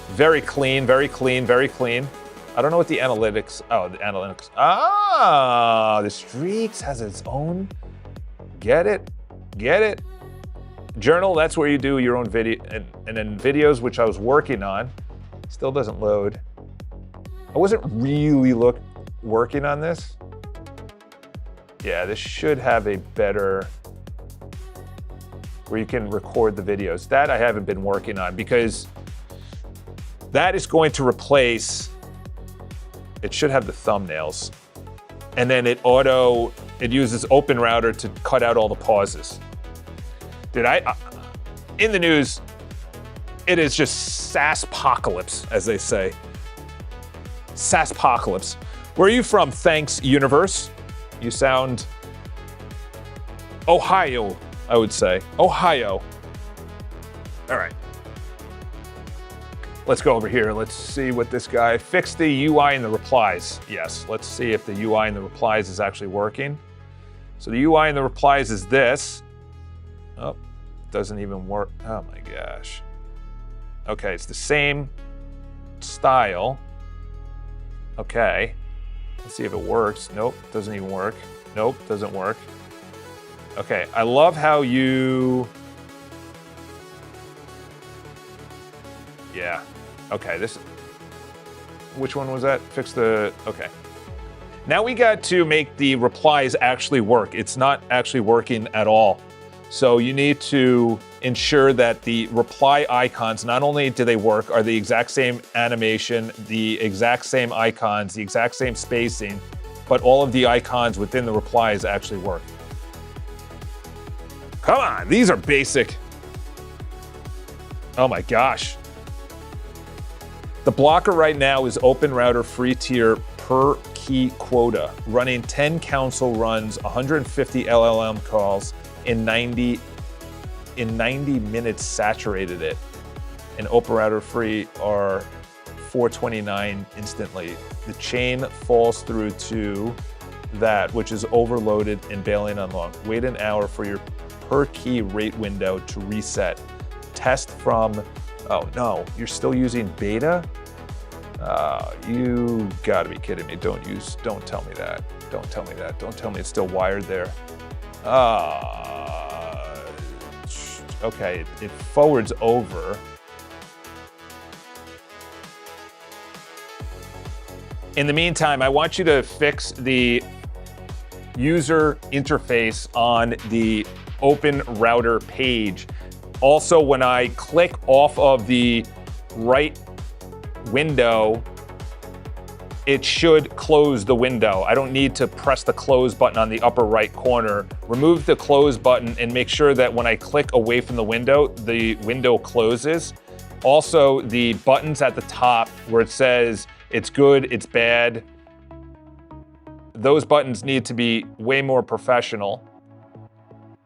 very clean, very clean, very clean. I don't know what the analytics, oh, the analytics. Ah, the Streaks has its own. Get it, get it. Journal, that's where you do your own video, and then videos, which I was working on, still doesn't load. I wasn't really working on this. Yeah, this should have a better, where you can record the videos. That I haven't been working on because that is going to replace, it should have the thumbnails. And then it uses Open Router to cut out all the pauses. Dude, in the news, it is just SaaSpocalypse, as they say. SaaSpocalypse. Where are you from, thanks, universe? You sound Ohio, I would say. Ohio. All right. Let's go over here. Let's see what this guy, fix the UI in the replies. Yes, let's see if the UI in the replies is actually working. So the UI in the replies is this. Oh, doesn't even work. Oh my gosh. Okay, it's the same style. Okay, let's see if it works. Nope, doesn't even work. Nope, doesn't work. Okay, I love how you, yeah. Okay, this, which one was that? Fix the, okay. Now we got to make the replies actually work. It's not actually working at all. So you need to ensure that the reply icons, not only do they work, are the exact same animation, the exact same icons, the exact same spacing, but all of the icons within the replies actually work. Come on, these are basic. Oh my gosh. The blocker right now is Open Router free tier per key quota, running 10 console runs, 150 LLM calls in 90 minutes saturated it. And Open Router free are 429 instantly. The chain falls through to that, which is overloaded and bailing on long. Wait an hour for your per key rate window to reset. Test from Oh no, you're still using beta? You gotta be kidding me. Don't tell me that. Don't tell me that. Don't tell me it's still wired there. Okay, it forwards over. In the meantime, I want you to fix the user interface on the Open Router page. Also, when I click off of the right window, it should close the window. I don't need to press the close button on the upper right corner. Remove the close button and make sure that when I click away from the window closes. Also, the buttons at the top where it says it's good, it's bad, those buttons need to be way more professional.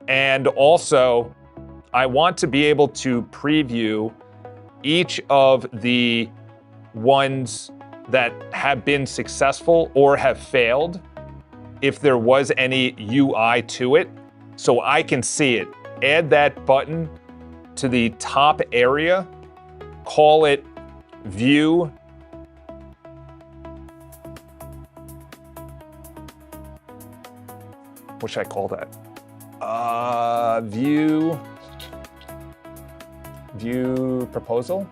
And also, I want to be able to preview each of the ones that have been successful or have failed, if there was any UI to it, so I can see it. Add that button to the top area, call it View what should I call that? View proposal?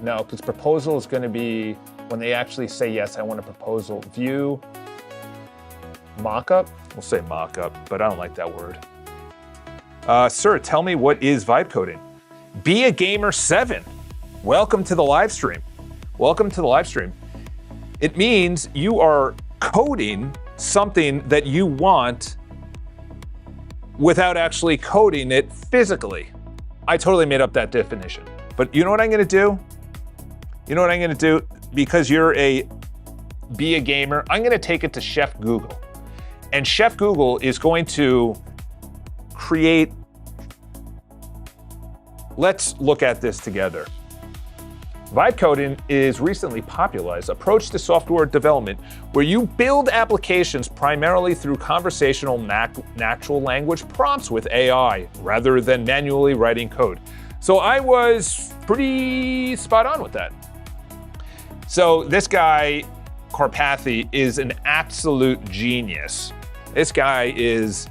No, because proposal is going to be when they actually say, yes, I want a proposal. View mockup? We'll say mockup, but I don't like that word. Sir, tell me, what is vibe coding? Be a Gamer 7. Welcome to the live stream. Welcome to the live stream. It means you are coding something that you want without actually coding it physically. I totally made up that definition. But you know what I'm gonna do? You know what I'm gonna do? Because you're be a gamer, I'm gonna take it to Chef Google. And Chef Google is going to create, let's look at this together. Vibe coding is recently popularized approach to software development where you build applications primarily through conversational natural language prompts with AI rather than manually writing code. So I was pretty spot on with that. So this guy, Karpathy, is an absolute genius. This guy he's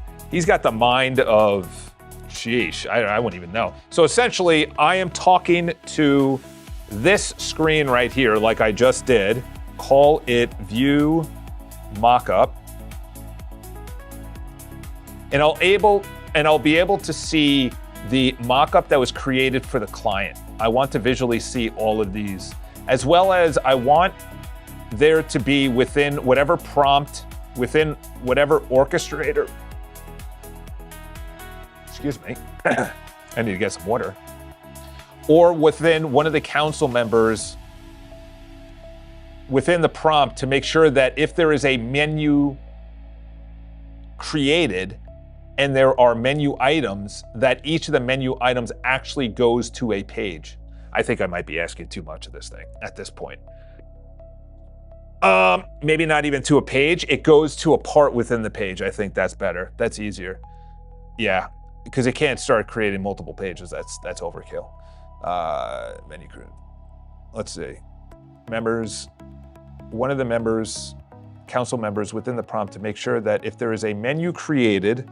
got the mind of, sheesh, I wouldn't even know. So essentially, I am talking to this screen right here, like I just did, call it View Mockup, and I'll be able to see the mockup that was created for the client. I want to visually see all of these, as well as I want there to be within whatever prompt, within whatever orchestrator. Excuse me, I need to get some water. Or within one of the council members, within the prompt, to make sure that if there is a menu created and there are menu items, that each of the menu items actually goes to a page. I think I might be asking too much of this thing at this point. Maybe not even to a page, it goes to a part within the page. I think that's better, that's easier. Yeah, because it can't start creating multiple pages, that's overkill. Menu crew. Let's see. Members, one of the members, council members within the prompt to make sure that if there is a menu created,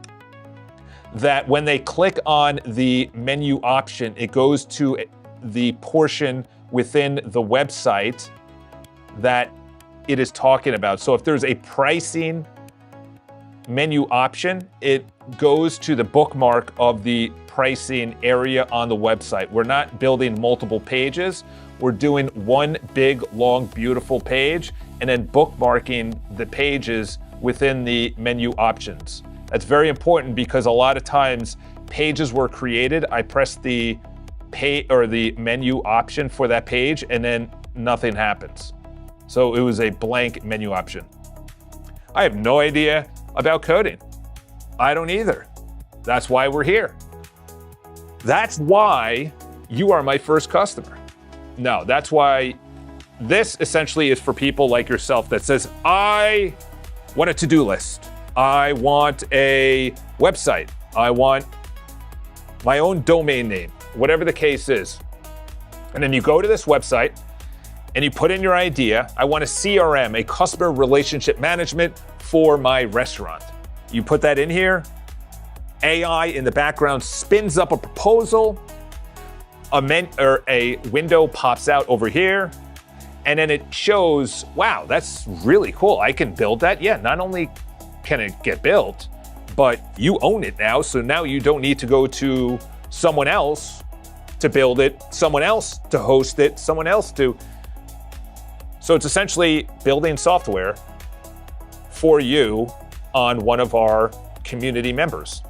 that when they click on the menu option, it goes to the portion within the website that it is talking about. So if there's a pricing menu option, it goes to the bookmark of the pricing area on the website. We're not building multiple pages. We're doing one big, long, beautiful page and then bookmarking the pages within the menu options. That's very important because a lot of times pages were created. I press the the menu option for that page and then nothing happens. So it was a blank menu option. I have no idea about coding. I don't either. That's why we're here. That's why you are my first customer. No, that's why this essentially is for people like yourself that says, I want a to-do list. I want a website. I want my own domain name, whatever the case is. And then you go to this website and you put in your idea. I want a CRM, a customer relationship management for my restaurant. You put that in here. AI in the background spins up a proposal. A window pops out over here. And then it shows, wow, that's really cool. I can build that. Yeah, not only can it get built, but you own it now. So now you don't need to go to someone else to build it, someone else to host it, someone else to. So it's essentially building software for you on one of our community members,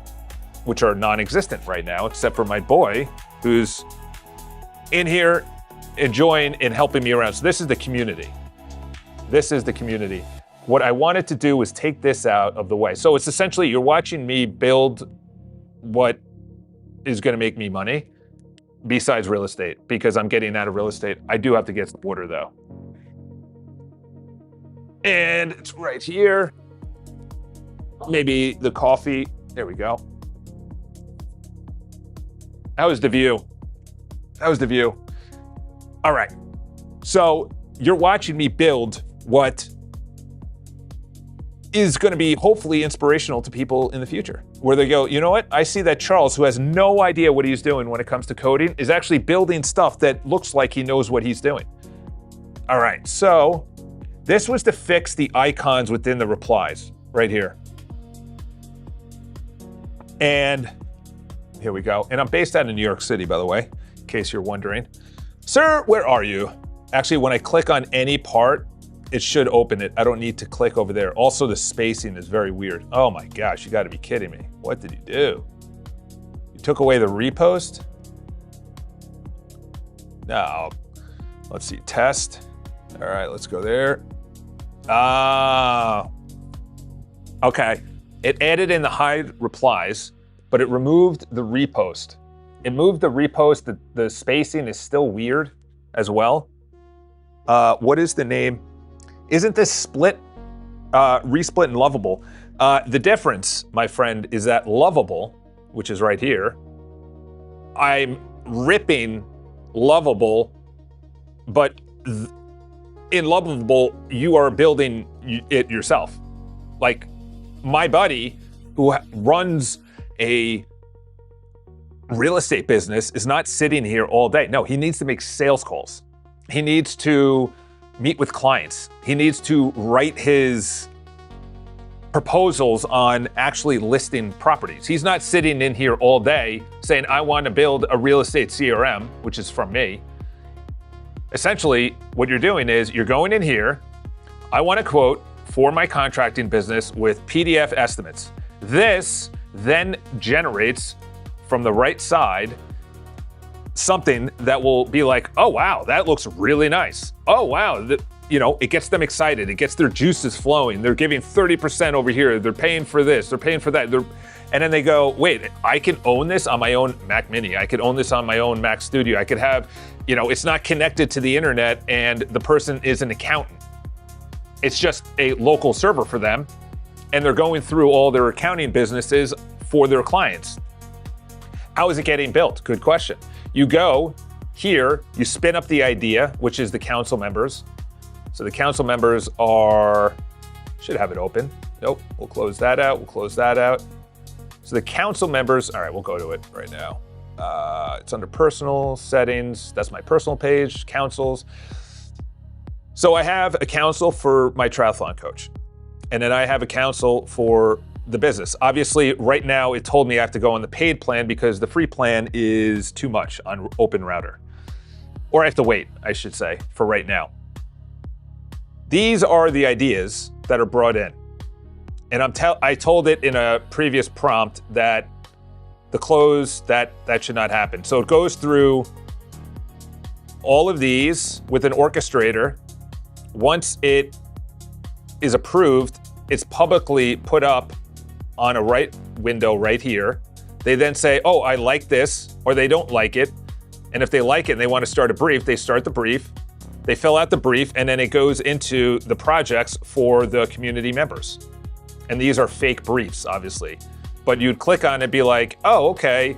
which are non-existent right now, except for my boy who's in here enjoying and helping me around. So this is the community. This is the community. What I wanted to do was take this out of the way. So it's essentially you're watching me build what is going to make me money besides real estate, because I'm getting out of real estate. I do have to get some water though. And it's right here. Maybe the coffee. There we go. How was the view? How was the view? All right. So you're watching me build what is going to be hopefully inspirational to people in the future, where they go, you know what? I see that Charles, who has no idea what he's doing when it comes to coding, is actually building stuff that looks like he knows what he's doing. All right. So this was to fix the icons within the replies right here. And here we go. And I'm based out in New York City, by the way, in case you're wondering. Sir, where are you? Actually, when I click on any part, it should open it. I don't need to click over there. Also, the spacing is very weird. Oh my gosh, you gotta be kidding me. What did you do? You took away the repost? No. Let's see, test. All right, let's go there. Okay. It added in the hide replies, but it removed the repost. It moved the repost. The spacing is still weird as well. What is the name? Isn't this split, resplit and lovable? The difference, my friend, is that lovable, which is right here, I'm ripping lovable, but in lovable, you are building it yourself. Like my buddy who runs a real estate business is not sitting here all day. No, he needs to make sales calls. He needs to meet with clients. He needs to write his proposals on actually listing properties. He's not sitting in here all day saying, I want to build a real estate CRM, which is from me. Essentially, what you're doing is you're going in here, I want a quote for my contracting business with PDF estimates. This then generates from the right side something that will be like, oh wow, that looks really nice. Oh wow, it gets them excited. It gets their juices flowing. They're giving 30% over here. They're paying for this. They're paying for that. And then they go, wait, I can own this on my own Mac Mini. I could own this on my own Mac Studio. I could have, it's not connected to the internet and the person is an accountant. It's just a local server for them. And they're going through all their accounting businesses for their clients. How is it getting built? Good question. You go here, you spin up the idea, which is the council members. So the council members should have it open. Nope, we'll close that out, we'll close that out. So the council members, all right, we'll go to it right now. It's under personal settings. That's my personal page, councils. So I have a council for my triathlon coach. And then I have a council for the business. Obviously, right now, it told me I have to go on the paid plan because the free plan is too much on Open Router. Or I have to wait, I should say, for right now. These are the ideas that are brought in. And I told it in a previous prompt that the close, that should not happen. So it goes through all of these with an orchestrator. Once it is approved, it's publicly put up on a right window right here. They then say, oh, I like this, or they don't like it. And if they like it and they want to start a brief, they start the brief, they fill out the brief, and then it goes into the projects for the community members. And these are fake briefs, obviously. But you'd click on it and be like, oh, okay,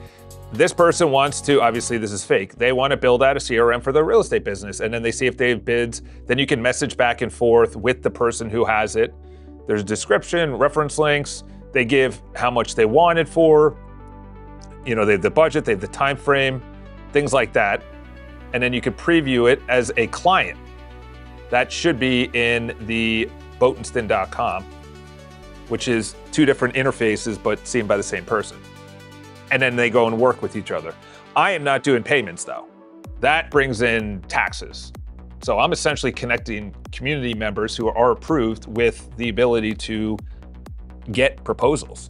this person wants to, obviously this is fake, they want to build out a CRM for their real estate business. And then they see if they have bids. Then you can message back and forth with the person who has it. There's a description, reference links. They give how much they want it for. You know, they have the budget, they have the time frame, things like that. And then you can preview it as a client. That should be in the Botenstein.com, which is two different interfaces, but seen by the same person. And then they go and work with each other. I am not doing payments though. That brings in taxes. So I'm essentially connecting community members who are approved with the ability to get proposals.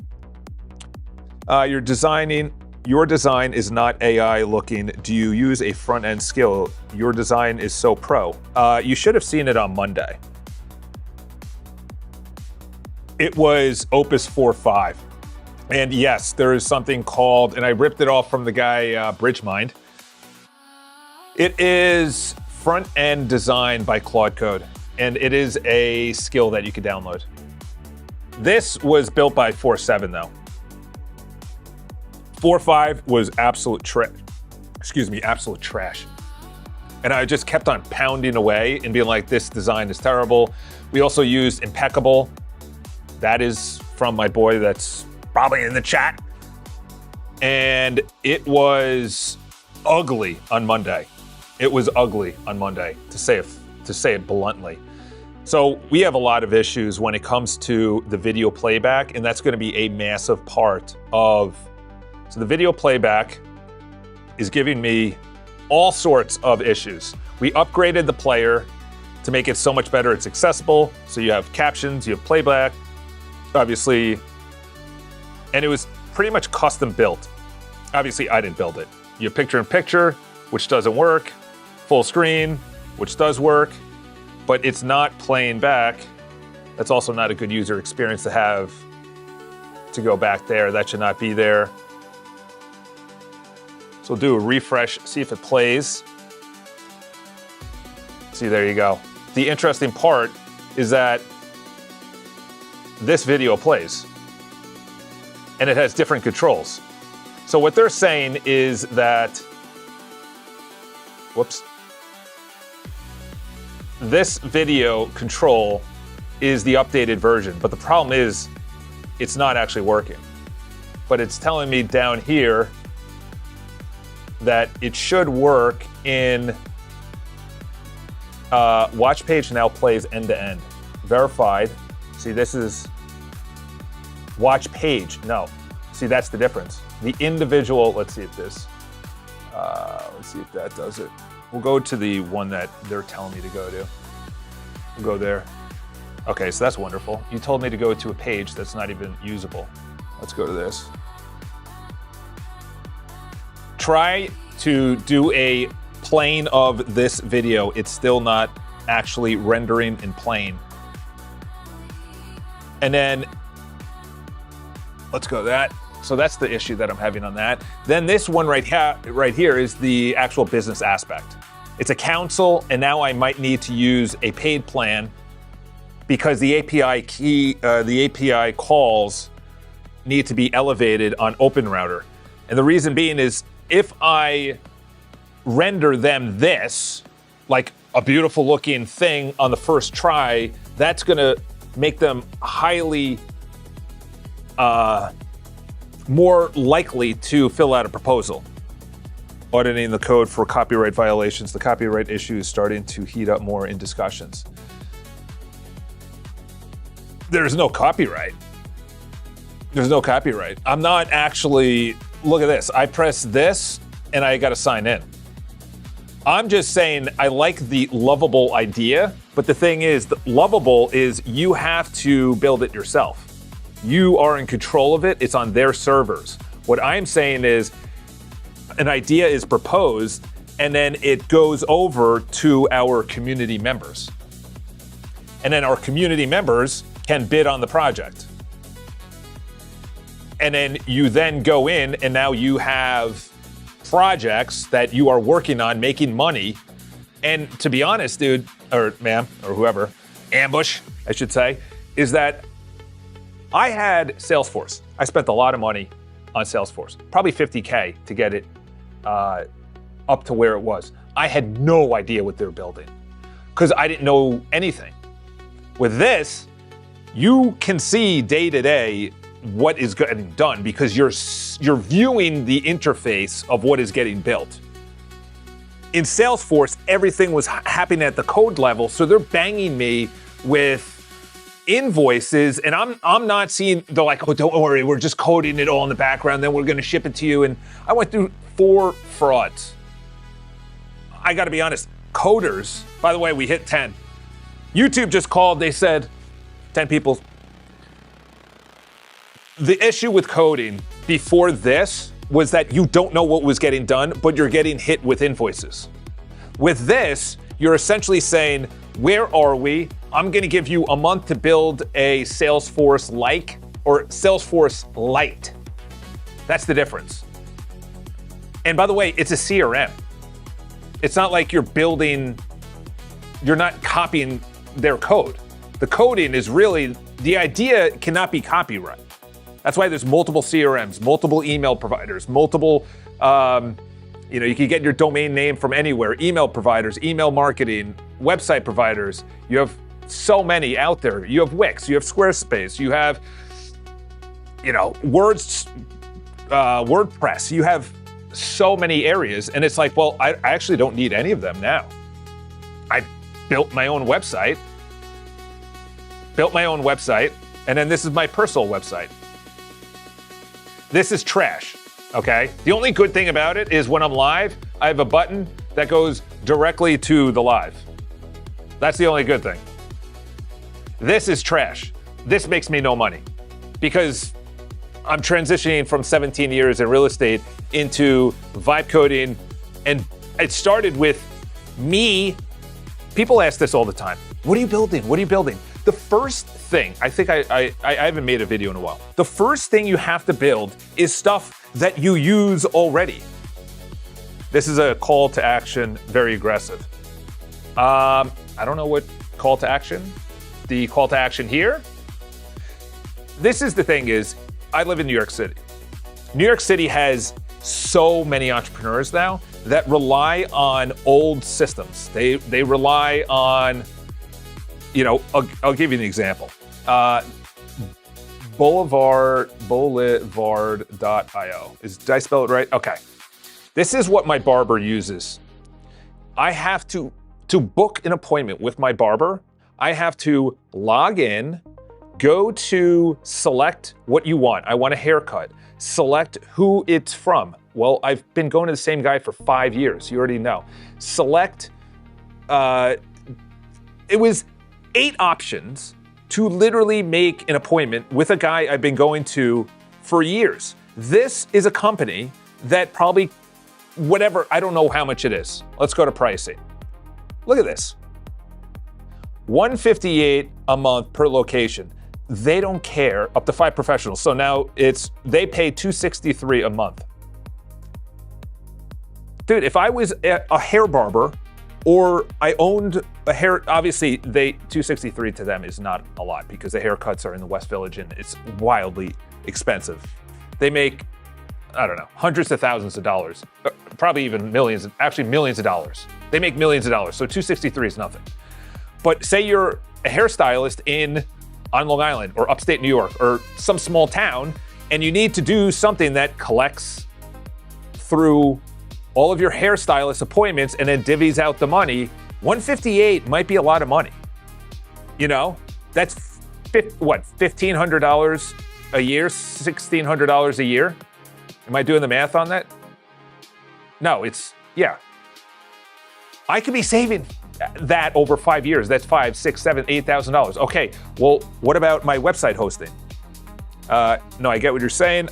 Your design is not AI looking. Do you use a front end skill? Your design is so pro. You should have seen it on Monday. It was Opus 4.5. And yes, there is something called, and I ripped it off from the guy Bridgemind. It is front-end design by Claude Code, and it is a skill that you can download. This was built by 4.7 though. 4.5 was absolute trash. And I just kept on pounding away and being like, this design is terrible. We also used Impeccable. That is from my boy that's probably in the chat. And it was ugly on Monday. It was ugly on Monday, to say it bluntly. So we have a lot of issues when it comes to the video playback, and that's going to be a massive part of. So the video playback is giving me all sorts of issues. We upgraded the player to make it so much better. It's accessible. So you have captions, you have playback, obviously, and it was pretty much custom built. Obviously, I didn't build it. You have picture-in-picture, which doesn't work, full screen, which does work, but it's not playing back. That's also not a good user experience to have to go back there. That should not be there. So we'll do a refresh, see if it plays. See, there you go. The interesting part is that this video plays, and it has different controls. So what they're saying is that, this video control is the updated version, but the problem is it's not actually working. But it's telling me down here that it should work in watch page now plays end to end. Verified. See, this is watch page. No. See, that's the difference. The individual, let's see if that does it. We'll go to the one that they're telling me to go to. We'll go there. Okay, so that's wonderful. You told me to go to a page that's not even usable. Let's go to this. Try to do a plane of this video. It's still not actually rendering in plane. And then let's go to that. So that's the issue that I'm having on that. Then this one right here is the actual business aspect. It's a council, and now I might need to use a paid plan because the API calls need to be elevated on OpenRouter. And the reason being is if I render them this, like a beautiful looking thing on the first try, that's gonna make them highly more likely to fill out a proposal. Auditing the code for copyright violations. The copyright issue is starting to heat up more in discussions. There's no copyright. There's no copyright. I'm not actually, look at this. I press this and I gotta sign in. I'm just saying I like the lovable idea, but the thing is, the lovable is you have to build it yourself. You are in control of it. It's on their servers. What I'm saying is an idea is proposed and then it goes over to our community members. And then our community members can bid on the project. And then you then go in and now you have projects that you are working on making money. And to be honest, dude, or ma'am, or whoever, Ambush, I should say, is that I had Salesforce. I spent a lot of money on Salesforce, probably 50K to get it up to where it was. I had no idea what they were building because I didn't know anything. With this, you can see day to day what is getting done because you're viewing the interface of what is getting built. In Salesforce, everything was happening at the code level, so they're banging me with invoices, and I'm not seeing. They're like, oh, don't worry, we're just coding it all in the background, then we're going to ship it to you. And I went through 4 frauds. I got to be honest, coders. By the way, we hit 10. YouTube just called. They said 10 people. The issue with coding before this was that you don't know what was getting done, but you're getting hit with invoices. With this, you're essentially saying, where are we? I'm going to give you a month to build a Salesforce-like or Salesforce Lite. That's the difference. And by the way, it's a CRM. It's not like you're not copying their code. The coding is really, the idea cannot be copyright. That's why there's multiple CRMs, multiple email providers, multiple, you can get your domain name from anywhere, email providers, email marketing, website providers. You have so many out there. You have Wix, you have Squarespace, you have, WordPress. You have so many areas. And it's like, well, I actually don't need any of them now. I built my own website, and then this is my personal website. This is trash, okay? The only good thing about it is when I'm live, I have a button that goes directly to the live. That's the only good thing. This is trash. This makes me no money because I'm transitioning from 17 years in real estate into vibe coding, and it started with me. People ask this all the time. What are you building? What are you building? The first thing, I think I haven't made a video in a while. The first thing you have to build is stuff that you use already. This is a call to action, very aggressive. I don't know what call to action. The call to action here. This is the thing is, I live in New York City. New York City has so many entrepreneurs now that rely on old systems. They rely on, I'll give you an example. Boulevard.io. Did I spell it right? Okay. This is what my barber uses. I have to book an appointment with my barber, I have to log in, go to select what you want. I want a haircut. Select who it's from. Well, I've been going to the same guy for 5 years. You already know. Select, it was 8 options to literally make an appointment with a guy I've been going to for years. This is a company that probably, whatever, I don't know how much it is. Let's go to pricing. Look at this. $158 a month per location. They don't care, up to 5 professionals. So now they pay $263 a month. Dude, if I was a hair barber or I owned a hair, obviously $263 to them is not a lot because the haircuts are in the West Village and it's wildly expensive. They make, I don't know, hundreds of thousands of dollars, probably even millions of dollars. They make millions of dollars, so $263 is nothing. But say you're a hairstylist on Long Island or upstate New York or some small town, and you need to do something that collects through all of your hairstylist appointments and then divvies out the money. $158 might be a lot of money. That's $1,500 a year, $1,600 a year. Am I doing the math on that? No, yeah. I could be saving that over 5 years. That's $5,000, $6,000, $7,000, $8,000. Okay, well, what about my website hosting? No, I get what you're saying.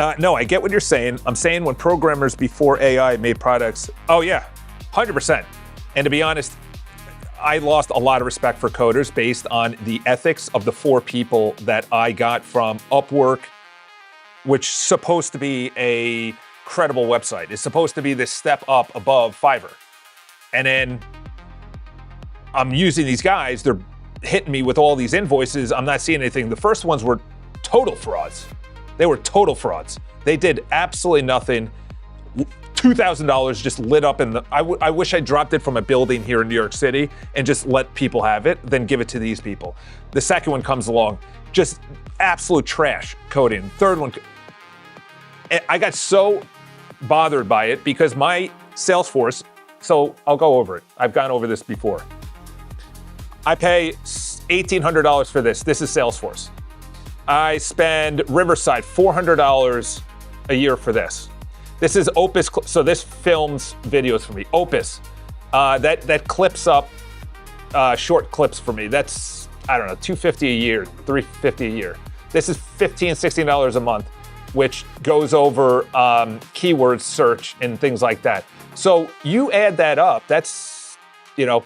I get what you're saying. I'm saying when programmers before AI made products, oh yeah, 100%. And to be honest, I lost a lot of respect for coders based on the ethics of the 4 people that I got from Upwork, which is supposed to be a credible website. It's supposed to be this step up above Fiverr. And then I'm using these guys, they're hitting me with all these invoices. I'm not seeing anything. The first ones were total frauds. They were total frauds. They did absolutely nothing. $2,000 just lit up in the, I wish I dropped it from a building here in New York City and just let people have it, then give it to these people. The second one comes along, just absolute trash coding. Third one, I got so bothered by it because my Salesforce, so I'll go over it. I've gone over this before. I pay $1,800 for this. This is Salesforce. I spend Riverside $400 a year for this. This is Opus, so this films videos for me. Opus, that clips up short clips for me. That's, I don't know, $250 a year, $350 a year. This is $15, $16 a month, which goes over keyword search and things like that. So you add that up, that's, you know,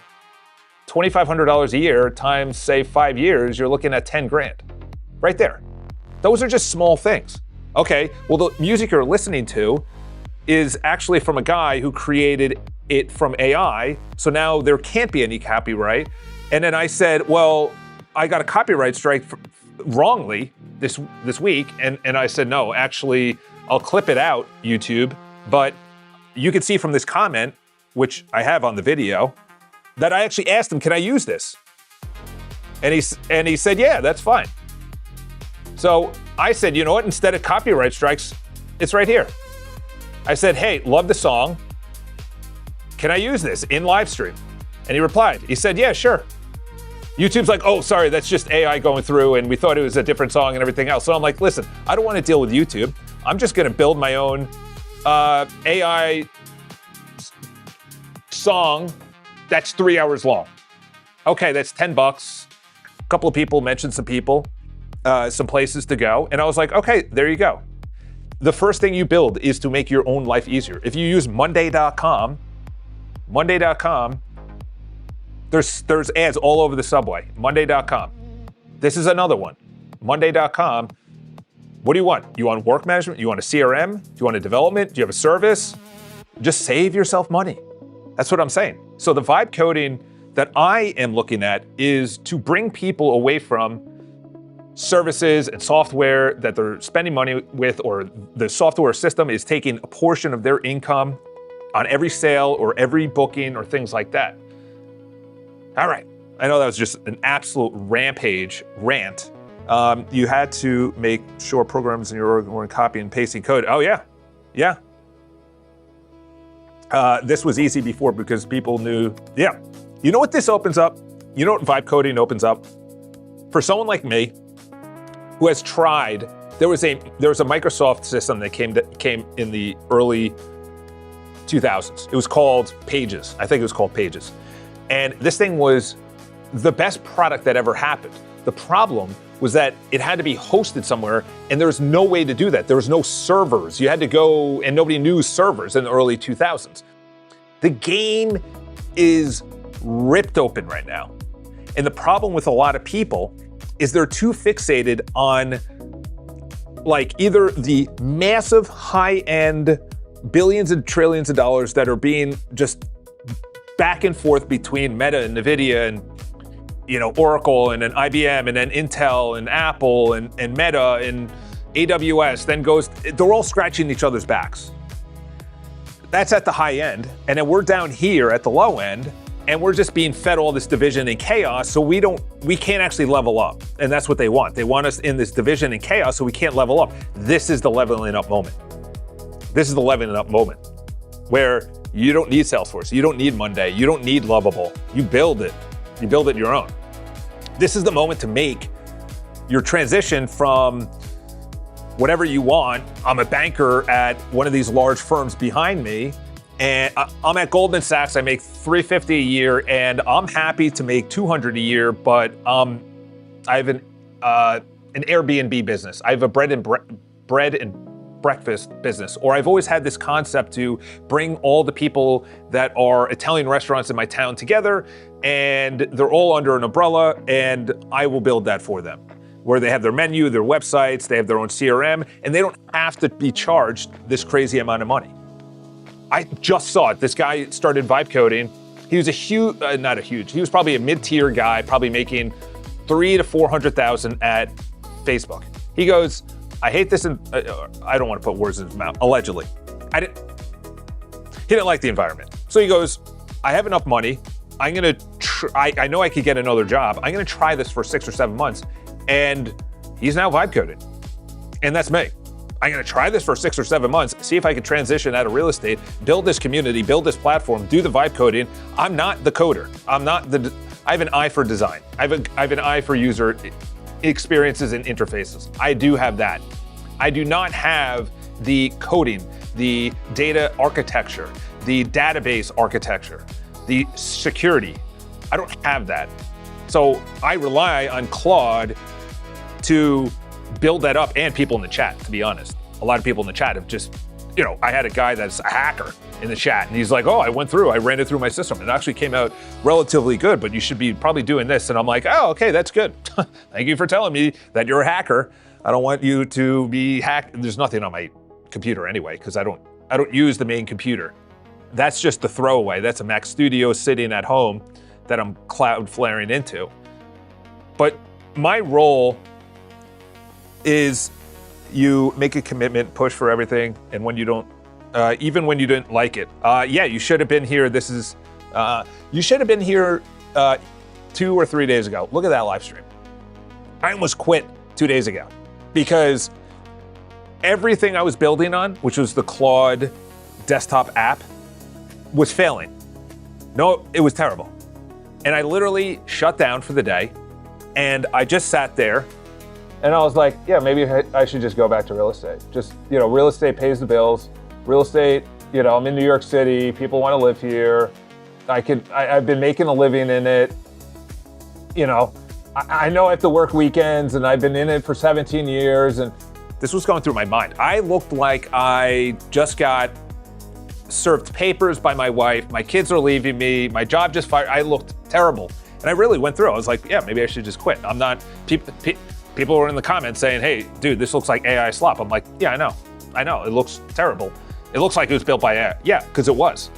$2,500 a year times, say, 5 years, you're looking at 10 grand. Right there. Those are just small things. Okay, well, the music you're listening to is actually from a guy who created it from AI, so now there can't be any copyright. And then I said, well, I got a copyright strike wrongly this week, and I said, no, actually, I'll clip it out, YouTube, but you can see from this comment, which I have on the video, that I actually asked him, can I use this? And he said, yeah, that's fine. So I said, you know what, instead of copyright strikes, it's right here. I said, hey, love the song. Can I use this in live stream? And he replied, he said, yeah, sure. YouTube's like, oh, sorry, that's just AI going through and we thought it was a different song and everything else. So I'm like, listen, I don't want to deal with YouTube. I'm just going to build my own AI song that's 3 hours long. Okay, that's $10. A couple of people mentioned some people, some places to go. And I was like, okay, there you go. The first thing you build is to make your own life easier. If you use Monday.com, there's ads all over the subway. Monday.com. This is another one. Monday.com. What do you want? You want work management? You want a CRM? Do you want a development? Do you have a service? Just save yourself money. That's what I'm saying. So the vibe coding that I am looking at is to bring people away from services and software that they're spending money with, or the software system is taking a portion of their income on every sale or every booking or things like that. All right. I know that was just an absolute rampage rant. You had to make sure programs in your org weren't copying and pasting code. Oh, yeah. Yeah. This was easy before because people knew. Yeah. You know what this opens up? You know what vibe coding opens up? For someone like me, who has tried, there was a Microsoft system that came in the early 2000s. It was called Pages. I think it was called Pages. And this thing was the best product that ever happened. The problem was that it had to be hosted somewhere, and there was no way to do that. There was no servers. You had to go, and nobody knew servers in the early 2000s. The game is ripped open right now. And the problem with a lot of people is they're too fixated on like either the massive high-end billions and trillions of dollars that are being just back and forth between Meta and NVIDIA and, you know, Oracle and then IBM and then Intel and Apple and Meta and AWS, then they're all scratching each other's backs. That's at the high end. And then we're down here at the low end, and we're just being fed all this division and chaos, so we can't actually level up. And that's what they want. They want us in this division and chaos, so we can't level up. This is the leveling up moment. This is the leveling up moment where you don't need Salesforce, you don't need Monday, you don't need Lovable. You build it. You build it your own. This is the moment to make your transition from whatever you want. I'm a banker at one of these large firms behind me, and I'm at Goldman Sachs. I make $350 a year, and I'm happy to make $200 a year. But I have an Airbnb business. I have a bread and breakfast business. Or I've always had this concept to bring all the people that are Italian restaurants in my town together, and they're all under an umbrella, and I will build that for them, where they have their menu, their websites, they have their own CRM, and they don't have to be charged this crazy amount of money. I just saw it. This guy started vibe coding. He was he was probably a mid-tier guy, probably making $300,000 to $400,000 at Facebook. He goes, I hate this, and I don't want to put words in his mouth, allegedly. He didn't like the environment. So he goes, I have enough money. I'm going to I know I could get another job. I'm going to try this for 6 or 7 months. And he's now vibe coding. And that's me. I'm going to try this for 6 or 7 months, see if I can transition out of real estate, build this community, build this platform, do the vibe coding. I'm not the coder. I have an eye for design. I have an eye for user experiences and interfaces. I do have that. I do not have the coding, the data architecture, the database architecture, the security. I don't have that. So I rely on Claude to build that up, and people in the chat, to be honest. A lot of people in the chat have just, I had a guy that's a hacker in the chat, and he's like, I ran it through my system. It actually came out relatively good, but you should be probably doing this. And I'm like, oh, okay, that's good. Thank you for telling me that you're a hacker. I don't want you to be hacked. There's nothing on my computer anyway, because I don't use the main computer. That's just the throwaway. That's a Mac Studio sitting at home that I'm cloud flaring into. But my role is you make a commitment, push for everything, and when you don't, even when you didn't like it, you should have been here. You should have been here 2 or 3 days ago. Look at that live stream. I almost quit 2 days ago because everything I was building on, which was the Claude desktop app, was failing. No, it was terrible. And I literally shut down for the day, and I just sat there, and I was like, yeah, maybe I should just go back to real estate. Just, real estate pays the bills. Real estate, I'm in New York City. People want to live here. I've been making a living in it. I know I have to work weekends, and I've been in it for 17 years, and this was going through my mind. I looked like I just got served papers by my wife. My kids are leaving me. My job just fired. I looked terrible. And I really went through. I was like, yeah, maybe I should just quit. I'm not, people were in the comments saying, hey, dude, this looks like AI slop. I'm like, yeah, I know. It looks terrible. It looks like it was built by AI. Yeah, because it was.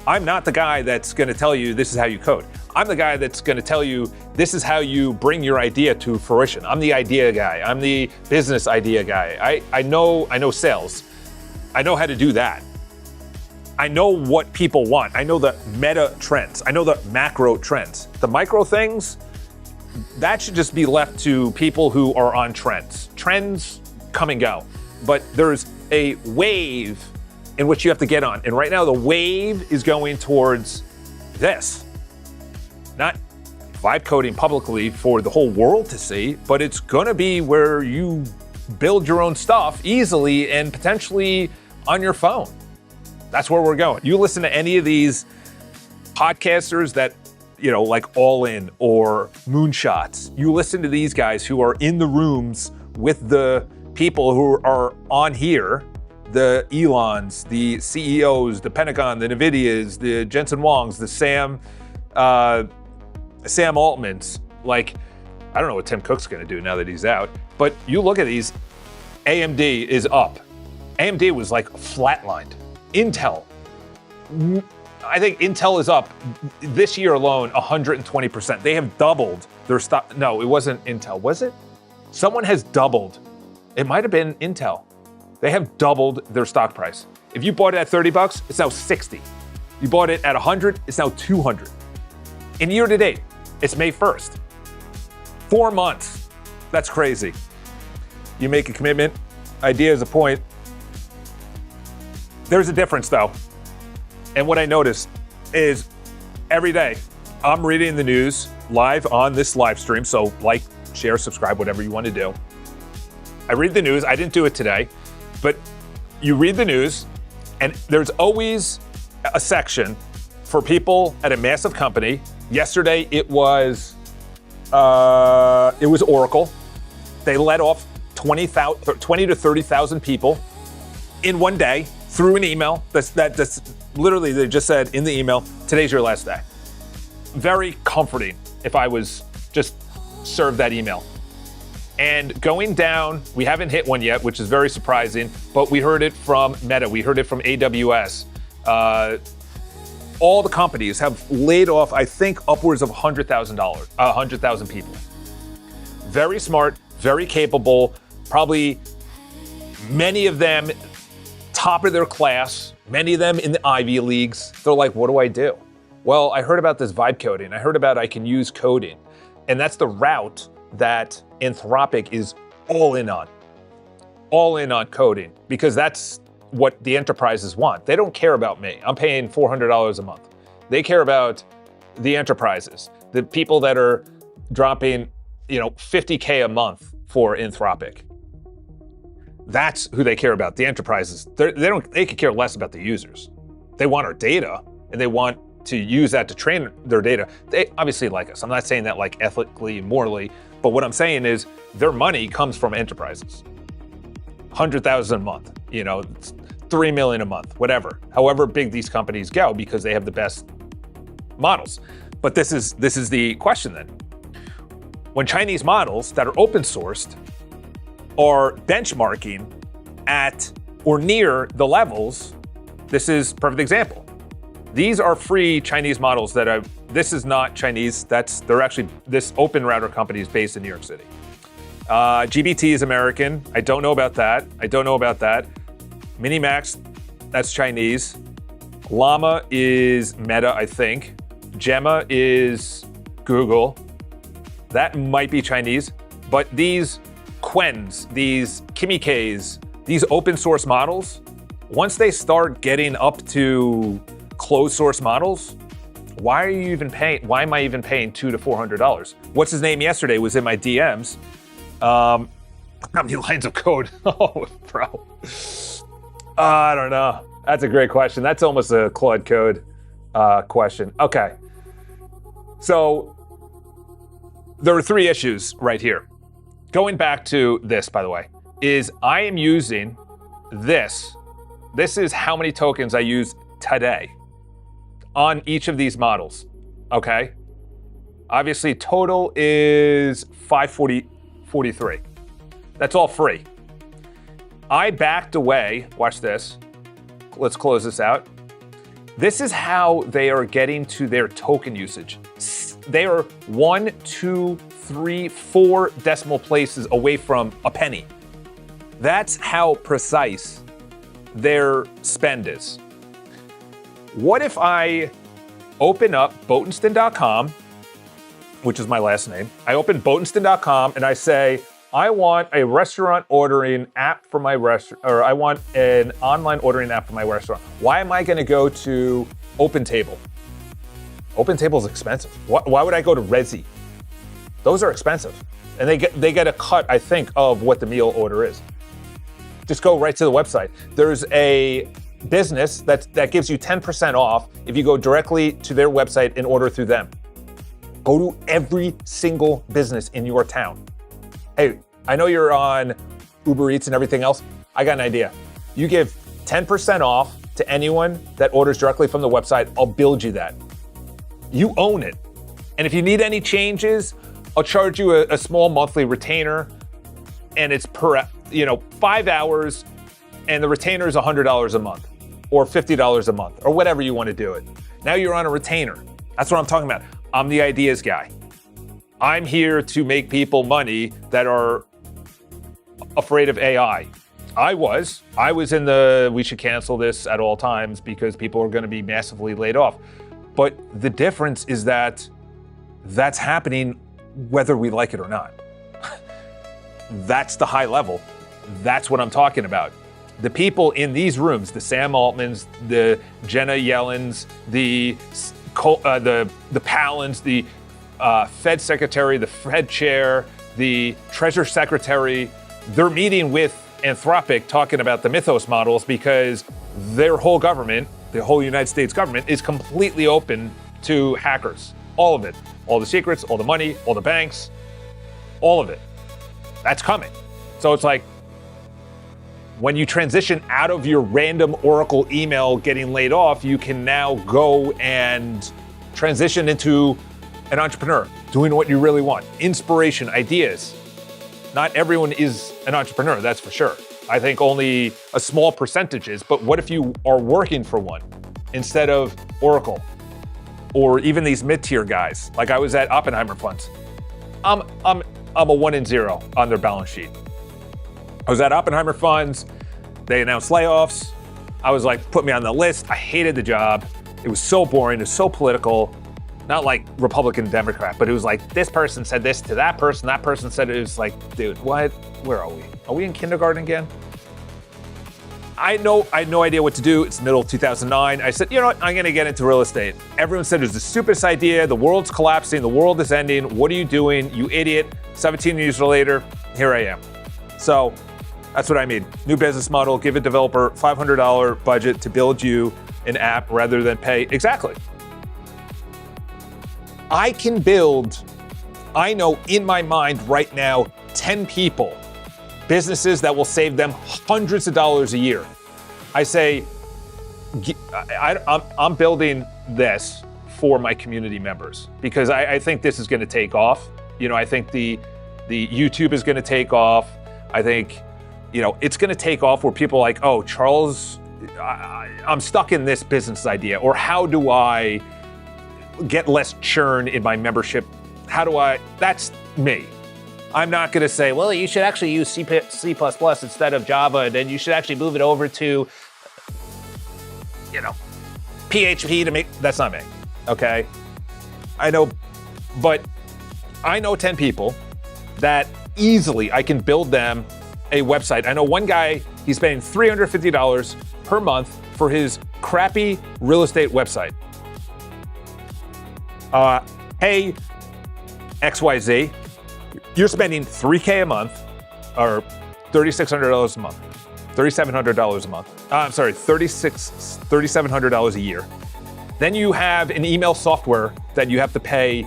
I'm not the guy that's going to tell you this is how you code. I'm the guy that's going to tell you this is how you bring your idea to fruition. I'm the idea guy. I'm the business idea guy. I know sales. I know how to do that. I know what people want. I know the meta trends. I know the macro trends. The micro things, that should just be left to people who are on trends. Trends come and go, but there's a wave in which you have to get on. And right now the wave is going towards this. Not vibe coding publicly for the whole world to see, but it's gonna be where you build your own stuff easily and potentially on your phone. That's where we're going. You listen to any of these podcasters that, like All In or Moonshots, you listen to these guys who are in the rooms with the people who are on here, the Elons, the CEOs, the Pentagon, the NVIDIAs, the Jensen Huangs, the Sam Altmans. Like, I don't know what Tim Cook's gonna do now that he's out, but you look at these, AMD is up. AMD was like flatlined. Intel, I think Intel is up this year alone 120%. They have doubled their stock. No, it wasn't Intel, was it? Someone has doubled. It might have been Intel. They have doubled their stock price. If you bought it at $30, it's now 60. You bought it at 100, it's now 200. In year to date, it's May 1st. 4 months. That's crazy. You make a commitment, idea is a point. There's a difference though. And what I noticed is every day I'm reading the news live on this live stream. So like, share, subscribe, whatever you want to do. I read the news. I didn't do it today, but you read the news and there's always a section for people at a massive company. Yesterday it was Oracle. They let off 20 to 30,000 people in one day through an email. That's literally, they just said in the email, today's your last day. Very comforting if I was just served that email. And going down, we haven't hit one yet, which is very surprising, but we heard it from Meta, we heard it from AWS. all the companies have laid off, I think, upwards of 100,000 people. Very smart, very capable, probably many of them top of their class, many of them in the Ivy Leagues. They're like, what do I do? Well, I heard about this vibe coding. I heard about I can use coding. And that's the route that Anthropic is all in on coding, because that's what the enterprises want. They don't care about me. I'm paying $400 a month. They care about the enterprises, the people that are dropping, $50K a month for Anthropic. That's who they care about, the enterprises. They could care less about the users. They want our data, and they want to use that to train their data. They obviously like us. I'm not saying that like ethically, morally, but what I'm saying is their money comes from enterprises. 100,000 a month, it's 3 million a month, whatever. However big these companies go, because they have the best models. But this is the question then. When Chinese models that are open sourced are benchmarking at or near the levels, this is a perfect example. These are free Chinese models this is not Chinese, this open router company is based in New York City. GBT is American. I don't know about that. Minimax, that's Chinese. Llama is Meta, I think. Gemma is Google. That might be Chinese. But these Quens, these Kimikes, these open source models, once they start getting up to closed source models, why am I even paying $200 to $400? What's his name yesterday was in my DMs. How many lines of code? Oh, bro. I don't know. That's a great question. That's almost a Claude Code question. Okay. So there are 3 issues right here. Going back to this, by the way, is I am using this. This is how many tokens I use today on each of these models, okay? Obviously, total is 543. That's all free. I backed away. Watch this. Let's close this out. This is how they are getting to their token usage. They are 1, 2, 3, 4 decimal places away from a penny. That's how precise their spend is. What if I open up Botenston.com, which is my last name. I open Botenston.com and I say, I want a restaurant ordering app for my restaurant, or I want an online ordering app for my restaurant. Why am I going to go to OpenTable? OpenTable is expensive. Why would I go to Resy? Those are expensive. And they get a cut, I think, of what the meal order is. Just go right to the website. There's a business that gives you 10% off if you go directly to their website and order through them. Go to every single business in your town. Hey, I know you're on Uber Eats and everything else. I got an idea. You give 10% off to anyone that orders directly from the website. I'll build you that. You own it. And if you need any changes, I'll charge you a small monthly retainer, and it's per 5 hours, and the retainer is $100 a month or $50 a month or whatever you want to do it. Now you're on a retainer. That's what I'm talking about. I'm the ideas guy. I'm here to make people money that are afraid of AI. I was in the we should cancel this at all times because people are going to be massively laid off. But the difference is that that's happening whether we like it or not. That's the high level. That's what I'm talking about. The people in these rooms, the Sam Altmans, the Jenna Yellens, the Palins, the Fed secretary, the Fed chair, the Treasury secretary, they're meeting with Anthropic talking about the Mythos models because their whole government, the whole United States government, is completely open to hackers. All of it. All the secrets, all the money, all the banks, all of it. That's coming. So it's like, when you transition out of your random Oracle email getting laid off, you can now go and transition into an entrepreneur, doing what you really want. Inspiration, ideas. Not everyone is an entrepreneur, that's for sure. I think only a small percentage is, but what if you are working for one instead of Oracle, or even these mid-tier guys. Like I was at Oppenheimer Funds. I'm a 1-0 on their balance sheet. I was at Oppenheimer Funds. They announced layoffs. I was like, put me on the list. I hated the job. It was so boring. It was so political. Not like Republican, Democrat, but it was like this person said this to that person said it. It was like, dude, what? Where are we? Are we in kindergarten again? I had no idea what to do. It's middle of 2009. I said, you know what? I'm going to get into real estate. Everyone said it's the stupidest idea. The world's collapsing. The world is ending. What are you doing? You idiot. 17 years later, here I am. So that's what I mean. New business model. Give a developer $500 budget to build you an app rather than pay. Exactly. I can build, I know in my mind right now, 10 people, businesses that will save them hundreds of dollars a year. I say, I'm building this for my community members because I think this is going to take off. You know, I think the YouTube is going to take off. I think, you know, it's going to take off where people are like, oh, Charles, I'm stuck in this business idea, or how do I get less churn in my membership? That's me. I'm not going to say, well, you should actually use C++ instead of Java, and then you should actually move it over to, you know, PHP to make, that's not me, okay? I know 10 people that easily I can build them a website. I know one guy, he's paying $350 per month for his crappy real estate website. Hey, XYZ, you're spending $3K a month, or $3,600 a month, $3,700 a month. I'm sorry, $3,700 a year. Then you have an email software that you have to pay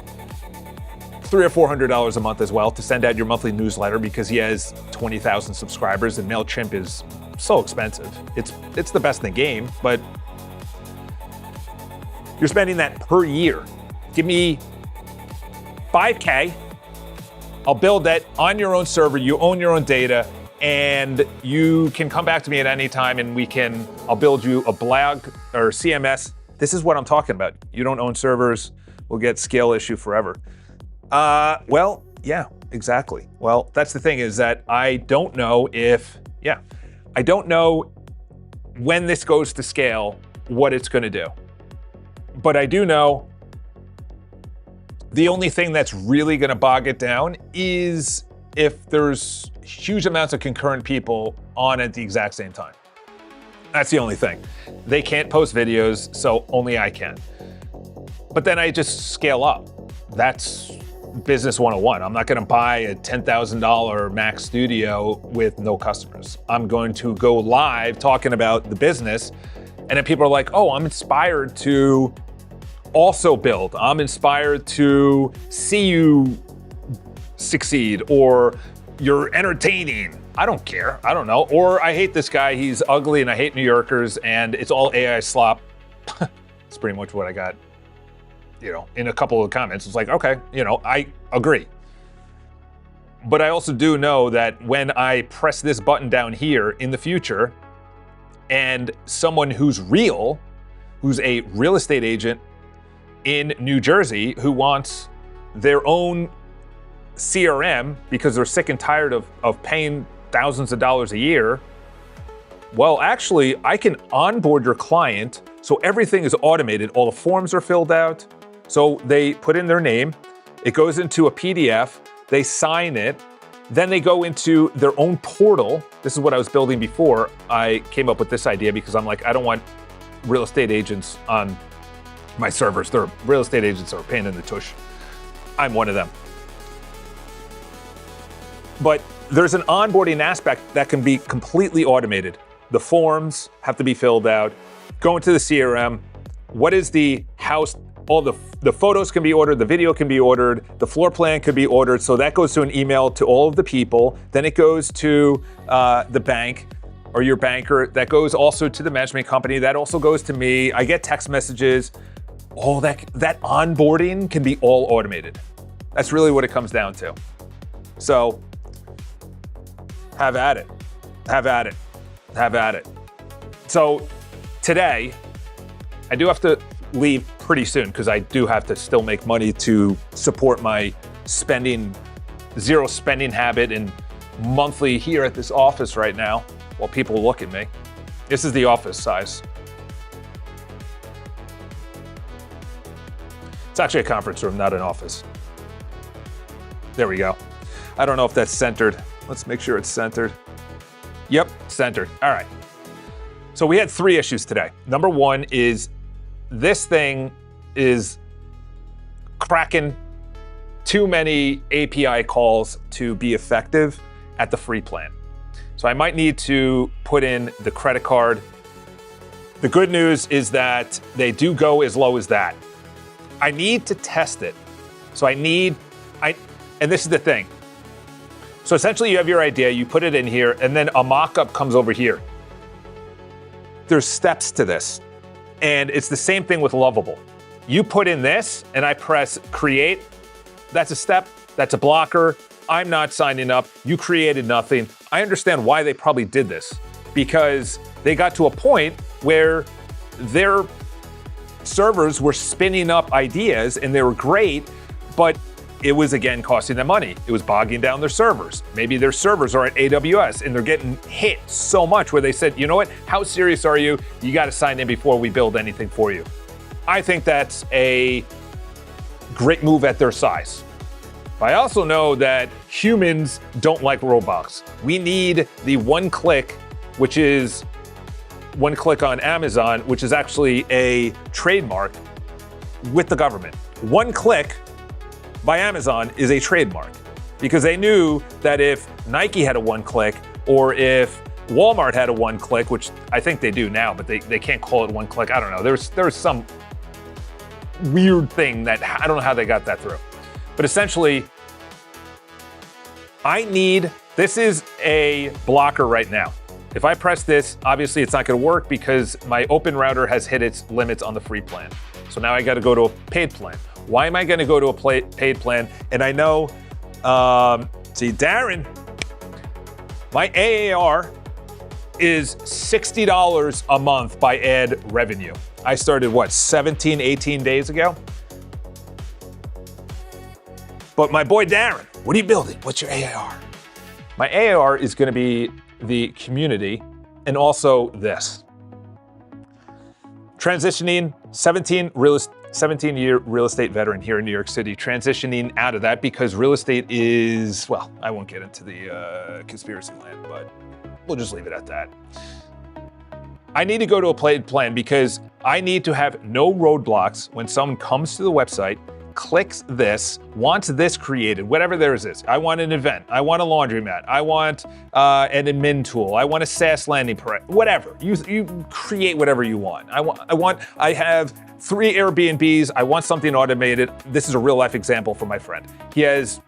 $300 or $400 a month as well to send out your monthly newsletter because he has 20,000 subscribers and MailChimp is so expensive. It's the best in the game, but you're spending that per year. Give me $5K. I'll build that on your own server. You own your own data, and you can come back to me at any time, and I'll build you a blog or CMS. This is what I'm talking about. You don't own servers. We'll get scale issue forever. Well, yeah, exactly. Well, that's the thing is that I don't know when this goes to scale, what it's going to do. But I do know the only thing that's really going to bog it down is if there's huge amounts of concurrent people on at the exact same time. That's the only thing. They can't post videos, so only I can. But then I just scale up. That's business 101. I'm not going to buy a $10,000 Mac studio with no customers. I'm going to go live talking about the business, and then people are like, oh, I'm inspired to also build. I'm inspired to see you succeed, or you're entertaining. I don't care. I don't know. Or I hate this guy. He's ugly and I hate New Yorkers and it's all AI slop. It's pretty much what I got, you know, in a couple of comments. It's like, okay, you know, I agree. But I also do know that when I press this button down here in the future and someone who's a real estate agent in New Jersey who wants their own CRM because they're sick and tired of paying thousands of dollars a year, well, actually, I can onboard your client so everything is automated. All the forms are filled out. So they put in their name, it goes into a PDF, they sign it, then they go into their own portal. This is what I was building before I came up with this idea because I'm like, I don't want real estate agents on my servers. They're real estate agents are a pain in the tush. I'm one of them. But there's an onboarding aspect that can be completely automated. The forms have to be filled out, go into the CRM. What is the house? All the photos can be ordered, the video can be ordered, the floor plan can be ordered. So that goes to an email to all of the people. Then it goes to the bank or your banker. That goes also to the management company. That also goes to me. I get text messages. All that onboarding can be all automated. That's really what it comes down to. So have at it. Have at it. Have at it. So today, I do have to leave pretty soon because I do have to still make money to support my zero spending habit and monthly here at this office right now while people look at me. This is the office size. It's actually a conference room, not an office. There we go. I don't know if that's centered. Let's make sure it's centered. Yep, centered. All right. So we had 3 issues today. Number 1 is this thing is cracking too many API calls to be effective at the free plan. So I might need to put in the credit card. The good news is that they do go as low as that. I need to test it. So and this is the thing. So essentially you have your idea, you put it in here, and then a mock-up comes over here. There's steps to this. And it's the same thing with Lovable. You put in this, and I press create. That's a step, that's a blocker. I'm not signing up. You created nothing. I understand why they probably did this, because they got to a point where their servers were spinning up ideas and they were great, but it was again costing them money. It was bogging down their servers. Maybe their servers are at AWS and they're getting hit so much where they said, you know what, how serious are you? You got to sign in before we build anything for you. I think that's a great move at their size. But I also know that humans don't like robots. We need the one click, which is one click on Amazon, which is actually a trademark with the government. One click by Amazon is a trademark because they knew that if Nike had a one click or if Walmart had a one click, which I think they do now, but they can't call it one click. I don't know. There's some weird thing that I don't know how they got that through. But essentially, this is a blocker right now. If I press this, obviously it's not going to work because my open router has hit its limits on the free plan. So now I got to go to a paid plan. Why am I going to go to a paid plan? And I know, Darren, my AAR is $60 a month by ad revenue. I started, 17, 18 days ago? But my boy Darren, what are you building? What's your AAR? My AAR is going to be the community and also this. Transitioning, 17-year real estate veteran here in New York City, transitioning out of that because real estate is, well, I won't get into the conspiracy land, but we'll just leave it at that. I need to go to a paid plan because I need to have no roadblocks when someone comes to the website, clicks this, wants this created, whatever there is. I want an event. I want a laundromat. I want an admin tool. I want a SaaS landing page, whatever. You create whatever you want. I have 3 Airbnbs. I want something automated. This is a real life example from my friend. He has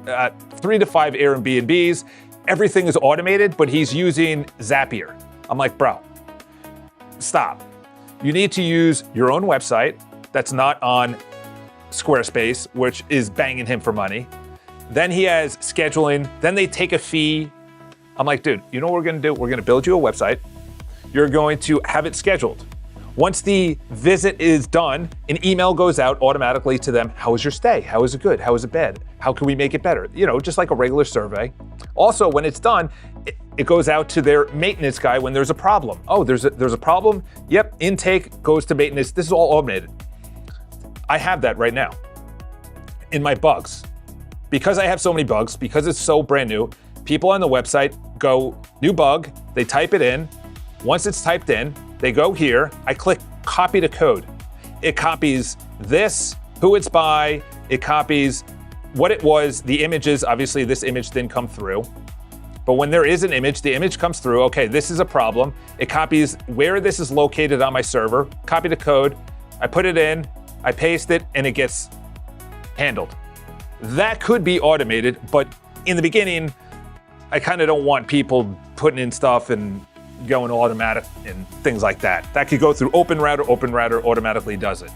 3 to 5 Airbnbs. Everything is automated, but he's using Zapier. I'm like, bro, stop. You need to use your own website that's not on Squarespace, which is banging him for money. Then he has scheduling. Then they take a fee. I'm like, dude, you know what we're going to do? We're going to build you a website. You're going to have it scheduled. Once the visit is done, an email goes out automatically to them. How was your stay? How was it good? How was it bad? How can we make it better? You know, just like a regular survey. Also, when it's done, it goes out to their maintenance guy when there's a problem. Oh, there's a problem? Yep, intake goes to maintenance. This is all automated. I have that right now in my bugs. Because I have so many bugs, because it's so brand new, people on the website go, new bug, they type it in. Once it's typed in, they go here, I click copy to code. It copies this, who it's by, it copies what it was, the images, obviously this image didn't come through. But when there is an image, the image comes through, okay, this is a problem. It copies where this is located on my server, copy the code, I put it in, I paste it, and it gets handled. That could be automated, but in the beginning, I kind of don't want people putting in stuff and going automatic and things like that. That could go through OpenRouter. OpenRouter automatically does it.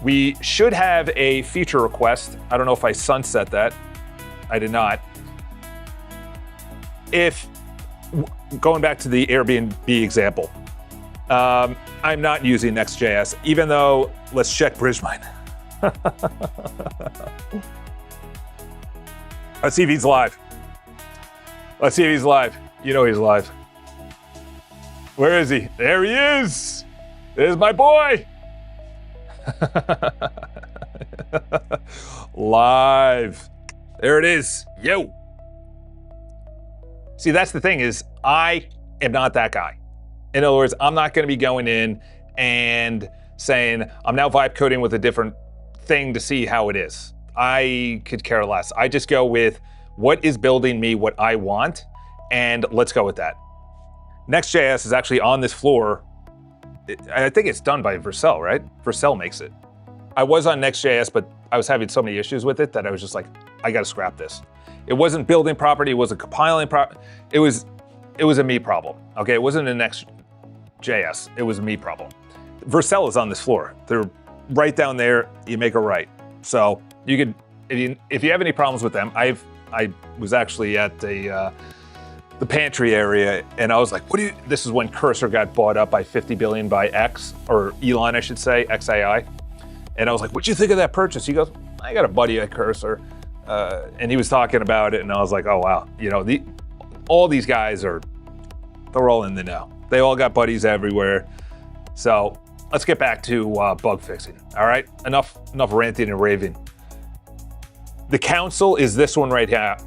We should have a feature request. I don't know if I sunset that. I did not. If, going back to the Airbnb example, I'm not using Next.js, even though, let's check Bridgemine. Let's see if he's live. Let's see if he's live. You know he's live. Where is he? There he is. There's my boy. Live. There it is. Yo. See, that's the thing is I am not that guy. In other words, I'm not going to be going in and saying, I'm now vibe coding with a different thing to see how it is. I could care less. I just go with what is building me what I want, and let's go with that. Next.js is actually on this floor. I think it's done by Vercel, right? Vercel makes it. I was on Next.js, but I was having so many issues with it that I was just like, I got to scrap this. It wasn't building properly. It wasn't compiling properly. It was a me problem. Okay, it wasn't a Next.js. It was a me problem. Vercel is on this floor. They're right down there. You make a right. So you could, if you have any problems with them, I was actually at the pantry area, and I was like, what do you, this is when Cursor got bought up by 50 billion by X, or Elon, I should say, XAI. And I was like, what'd you think of that purchase? He goes, I got a buddy at Cursor. And he was talking about it, and I was like, oh, wow. You know, all these guys they're all in the know. They all got buddies everywhere. So let's get back to bug fixing, all right? Enough ranting and raving. The council is this one right here.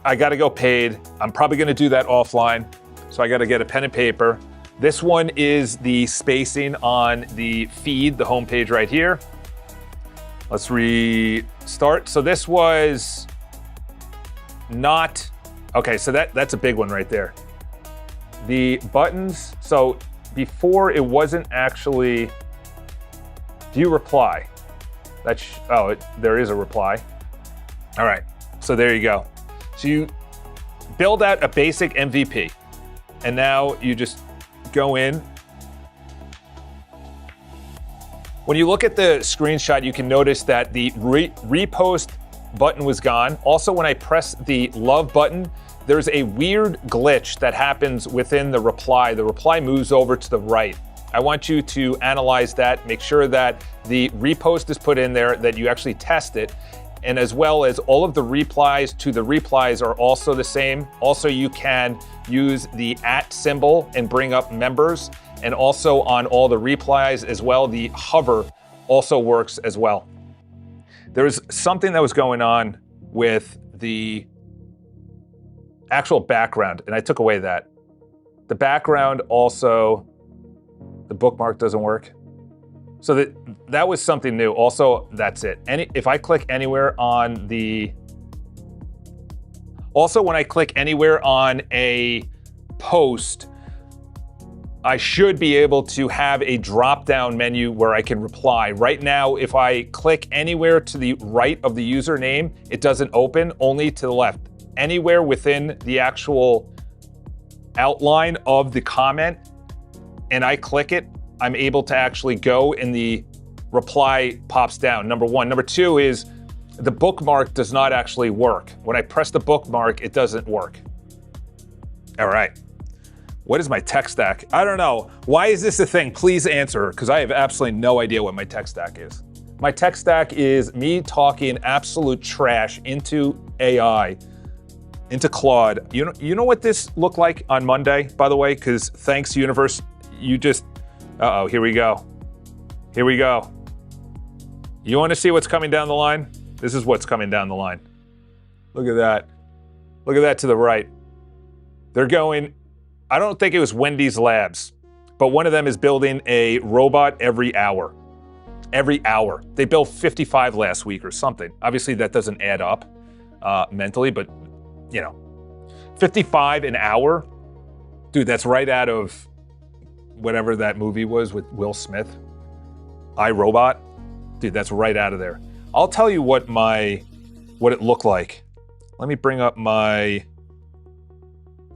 I gotta go paid. I'm probably gonna do that offline. So I gotta get a pen and paper. This one is the spacing on the feed, the homepage right here. Let's restart. So this was not, okay, so that's a big one right there. The buttons, so before it wasn't actually, view reply. There is a reply. All right, so there you go. So you build out a basic MVP, and now you just go in. When you look at the screenshot, you can notice that the repost button was gone. Also, when I press the love button, there's a weird glitch that happens within the reply. The reply moves over to the right. I want you to analyze that, make sure that the repost is put in there, that you actually test it, and as well as all of the replies to the replies are also the same. Also, you can use the @ symbol and bring up members, and also on all the replies as well, the hover also works as well. There was something that was going on with the actual background, and I took away that. The background also, the bookmark doesn't work. So that was something new. Also, that's it. If I click anywhere on the, also when I click anywhere on a post, I should be able to have a drop-down menu where I can reply. Right now, if I click anywhere to the right of the username, it doesn't open, only to the left. Anywhere within the actual outline of the comment, and I click it, I'm able to actually go and the reply pops down, number one. Number two is the bookmark does not actually work. When I press the bookmark, it doesn't work. All right. What is my tech stack? I don't know. Why is this a thing? Please answer, because I have absolutely no idea what my tech stack is. My tech stack is me talking absolute trash into AI, into Claude. You know what this looked like on Monday, by the way? Because thanks, universe, you just, uh-oh, here we go. Here we go. You want to see what's coming down the line? This is what's coming down the line. Look at that. Look at that to the right. They're going, I don't think it was Wendy's Labs, but one of them is building a robot every hour. Every hour. They built 55 last week or something. Obviously, that doesn't add up mentally, but, you know, 55 an hour? Dude, that's right out of whatever that movie was with Will Smith. iRobot. Dude, that's right out of there. I'll tell you what it looked like. Let me bring up my,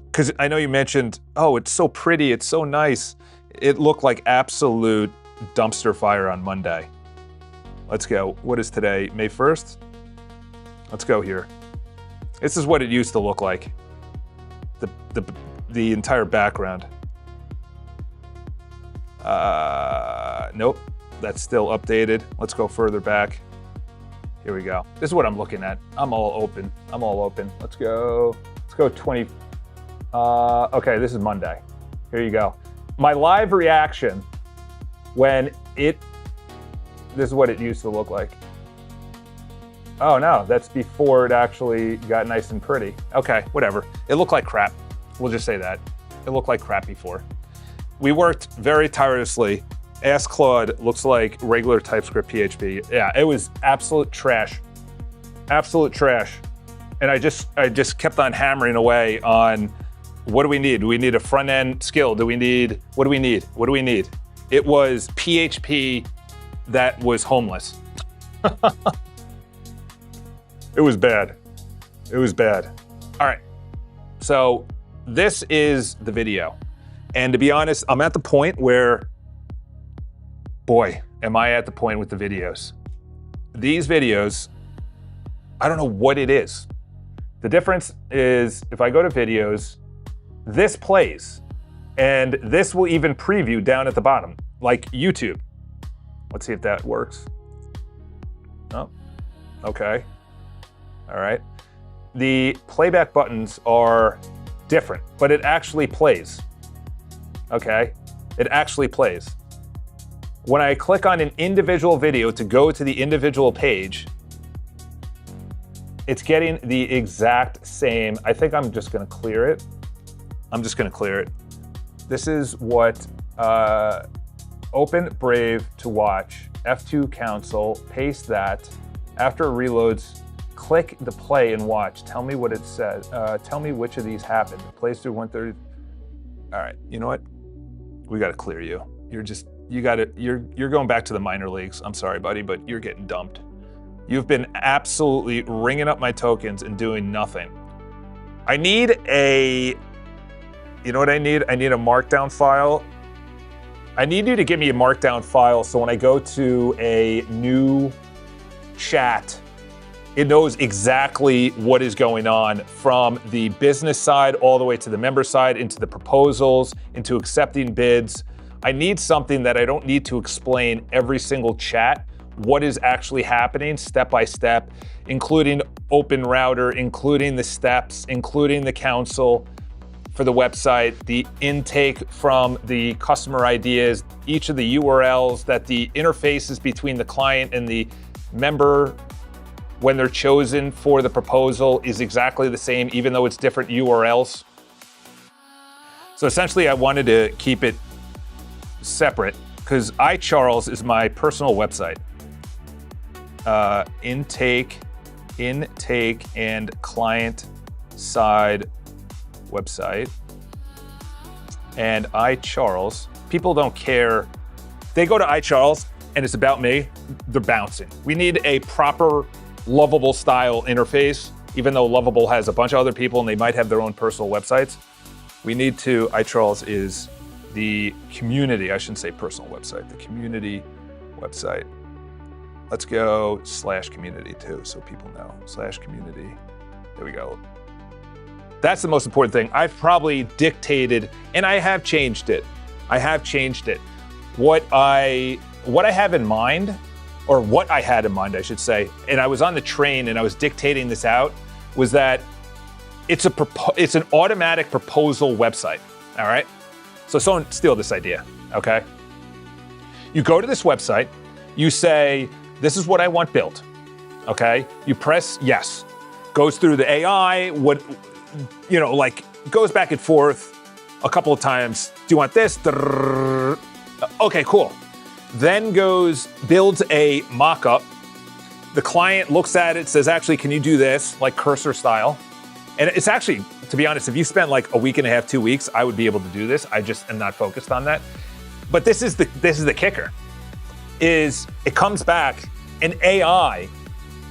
because I know you mentioned, oh, it's so pretty, it's so nice. It looked like absolute dumpster fire on Monday. Let's go. What is today? May 1st? Let's go here. This is what it used to look like. The entire background. Nope, that's still updated. Let's go further back. Here we go. This is what I'm looking at. I'm all open. Let's go 20. Okay, this is Monday. Here you go. My live reaction when this is what it used to look like. Oh no, that's before it actually got nice and pretty. Okay, whatever. It looked like crap. We'll just say that. It looked like crap before. We worked very tirelessly. Ask Claude looks like regular TypeScript PHP. Yeah, it was absolute trash. Absolute trash. And I just kept on hammering away on what do we need? Do we need a front end skill? What do we need? What do we need? It was PHP that was homeless. It was bad. All right. So this is the video. And to be honest, I'm at the point where, boy, am I at the point with the videos. These videos, I don't know what it is. The difference is if I go to videos, this plays, and this will even preview down at the bottom, like YouTube. Let's see if that works. Oh, okay. All right. The playback buttons are different, but it actually plays. Okay, it actually plays. When I click on an individual video to go to the individual page, it's getting the exact same. I think I'm just gonna clear it. This is what open Brave to watch, F2 cancel, paste that. After it reloads, click the play and watch. Tell me what it says. Tell me which of these happened. It plays through 130. All right, you know what? We gotta clear you. You're going back to the minor leagues. I'm sorry, buddy, but you're getting dumped. You've been absolutely ringing up my tokens and doing nothing. I need you know what I need? I need a markdown file. I need you to give me a markdown file so when I go to a new chat, it knows exactly what is going on from the business side all the way to the member side, into the proposals, into accepting bids. I need something that I don't need to explain every single chat, what is actually happening step by step, including open router, including the steps, including the council for the website, the intake from the customer ideas, each of the URLs, that the interfaces between the client and the member when they're chosen for the proposal is exactly the same, even though it's different URLs. So essentially, I wanted to keep it separate because iCharles is my personal website. Intake, and client side website. And iCharles, people don't care. They go to iCharles and it's about me, they're bouncing. We need a proper Lovable style interface, even though Lovable has a bunch of other people and they might have their own personal websites. We need to, iCharles is the community, I shouldn't say personal website, the community website. Let's go /community too, so people know, /community, there we go. That's the most important thing. I've probably dictated, and I have changed it. What I have in mind, or what I had in mind, I should say, and I was on the train and I was dictating this out, was that it's an automatic proposal website, all right? So don't steal this idea, okay? You go to this website, you say, this is what I want built, okay? You press yes. Goes through the AI, goes back and forth a couple of times. Do you want this? Okay, cool. Then builds a mock-up. The client looks at it, says, actually, can you do this, like cursor style? And it's actually, to be honest, if you spent like a week and a half, 2 weeks, I would be able to do this. I just am not focused on that. But this is the kicker, is it comes back and AI,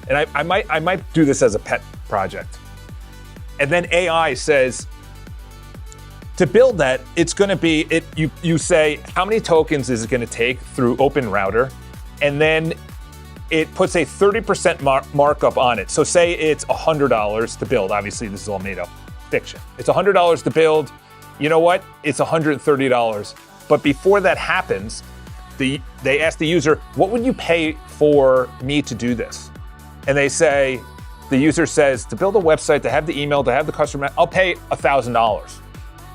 and I might do this as a pet project. And then AI says, to build that, it's going to be, you say, how many tokens is it going to take through Open Router? And then it puts a 30% markup on it. So say it's $100 to build. Obviously, this is all made up fiction. It's $100 to build. You know what? It's $130. But before that happens, they ask the user, what would you pay for me to do this? And the user says, to build a website, to have the email, to have the customer, I'll pay $1,000.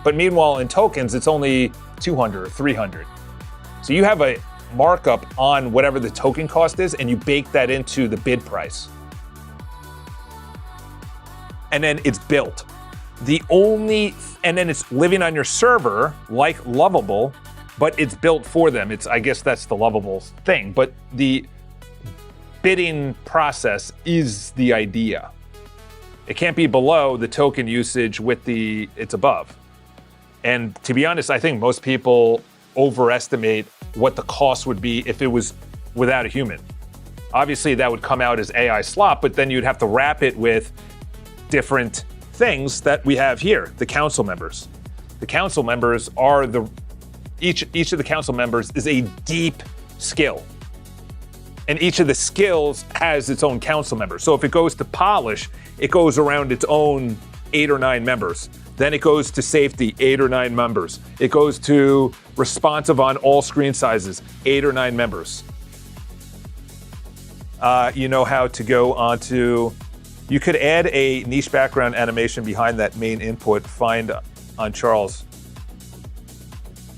But meanwhile, in tokens, it's only 200 or 300. So you have a markup on whatever the token cost is, and you bake that into the bid price. And then it's built. And then it's living on your server like Lovable, but it's built for them. I guess that's the Lovable thing. But the bidding process is the idea. It can't be below the token usage it's above. And to be honest, I think most people overestimate what the cost would be if it was without a human. Obviously, that would come out as AI slop, but then you'd have to wrap it with different things that we have here, the council members. The council members are each of the council members is a deep skill. And each of the skills has its own council member. So if it goes to polish, it goes around its own 8 or 9 members. Then it goes to safety, 8 or 9 members. It goes to responsive on all screen sizes, 8 or 9 members. You know how to go onto, you could add a niche background animation behind that main input, find on Charles.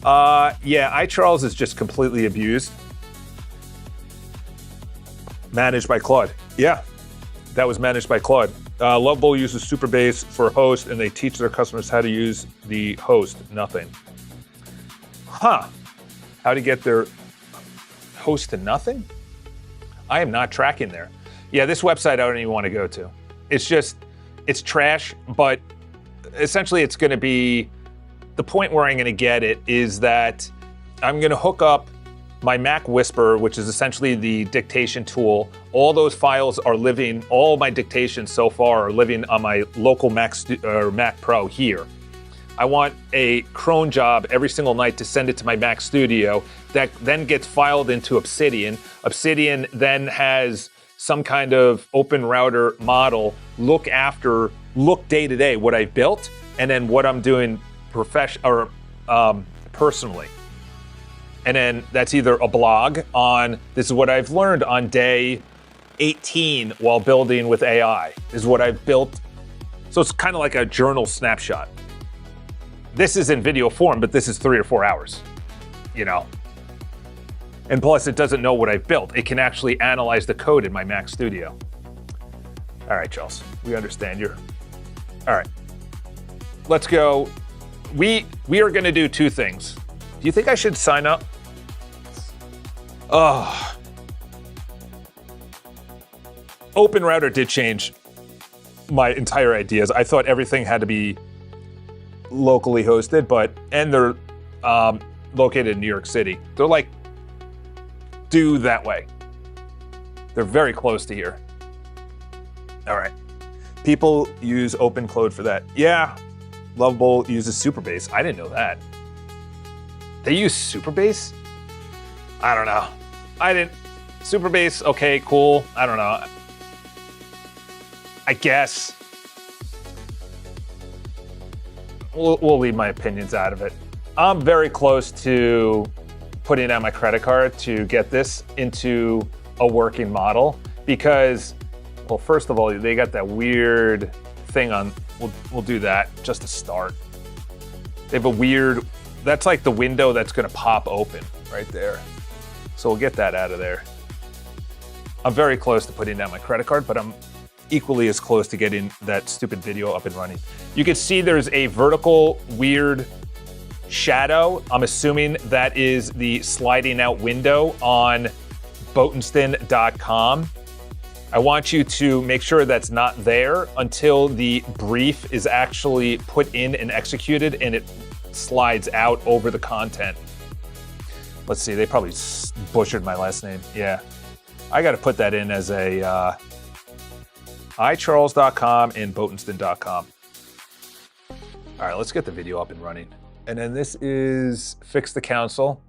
Yeah, iCharles is just completely abused. Managed by Claude. Yeah, that was managed by Claude. Lovable uses Superbase for host, and they teach their customers how to use the host. Nothing. Huh. How to get their host to nothing? I am not tracking there. Yeah, this website I don't even want to go to. It's trash, but essentially it's going to be, the point where I'm going to get it is that I'm going to hook up my Mac Whisper, which is essentially the dictation tool. All those files are living, all my dictations so far are living on my local Mac Pro here. I want a cron job every single night to send it to my Mac Studio that then gets filed into Obsidian. Obsidian then has some kind of open router model look day to day what I've built and then what I'm doing personally. And then that's either a blog on, this is what I've learned on day 18 while building with AI. This is what I've built. So it's kind of like a journal snapshot. This is in video form, but this is 3 or 4 hours, you know? And plus it doesn't know what I've built. It can actually analyze the code in my Mac Studio. All right, Charles, we understand you. All right, let's go. We are gonna do 2 things. Do you think I should sign up? Oh. Open Router did change my entire ideas. I thought everything had to be locally hosted, and they're located in New York City. They're like, due that way. They're very close to here. All right. People use OpenCloud for that. Yeah, Lovable uses Superbase. I didn't know that. They use Superbase? I don't know. Superbase, okay, cool. I don't know. I guess. We'll leave my opinions out of it. I'm very close to putting out my credit card to get this into a working model because, well, first of all, they got that weird thing on, we'll do that just to start. They have a weird, that's like the window that's gonna pop open right there. So we'll get that out of there. I'm very close to putting down my credit card, but I'm equally as close to getting that stupid video up and running. You can see there's a vertical weird shadow. I'm assuming that is the sliding out window on Botenston.com. I want you to make sure that's not there until the brief is actually put in and executed and it slides out over the content. Let's see, they probably butchered my last name. Yeah, I got to put that in as a iCharles.com and Botenston.com. All right, let's get the video up and running. And then this is fix the console.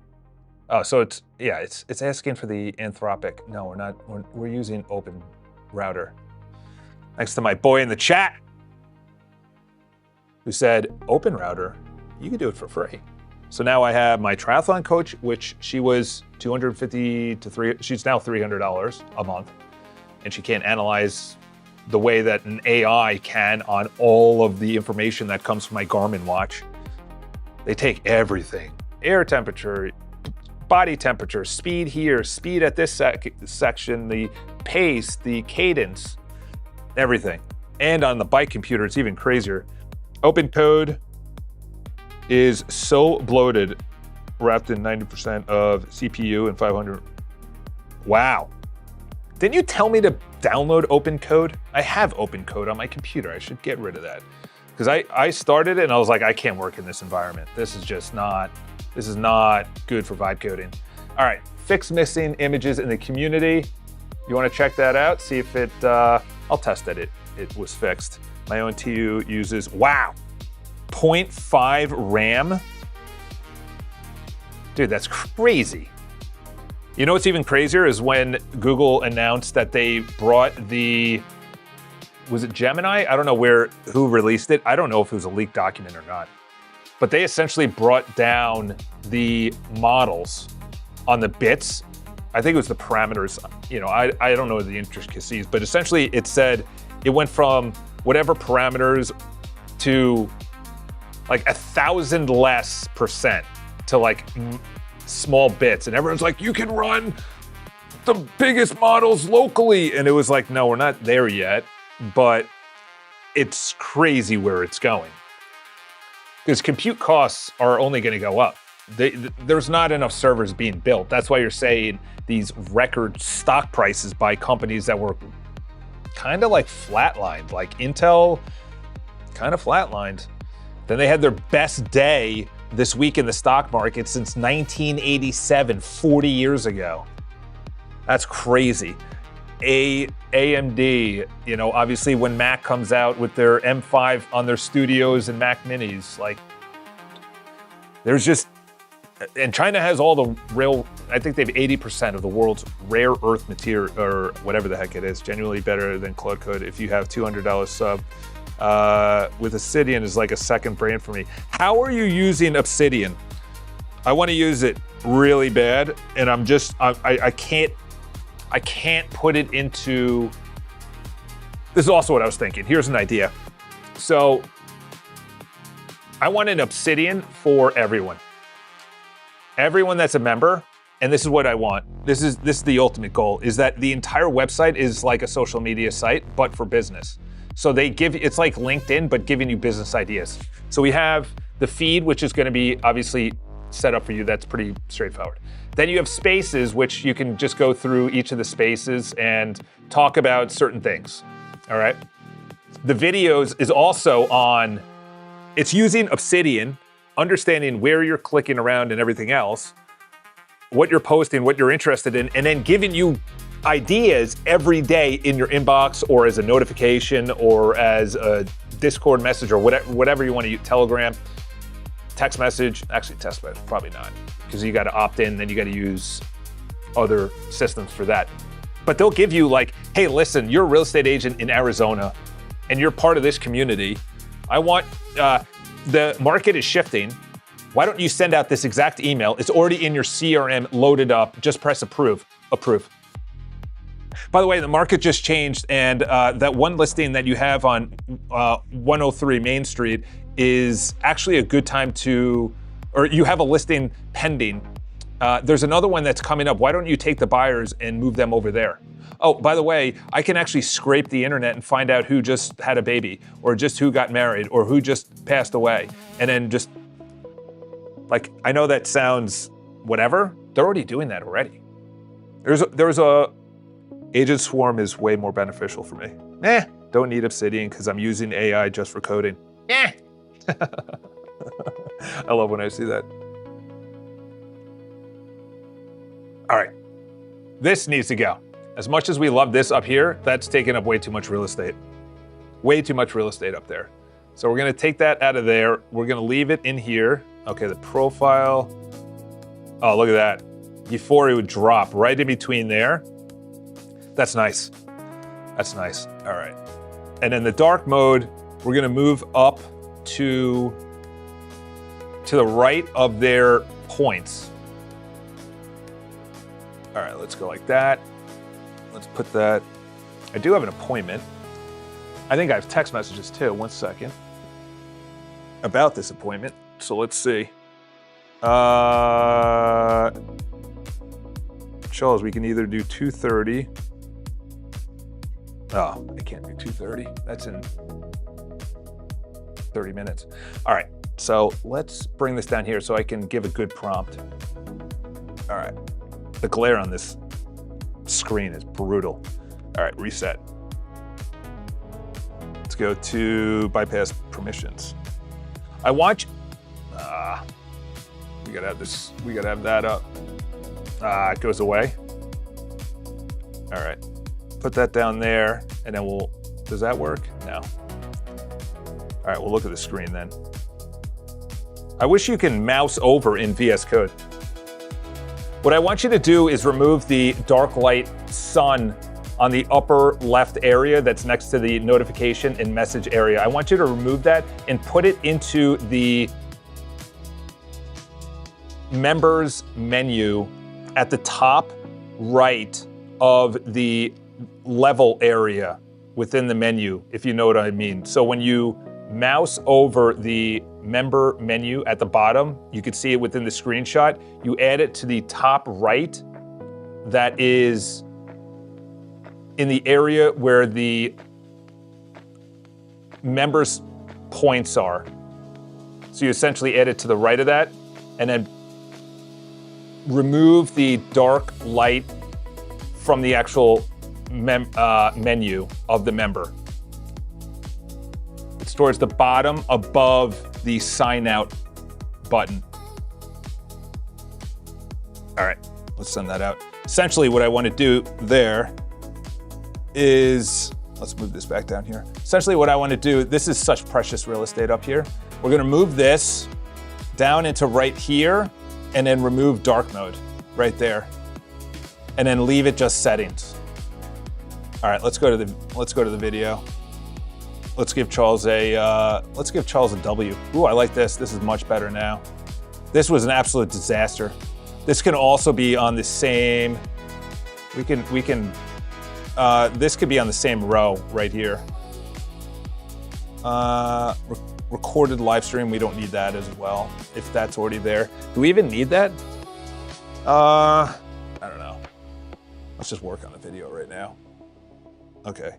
Oh, so it's asking for the Anthropic. No, we're not. We're using Open Router. Thanks to my boy in the chat who said, Open Router, you can do it for free. So now I have my triathlon coach, which she was $250 to $300. She's now $300 a month, and she can't analyze the way that an AI can on all of the information that comes from my Garmin watch. They take everything: air temperature, body temperature, speed here, speed at this section, the pace, the cadence, everything. And on the bike computer, it's even crazier. Open code is so bloated, wrapped in 90% of CPU and 500. Wow. Didn't you tell me to download open code? I have open code on my computer. I should get rid of that. Because I started it and I was like, I can't work in this environment. This is not good for vibe coding. All right, fix missing images in the community. You want to check that out? See if it, I'll test that it was fixed. My own TU uses, wow, 0.5 RAM. Dude, that's crazy. You know what's even crazier is when Google announced that they brought was it Gemini? I don't know who released it. I don't know if it was a leaked document or not. But they essentially brought down the models on the bits. I think it was the parameters. You know, I don't know the intricacies, but essentially it said it went from whatever parameters to like 1,000 less percent to like small bits. And everyone's like, you can run the biggest models locally. And it was like, no, we're not there yet, but it's crazy where it's going. Because compute costs are only going to go up. There's not enough servers being built. That's why you're saying these record stock prices by companies that were kind of like flatlined, like Intel kind of flatlined. Then they had their best day this week in the stock market since 1987, 40 years ago. That's crazy. AMD, you know, obviously when Mac comes out with their M5 on their studios and Mac Minis, like there's just, and China has all the I think they have 80% of the world's rare earth material, or whatever the heck it is, genuinely better than Cloud Code if you have $200 sub. With Obsidian is like a second brand for me. How are you using Obsidian? I want to use it really bad, and I can't put it into. This is also what I was thinking. Here's an idea. So I want an Obsidian for everyone. Everyone that's a member, and this is what I want. This is the ultimate goal, is that the entire website is like a social media site, but for business. So it's like LinkedIn, but giving you business ideas. So we have the feed, which is going to be obviously set up for you. That's pretty straightforward. Then you have spaces, which you can just go through each of the spaces and talk about certain things. All right. The videos is also on, it's using Obsidian, understanding where you're clicking around and everything else, what you're posting, what you're interested in, and then giving you ideas every day in your inbox or as a notification or as a Discord message or whatever you want to use, Telegram, text message. Actually, text message, probably not, because you got to opt in, then you got to use other systems for that. But they'll give you like, hey, listen, you're a real estate agent in Arizona and you're part of this community. I want, the market is shifting. Why don't you send out this exact email? It's already in your CRM loaded up. Just press approve. Approve. By the way, the market just changed, and that one listing that you have on 103 Main Street is actually a good time or you have a listing pending. There's another one that's coming up. Why don't you take the buyers and move them over there? Oh, by the way, I can actually scrape the internet and find out who just had a baby, or just who got married, or who just passed away. And then just, like, I know that sounds whatever. They're already doing that already. There's a Agent Swarm is way more beneficial for me. Don't need Obsidian because I'm using AI just for coding. I love when I see that. All right, this needs to go. As much as we love this up here, that's taking up way too much real estate. Way too much real estate up there. So we're gonna take that out of there. We're gonna leave it in here. Okay, the profile. Oh, look at that. Before it would drop right in between there. That's nice. That's nice. All right. And then the dark mode, we're gonna move up to to the right of their points. All right, let's go like that. Let's put that. I do have an appointment. I think I have text messages too. 1 second. About this appointment. So let's see. Charles, we can either do 2:30. Oh, I can't do 2:30. That's in 30 minutes. All right, so let's bring this down here so I can give a good prompt. All right, the glare on this screen is brutal. All right, reset. Let's go to bypass permissions. I want you, we gotta have this, we gotta have that up. It goes away. All right, put that down there and then we'll, does that work? No. All right, we'll look at the screen then. I wish you can mouse over in VS Code. What I want you to do is remove the dark light sun on the upper left area that's next to the notification and message area. I want you to remove that and put it into the members menu at the top right of the level area within the menu, if you know what I mean. So when you mouse over the member menu at the bottom, you can see it within the screenshot. You add it to the top right, that is in the area where the members' points are. So you essentially add it to the right of that, and then remove the dark light from the actual menu of the member. It's towards the bottom above the sign out button. All right, let's send that out. Essentially what I want to do there is, let's move this back down here. Essentially what I want to do, this is such precious real estate up here. We're going to move this down into right here and then remove dark mode right there. And then leave it just settings. All right, let's go to the video. Let's give Charles a W. Ooh, I like this. This is much better now. This was an absolute disaster. This can also be on the same, this could be on the same row right here. Recorded live stream, we don't need that as well, if that's already there. Do we even need that? I don't know. Let's just work on the video right now. Okay.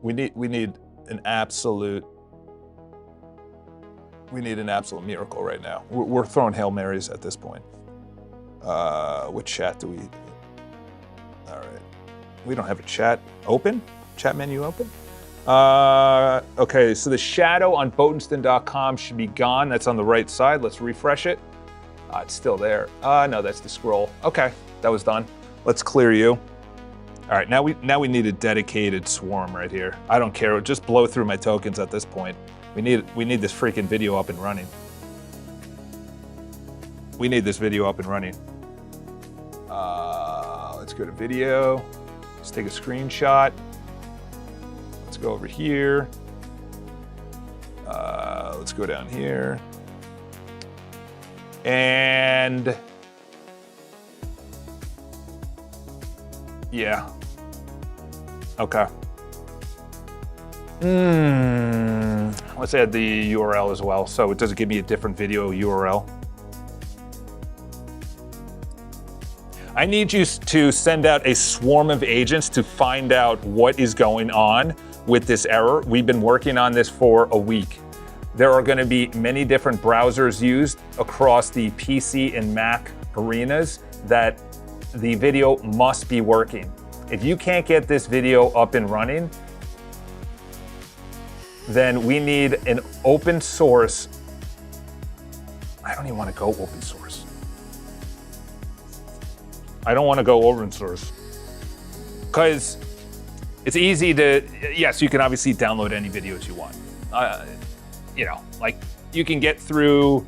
We need an absolute miracle right now. We're throwing Hail Marys at this point. What chat do we? All right. We don't have a chat open? Chat menu open? Okay, so the shadow on Botenston.com should be gone. That's on the right side. Let's refresh it. It's still there. No, that's the scroll. Okay, that was done. Let's clear you. All right, now we need a dedicated swarm right here. I don't care. Just blow through my tokens at this point. We need this freaking video up and running. We need this video up and running. Let's go to video. Let's take a screenshot. Let's go over here. Let's go down here. And yeah. Okay. Let's add the URL as well, so it doesn't give me a different video URL. I need you to send out a swarm of agents to find out what is going on with this error. We've been working on this for a week. There are going to be many different browsers used across the PC and Mac arenas that the video must be working. If you can't get this video up and running, then we need an open source. I don't even want to go open source. I don't want to go open source. Because it's easy to, yes, you can obviously download any videos you want. Like you can get through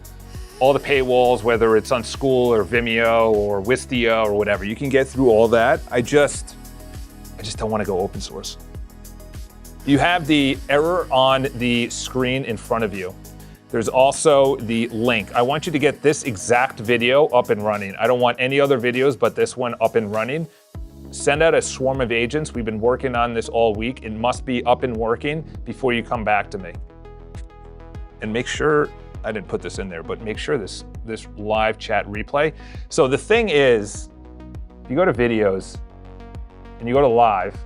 all the paywalls, whether it's on School or Vimeo or Wistia or whatever. You can get through all that. I just don't want to go open source. You have the error on the screen in front of you. There's also the link. I want you to get this exact video up and running. I don't want any other videos but this one up and running. Send out a swarm of agents. We've been working on this all week. It must be up and working before you come back to me. And make sure, I didn't put this in there, but make sure this live chat replay. So the thing is, if you go to videos and you go to live,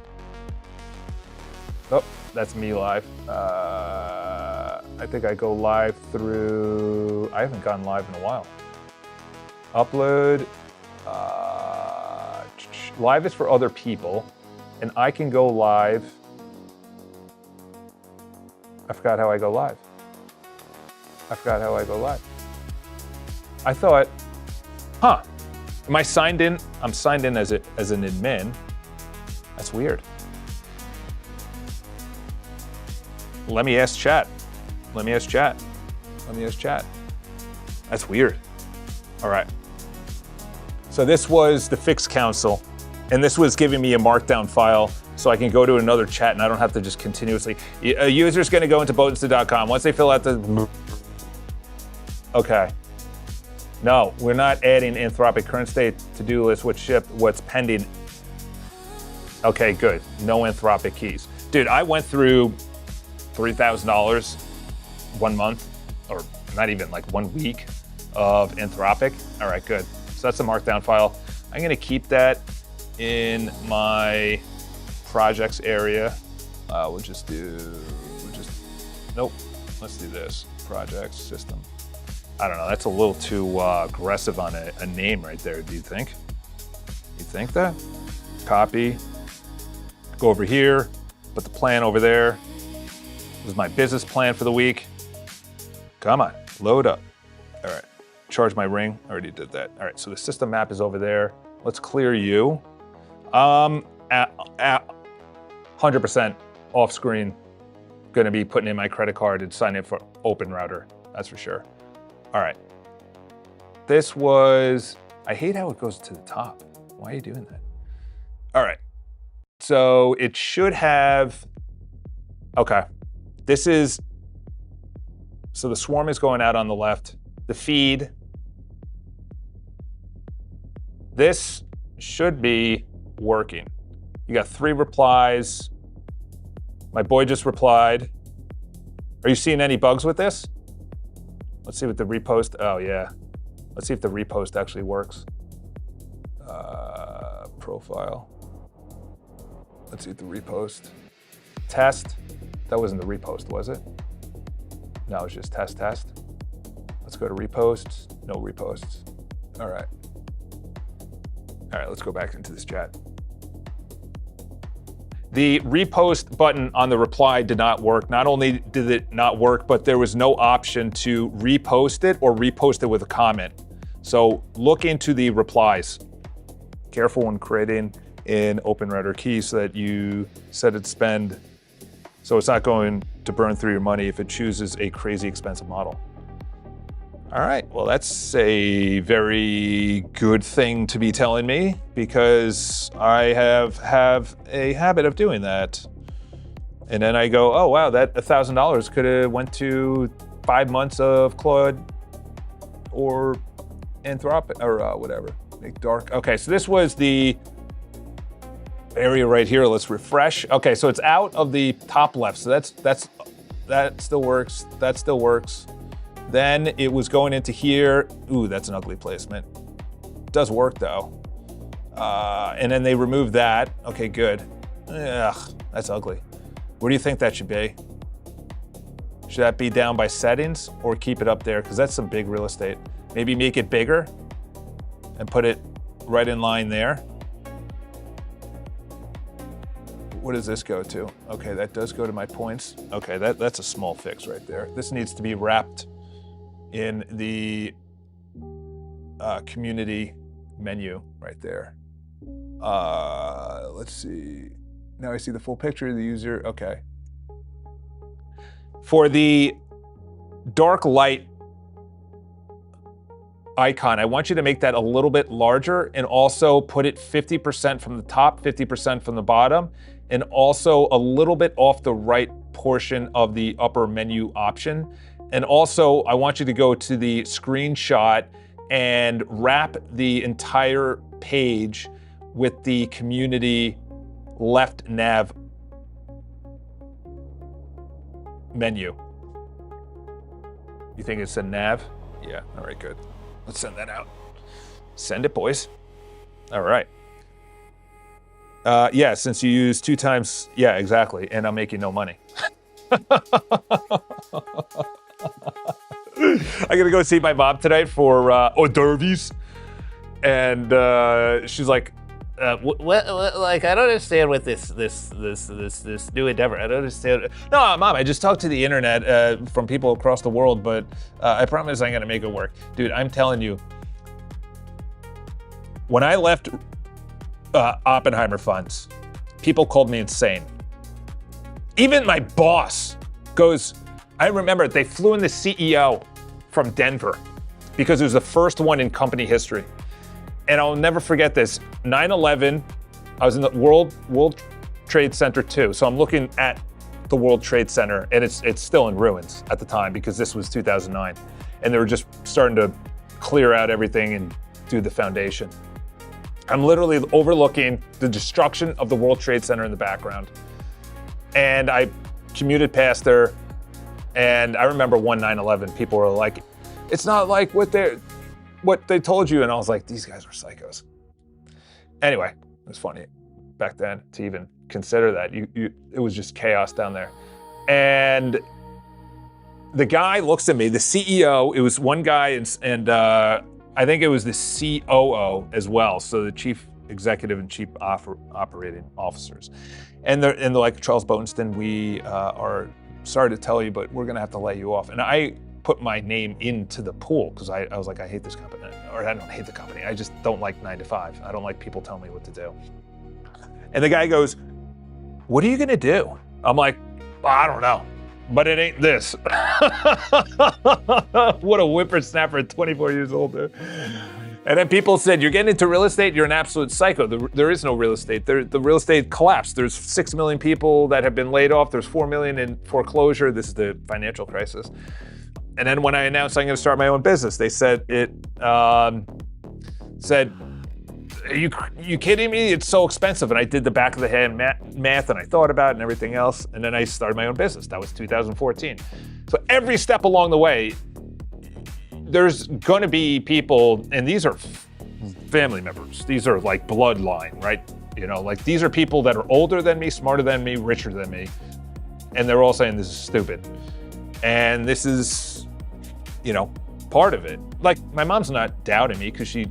oh, that's me live. I think I go live through, I haven't gone live in a while. Upload, live is for other people, and I can go live. I forgot how I go live. I thought, am I signed in? I'm signed in as an admin. That's weird. Let me ask chat. That's weird. All right. So this was the Fix Council, and this was giving me a markdown file so I can go to another chat and I don't have to just continuously. A user's gonna go into boatinsta.com. Once they fill out the, okay. No, we're not adding Anthropic current state, to-do list, what's shipped, what's pending. Okay, good. No Anthropic keys. Dude, I went through $3,000 1 month, or not even like 1 week of Anthropic. All right, good. So that's a markdown file. I'm gonna keep that in my projects area. Nope, let's do this. Projects, system. I don't know, that's a little too aggressive on a name right there, do you think? You think that? Copy, go over here, put the plan over there. This is my business plan for the week. Come on, load up. All right, charge my ring, I already did that. All right, so the system map is over there. Let's clear you. At 100% off screen, gonna be putting in my credit card and signing in for Open Router, that's for sure. All right, this was, I hate how it goes to the top. Why are you doing that? All right, so it should have, okay. This is, so the swarm is going out on the left. The feed, this should be working. You got 3 replies. My boy just replied. Are you seeing any bugs with this? Let's see what the repost, oh yeah. Let's see if the repost actually works. Profile. Let's see if the repost. Test, that wasn't the repost, was it? No, it was just test. Let's go to reposts, no reposts. All right, let's go back into this chat. The repost button on the reply did not work. Not only did it not work, but there was no option to repost it or repost it with a comment. So look into the replies. Careful when creating an Open Router key so that you set its spend, so it's not going to burn through your money if it chooses a crazy expensive model. All right, well, that's a very good thing to be telling me because I have a habit of doing that. And then I go, oh, wow, that $1,000 could have went to 5 months of Claude or Anthropic or whatever, make dark. Okay, so this was the area right here. Let's refresh. Okay, so it's out of the top left. So that still works. That still works. Then it was going into here. Ooh, that's an ugly placement. Does work though. And then they removed that. Okay, good. Ugh, that's ugly. Where do you think that should be? Should that be down by settings or keep it up there? Because that's some big real estate. Maybe make it bigger and put it right in line there. What does this go to? Okay, that does go to my points. Okay, that's a small fix right there. This needs to be wrapped in the community menu right there. Let's see. Now I see the full picture of the user. Okay. For the dark light icon, I want you to make that a little bit larger and also put it 50% from the top, 50% from the bottom, and also a little bit off the right portion of the upper menu option. And also, I want you to go to the screenshot and wrap the entire page with the community left nav menu. You think it's a nav? Yeah, all right, good. Let's send that out. Send it, boys. All right. Yeah, since you use 2 times, yeah, exactly, and I'm making no money. I gotta go see my mom tonight for hors d'oeuvres, and she's like, Like, I don't understand what this new endeavor. I don't understand. "No, Mom, I just talked to the internet from people across the world, but I promise I'm gonna make it work." Dude, I'm telling you, when I left Oppenheimer Funds, people called me insane. Even my boss goes, I remember they flew in the CEO from Denver because it was the first one in company history. And I'll never forget this. 9/11, I was in the World Trade Center 2. So I'm looking at the World Trade Center, and it's still in ruins at the time because this was 2009. And they were just starting to clear out everything and do the foundation. I'm literally overlooking the destruction of the World Trade Center in the background. And I commuted past there, and I remember one 9/11, people were like, "It's not like what they told you," and I was like, "These guys are psychos." Anyway, it was funny back then to even consider that. It was just chaos down there. And the guy looks at me, the CEO, it was one guy, and I think it was the COO as well, so the chief executive and chief operating officers. And they're like, "Charles Bodenstein, we are sorry to tell you, but we're gonna have to lay you off." And I put my name into the pool because I was like, I hate this company, or I don't hate the company. I just don't like 9 to 5. I don't like people telling me what to do. And the guy goes, "What are you gonna do?" I'm like, "I don't know, but it ain't this." What a whippersnapper at 24 years old, dude. And then people said, "You're getting into real estate, you're an absolute psycho." There is no real estate. The real estate collapsed. There's 6 million people that have been laid off. There's 4 million in foreclosure. This is the financial crisis. And then when I announced I'm going to start my own business, they said, "Are you kidding me? It's so expensive." And I did the back of the head math, and I thought about it and everything else. And then I started my own business. That was 2014. So every step along the way, there's going to be people, and these are family members. These are like bloodline, right? You know, like these are people that are older than me, smarter than me, richer than me. And they're all saying this is stupid. And this is, part of it. Like my mom's not doubting me because she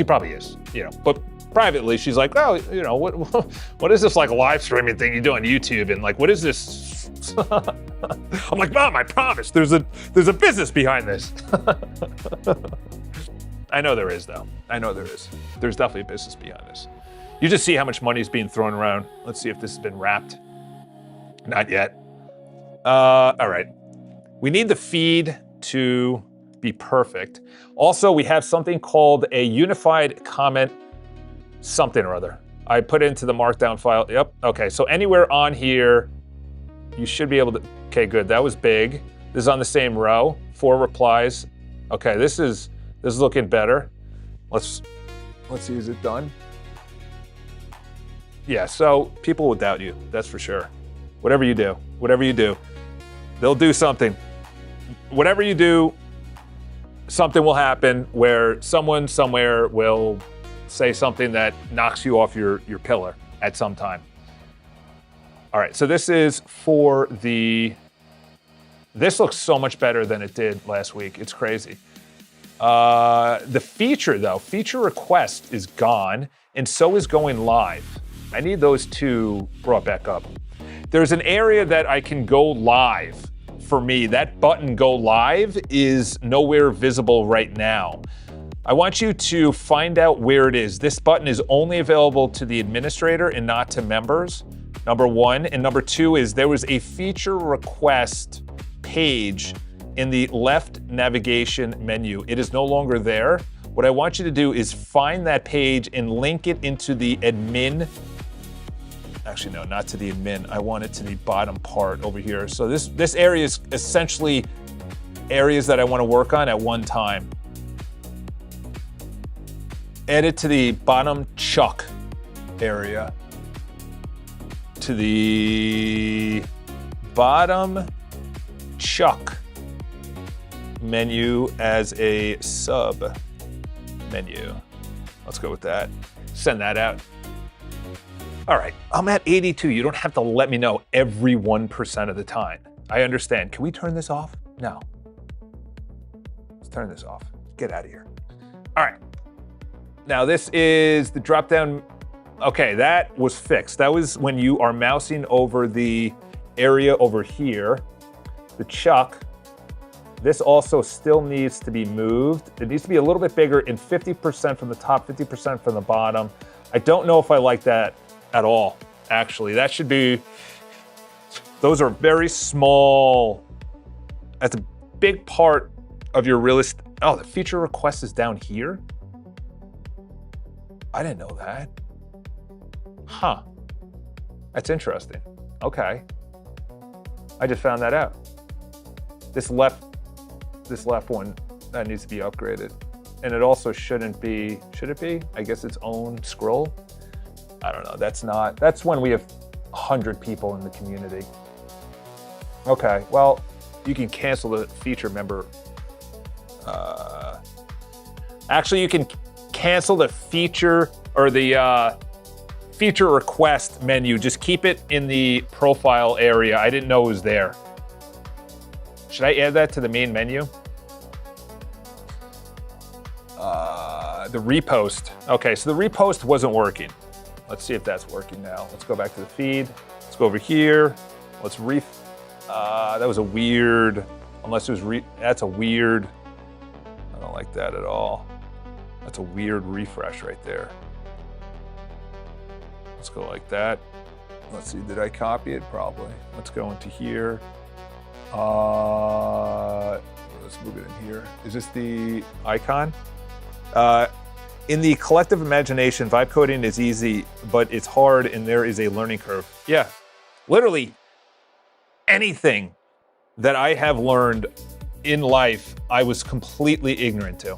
probably is, but privately she's like, "Oh, what is this like live streaming thing you do on YouTube? And like, what is this?" I'm like, "Mom, I promise there's a business behind this." I know there is, though. I know there is. There's definitely a business behind this. You just see how much money is being thrown around. Let's see if this has been wrapped. Not yet. All right. We need the feed to be perfect. Also, we have something called a unified comment something or other. I put it into the markdown file. Yep. Okay. So anywhere on here, you should be able to. Okay, good. That was big. This is on the same row. 4 replies. Okay, this is looking better. Let's see, is it done? Yeah, so people will doubt you, that's for sure. Whatever you do, they'll do something. Whatever you do, something will happen where someone somewhere will say something that knocks you off your pillar at some time. All right, so this is for this looks so much better than it did last week. It's crazy. The feature though, feature request is gone, and so is going live. I need those 2 brought back up. There's an area that I can go live for me. That button go live is nowhere visible right now. I want you to find out where it is. This button is only available to the administrator and not to members, number 1. And number 2 is there was a feature request page in the left navigation menu. It is no longer there. What I want you to do is find that page and link it into the admin. actually no, not to the admin. I want it to the bottom part over here. So this area is essentially areas that I want to work on at one time. Add it to the bottom chuck area. To the bottom chuck menu as a sub menu. Let's go with that. Send that out. All right, I'm at 82. You don't have to let me know every 1% of the time. I understand. Can we turn this off? No. Let's turn this off. Get out of here. All right. Now this is the drop down. Okay, that was fixed. That was when you are mousing over the area over here, the chuck. This also still needs to be moved. It needs to be a little bit bigger in 50% from the top, 50% from the bottom. I don't know if I like that at all, actually. That should be, those are very small. That's a big part of your real estate. Oh, the feature request is down here? I didn't know that. Huh. That's interesting. Okay. I just found that out. This left one, that needs to be upgraded. And it also shouldn't be, should it be? I guess its own scroll? I don't know, that's when we have 100 people in the community. Okay, well, you can cancel the feature member. Actually, you can cancel the feature or the feature request menu. Just keep it in the profile area. I didn't know it was there. Should I add that to the main menu? The repost. Okay, so the repost wasn't working. Let's see if that's working now. Let's go back to the feed. Let's go over here. Let's that was a weird, unless it was that's a weird, I don't like that at all. That's a weird refresh right there. Let's go like that. Let's see, did I copy it? Probably. Let's go into here. Let's move it in here. Is this the icon? In the collective imagination, vibe coding is easy, but it's hard and there is a learning curve. Yeah, literally anything that I have learned in life, I was completely ignorant to.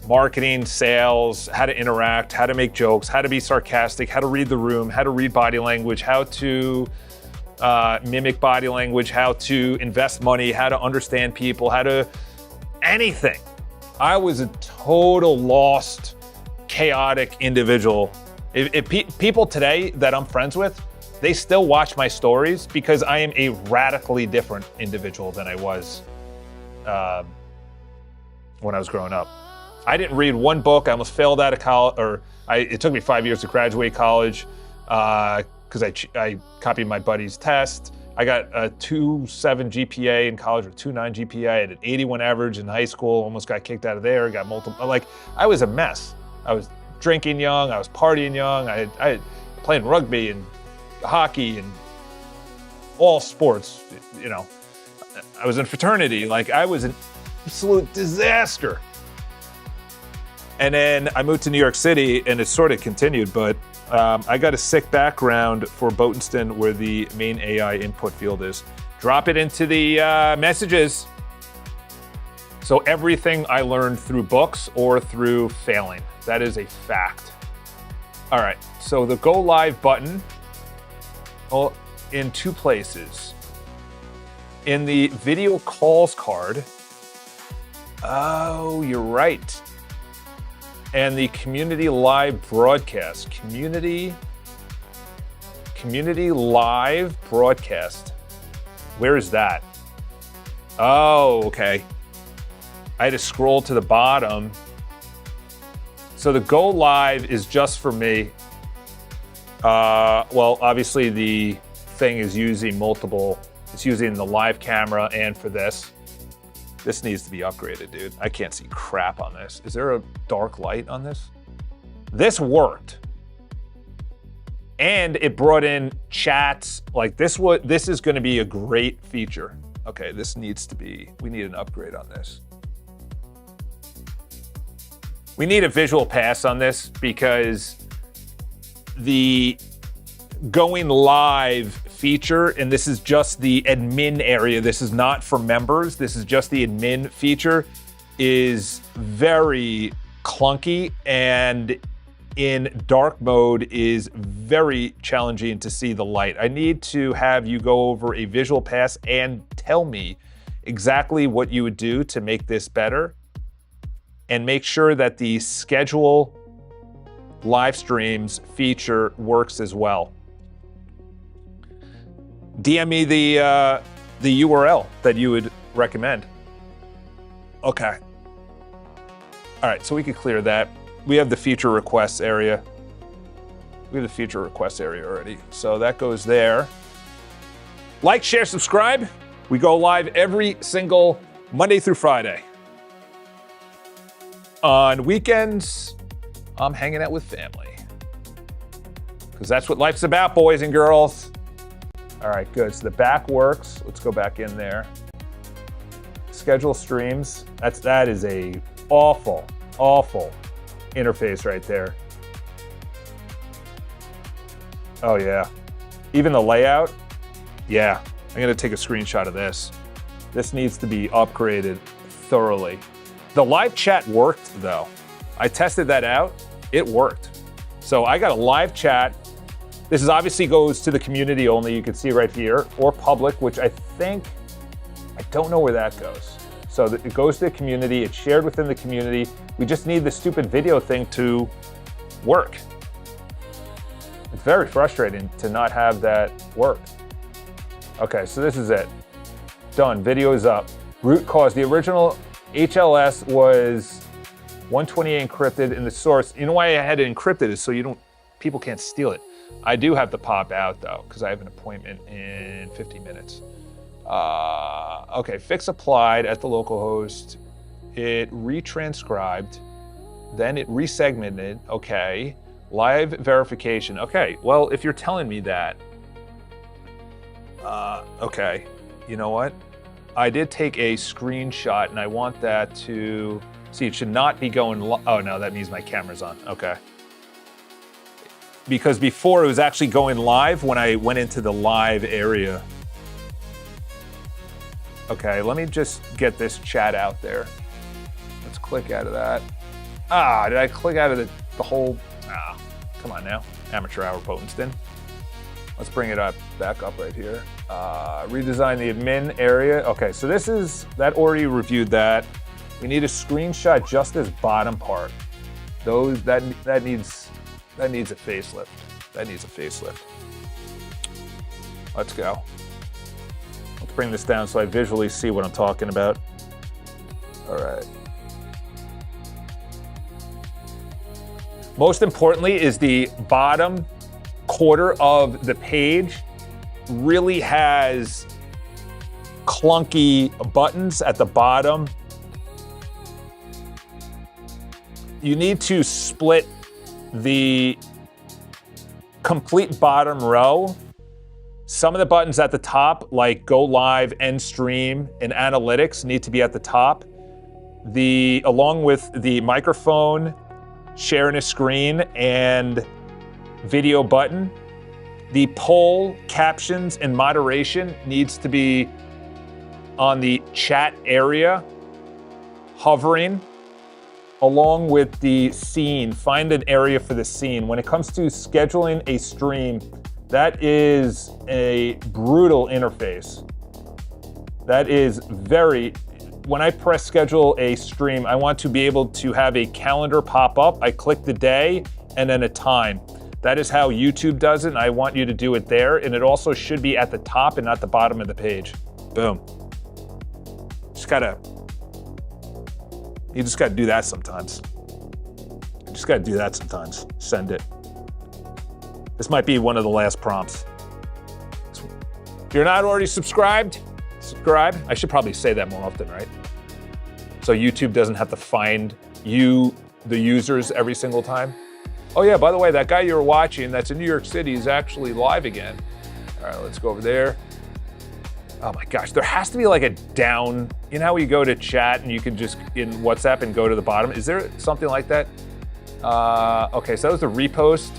Marketing, sales, how to interact, how to make jokes, how to be sarcastic, how to read the room, how to read body language, how to mimic body language, how to invest money, how to understand people, how to anything. I was a total lost, chaotic individual. People today that I'm friends with, they still watch my stories because I am a radically different individual than I was when I was growing up. I didn't read one book. I almost failed out of college, it took me 5 years to graduate college because I copied my buddy's test. I got a 2.7 GPA in college or 2.9 GPA. I had an 81 average in high school, almost got kicked out of there, got multiple, I was a mess. I was drinking young, I was partying young, I playing rugby and hockey and all sports, you know. I was in fraternity, I was an absolute disaster. And then I moved to New York City and it sort of continued, but I got a sick background for Boatenston where the main AI input field is. Drop it into the messages. So everything I learned through books or through failing, that is a fact. All right, so the go live button in two places. In the video calls card, oh, you're right. And the community live broadcast. Community live broadcast. Where is that? Oh, okay. I had to scroll to the bottom. So the go live is just for me. Well, obviously the thing is using it's using the live camera and for this. This needs to be upgraded, dude. I can't see crap on this. Is there a dark light on this? This worked. And it brought in chats. This is gonna be a great feature. Okay, we need an upgrade on this. We need a visual pass on this because the going live feature, and this is just the admin area. This is not for members. This is just the admin feature, is very clunky, and in dark mode is very challenging to see the light. I need to have you go over a visual pass and tell me exactly what you would do to make this better, and make sure that the schedule live streams feature works as well. DM me the URL that you would recommend. Okay. All right, so we could clear that. We have the feature requests area. We have the feature requests area already. So that goes there. Like, share, subscribe. We go live every single Monday through Friday. On weekends, I'm hanging out with family. Because that's what life's about, boys and girls. All right, good. So the back works. Let's go back in there. Schedule streams. That is a awful interface right there. Oh yeah. Even the layout. Yeah, I'm gonna take a screenshot of this. This needs to be upgraded thoroughly. The live chat worked though. I tested that out, it worked. So I got a live chat. This is obviously goes to the community only, you can see right here, or public, which I don't know where that goes. So it goes to the community, it's shared within the community. We just need the stupid video thing to work. It's very frustrating to not have that work. Okay, so this is it. Done, video is up. Root cause, the original HLS was 128 encrypted in the source. You know why I had it encrypted is so people can't steal it. I do have to pop out though, because I have an appointment in 50 minutes. Okay, fix applied at the local host. It retranscribed, then it resegmented. Okay, live verification. Okay, well, if you're telling me that, okay, you know what? I did take a screenshot and I want that to, see, it should not be going, oh no, that means my camera's on, okay. Because before it was actually going live when I went into the live area. Okay, let me just get this chat out there. Let's click out of that. Did I click out of the whole, come on now, amateur hour Potenston. Let's bring it up, back up right here. Redesign the admin area. Okay, so that already reviewed that. We need a screenshot just this bottom part. That needs a facelift. That needs a facelift. Let's go. Let's bring this down so I visually see what I'm talking about. All right. Most importantly is the bottom quarter of the page really has clunky buttons at the bottom. You need to split the complete bottom row. Some of the buttons at the top, like go live, end stream, and analytics, need to be at the top. Along with the microphone, sharing a screen, and video button. The poll, captions, and moderation needs to be on the chat area, hovering, along with the scene. Find an area for the scene. When it comes to scheduling a stream, that is a brutal interface. That is when I press schedule a stream, I want to be able to have a calendar pop up. I click the day and then a time. That is how YouTube does it, and I want you to do it there, and it also should be at the top and not the bottom of the page. Boom. You just gotta do that sometimes. Send it. This might be one of the last prompts. If you're not already subscribed, subscribe. I should probably say that more often, right? So YouTube doesn't have to find you, the users, every single time. Oh yeah, by the way, that guy you were watching that's in New York City is actually live again. All right, let's go over there. Oh my gosh, there has to be like a down, you know how you go to chat and you can just, in WhatsApp, and go to the bottom? Is there something like that? Okay, so that was the repost.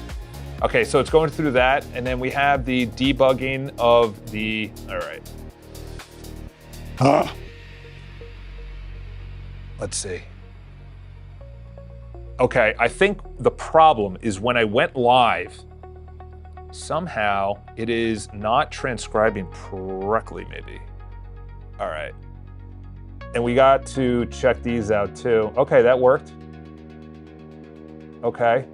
Okay, so it's going through that, and then we have the debugging of the, all right. Let's see. Okay, I think the problem is when I went live, somehow it is not transcribing correctly, maybe. All right. And we got to check these out too. Okay, that worked. Okay.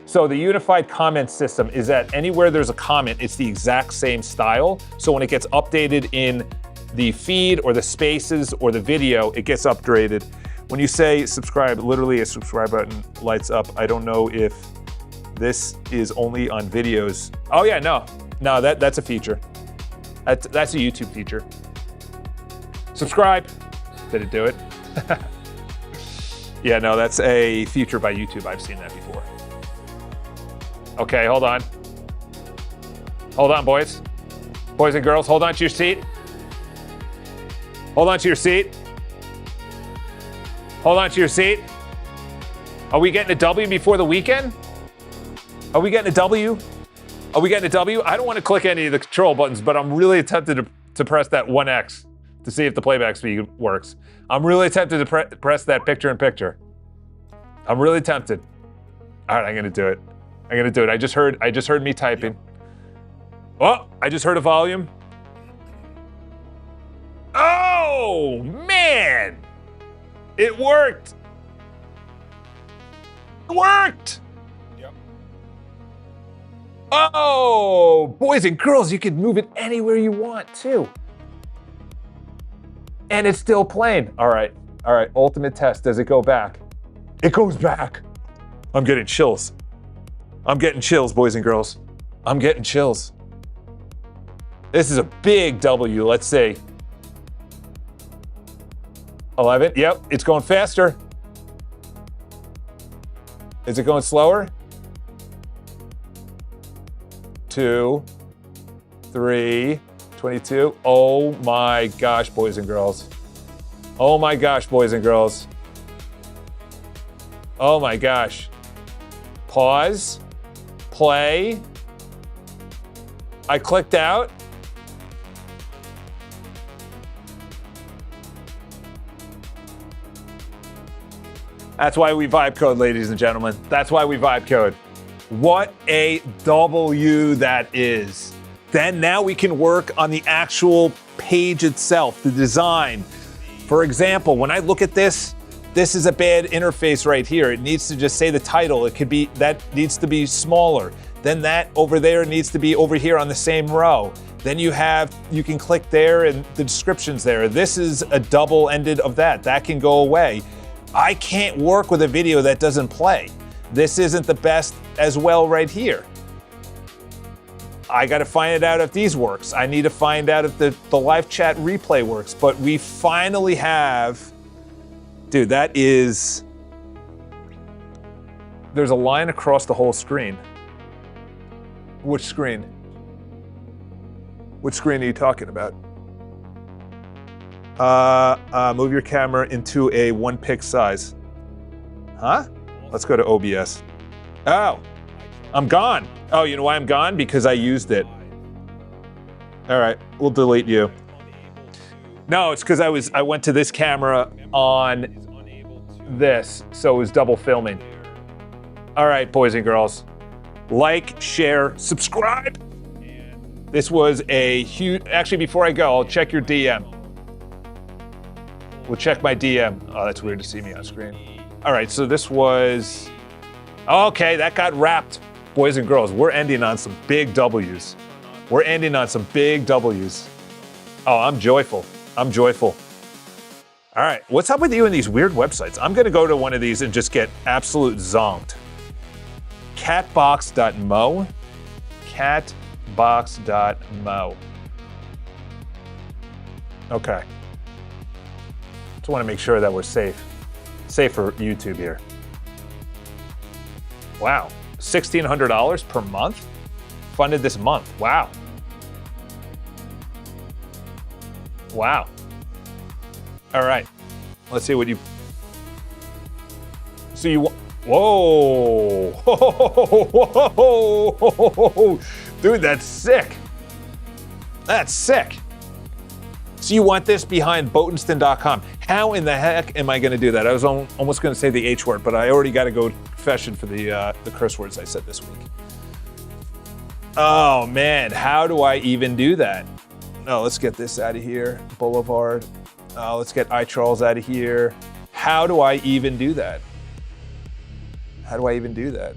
So the unified comment system is that anywhere there's a comment, it's the exact same style. So when it gets updated in the feed or the spaces or the video, it gets upgraded. When you say subscribe, literally a subscribe button lights up. I don't know if this is only on videos. Oh yeah, no, that's a feature. That's a YouTube feature. Subscribe. Did it do it? Yeah, no, that's a feature by YouTube. I've seen that before. Okay, hold on. Hold on, boys. Boys and girls, hold on to your seat. Hold on to your seat. Hold on to your seat. Are we getting a W before the weekend? Are we getting a W? Are we getting a W? I don't want to click any of the control buttons, but I'm really tempted to press that 1X to see if the playback speed works. I'm really tempted to press that picture-in-picture. I'm really tempted. All right, I'm gonna do it. I'm gonna do it. I just heard me typing. Oh, I just heard a volume. Oh, man! It worked! It worked! Yep. Oh, boys and girls, you can move it anywhere you want, too. And it's still playing. All right, ultimate test. Does it go back? It goes back. I'm getting chills. I'm getting chills, boys and girls. I'm getting chills. This is a big W, let's see. 11, yep, it's going faster. Is it going slower? 2, 3, 22. Oh my gosh, boys and girls. Oh my gosh, boys and girls. Oh my gosh. Pause. Play. I clicked out. That's why we vibe code, ladies and gentlemen. That's why we vibe code. What a W that is. Then now we can work on the actual page itself, the design. For example, when I look at this is a bad interface right here. It needs to just say the title. It could be, that needs to be smaller. Then that over there needs to be over here on the same row. Then you can click there and the description's there. This is a double-ended of that. That can go away. I can't work with a video that doesn't play. This isn't the best as well right here. I got to find out if these works. I need to find out if the live chat replay works. But we finally have, dude, that is, there's a line across the whole screen. Which screen? Which screen are you talking about? Move your camera into a 1 pic size. Huh? Let's go to OBS. Oh, I'm gone. Oh, you know why I'm gone? Because I used it. All right, we'll delete you. No, it's because I went to this camera on this, so it was double filming. All right, boys and girls, like, share, subscribe. This was a huge, actually before I go, I'll check your DM. We'll check my DM. Oh, that's weird to see me on screen. All right, so this was, okay, that got wrapped. Boys and girls, we're ending on some big W's. We're ending on some big W's. Oh, I'm joyful. I'm joyful. All right, what's up with you and these weird websites? I'm gonna go to one of these and just get absolute zonked. Catbox.mo. Catbox.mo. Okay. Just want to make sure that we're safe. Safe for YouTube here. Wow, $1,600 per month? Funded this month, wow. Wow. All right, let's see what you, so you Whoa. Whoa. Dude, that's sick. That's sick. So you want this behind Boatenston.com. How in the heck am I going to do that? I was almost going to say the H word, but I already got to go to confession for the curse words I said this week. Oh, man. How do I even do that? No, let's get this out of here. Boulevard. Let's get iCharles out of here. How do I even do that? How do I even do that?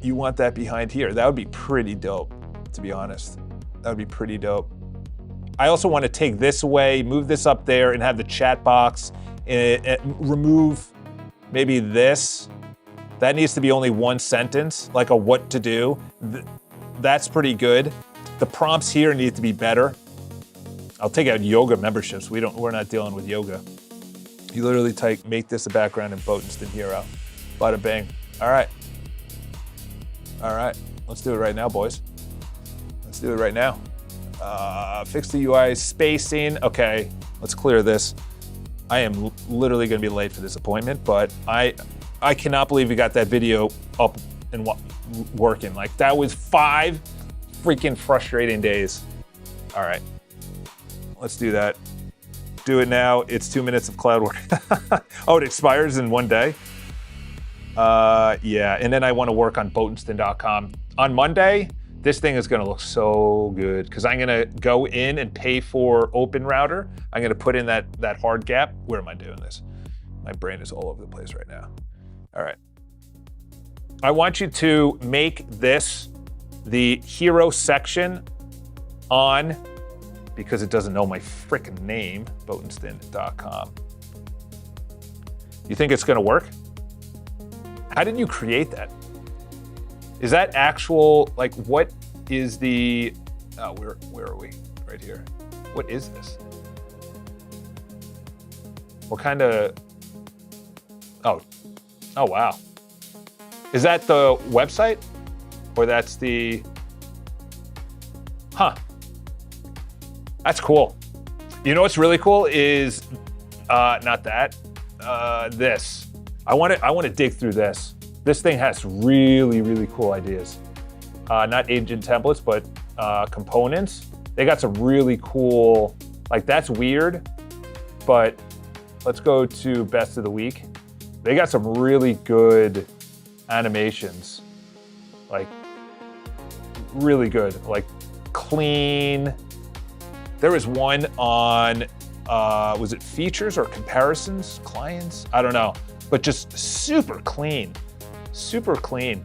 You want that behind here. That would be pretty dope, to be honest. That would be pretty dope. I also want to take this away, move this up there, and have the chat box, and remove maybe this. That needs to be only one sentence, like a what to do. That's pretty good. The prompts here need to be better. I'll take out yoga memberships. We're not dealing with yoga. You literally type, make this a background in Boatenston Hero. Bada bang. All right. All right. Let's do it right now, boys. Let's do it right now. Fix the UI spacing. Okay, let's clear this. I am literally going to be late for this appointment, but I cannot believe we got that video up and working. Like, that was 5 freaking frustrating days. All right, let's do that. Do it now. It's 2 minutes of cloud work. Oh, it expires in 1 day? Yeah, and then I want to work on Boatenston.com. On Monday, this thing is gonna look so good because I'm gonna go in and pay for Open Router. I'm gonna put in that hard gap. Where am I doing this? My brain is all over the place right now. All right. I want you to make this the hero section on, because it doesn't know my frickin' name, Boatenston.com. You think it's gonna work? How did you create that? Is that actual, like, what is the, where are we? Right here. What is this? What kind of, oh wow. Is that the website? Or that's the, that's cool. You know what's really cool is, not that, this. I want to dig through this. This thing has really, really cool ideas. Not agent templates, but components. They got some really cool, like, that's weird, but let's go to best of the week. They got some really good animations, like really good, like clean. There was one on, was it features or comparisons, clients? I don't know, but just super clean. Super clean.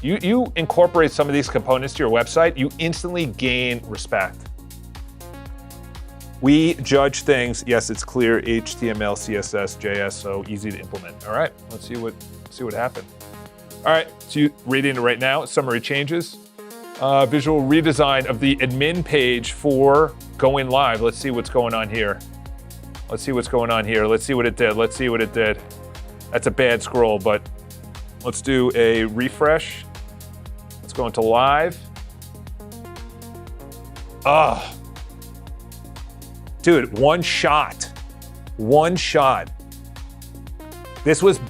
You incorporate some of these components to your website, you instantly gain respect. We judge things. Yes, it's clear. HTML, CSS, JS, so easy to implement. All right, let's see what happened. All right, so you reading it right now. Summary changes. Visual redesign of the admin page for going live. Let's see what's going on here. Let's see what's going on here. Let's see what it did. Let's see what it did. That's a bad scroll, but let's do a refresh. Let's go into live. Oh, dude, one shot. This was,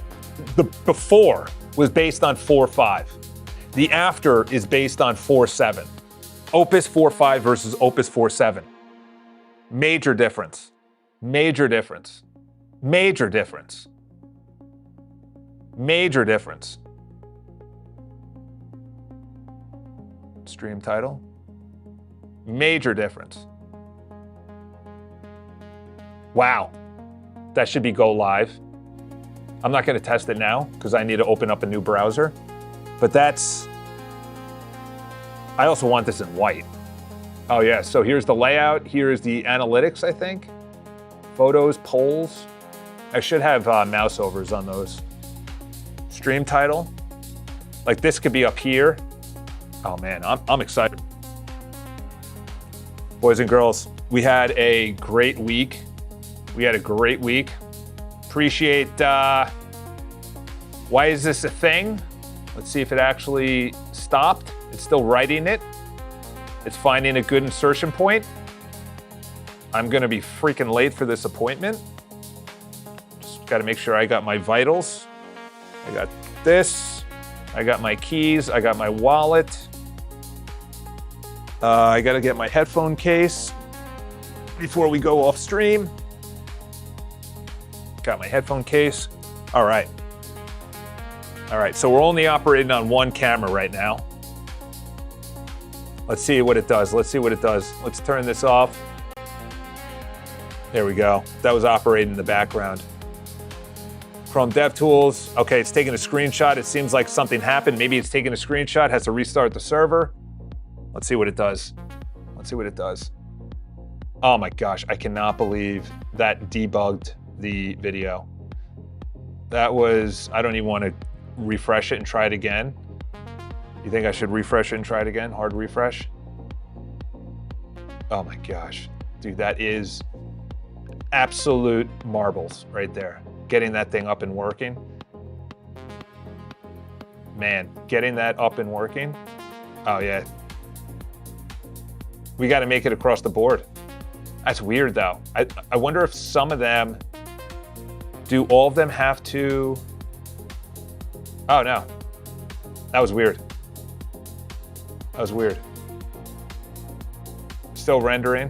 the before was based on 4.5. The after is based on 4.7. Opus 4.5 versus Opus 4.7. Major difference. Major difference. Major difference. Major difference. Stream title. Major difference. Wow. That should be go live. I'm not going to test it now because I need to open up a new browser. But that's, I also want this in white. Oh yeah, so here's the layout. Here's the analytics, I think. Photos, polls. I should have mouse overs on those. Stream title. Like, this could be up here. Oh man, I'm excited. Boys and girls, we had a great week. Appreciate, why is this a thing? Let's see if it actually stopped. It's still writing it. It's finding a good insertion point. I'm gonna be freaking late for this appointment. Just Got to make sure I got my vitals. I got this. I got my keys. I got my wallet. I got to get my headphone case before we go off stream. Got my headphone case. All right. All right, so we're only operating on one camera right now. Let's see what it does. Let's see what it does. Let's turn this off. There we go. That was operating in the background. Chrome DevTools. Okay, it's taking a screenshot. It seems like something happened. Maybe it's taking a screenshot, has to restart the server. Let's see what it does. Let's see what it does. Oh my gosh, I cannot believe that debugged the video. That was, I don't even want to refresh it and try it again. You think I should refresh it and try it again? Hard refresh? Oh my gosh. Dude, that is absolute marbles right there. Getting that thing up and working. Man, getting that up and working. Oh yeah. We got to make it across the board. That's weird though. I wonder if some of them, do all of them have to? Oh no, that was weird. That was weird. Still rendering.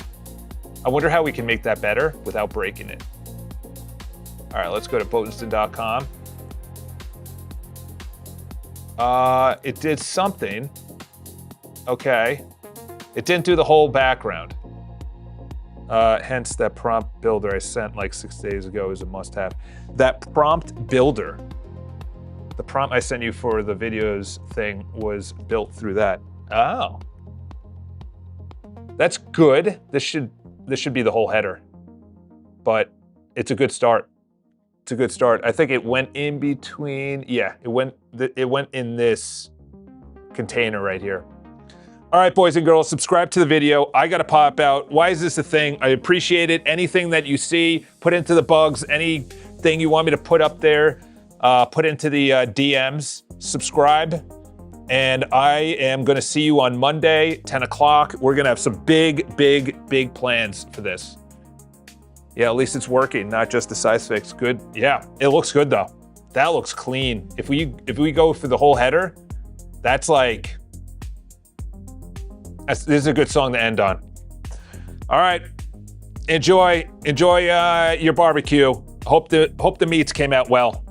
I wonder how we can make that better without breaking it. All right, let's go to Botenston.com. It did something. Okay. It didn't do the whole background. Hence that prompt builder I sent like 6 days ago is a must-have. That prompt builder, the prompt I sent you for the videos thing was built through that. Oh. That's good. This should be the whole header. But it's a good start. It's a good start. I think it went in between, yeah, it went in this container right here. All right, boys and girls, subscribe to the video. I gotta pop out. Why is this a thing? I appreciate it. Anything that you see, put into the bugs, anything you want me to put up there, put into the DMs, subscribe. And I am gonna see you on Monday, 10 o'clock. We're gonna have some big plans for this. Yeah, at least it's working, not just the size fix. Good, yeah, it looks good though. That looks clean. If we go for the whole header, that's like, this is a good song to end on. All right, enjoy your barbecue. Hope the meats came out well.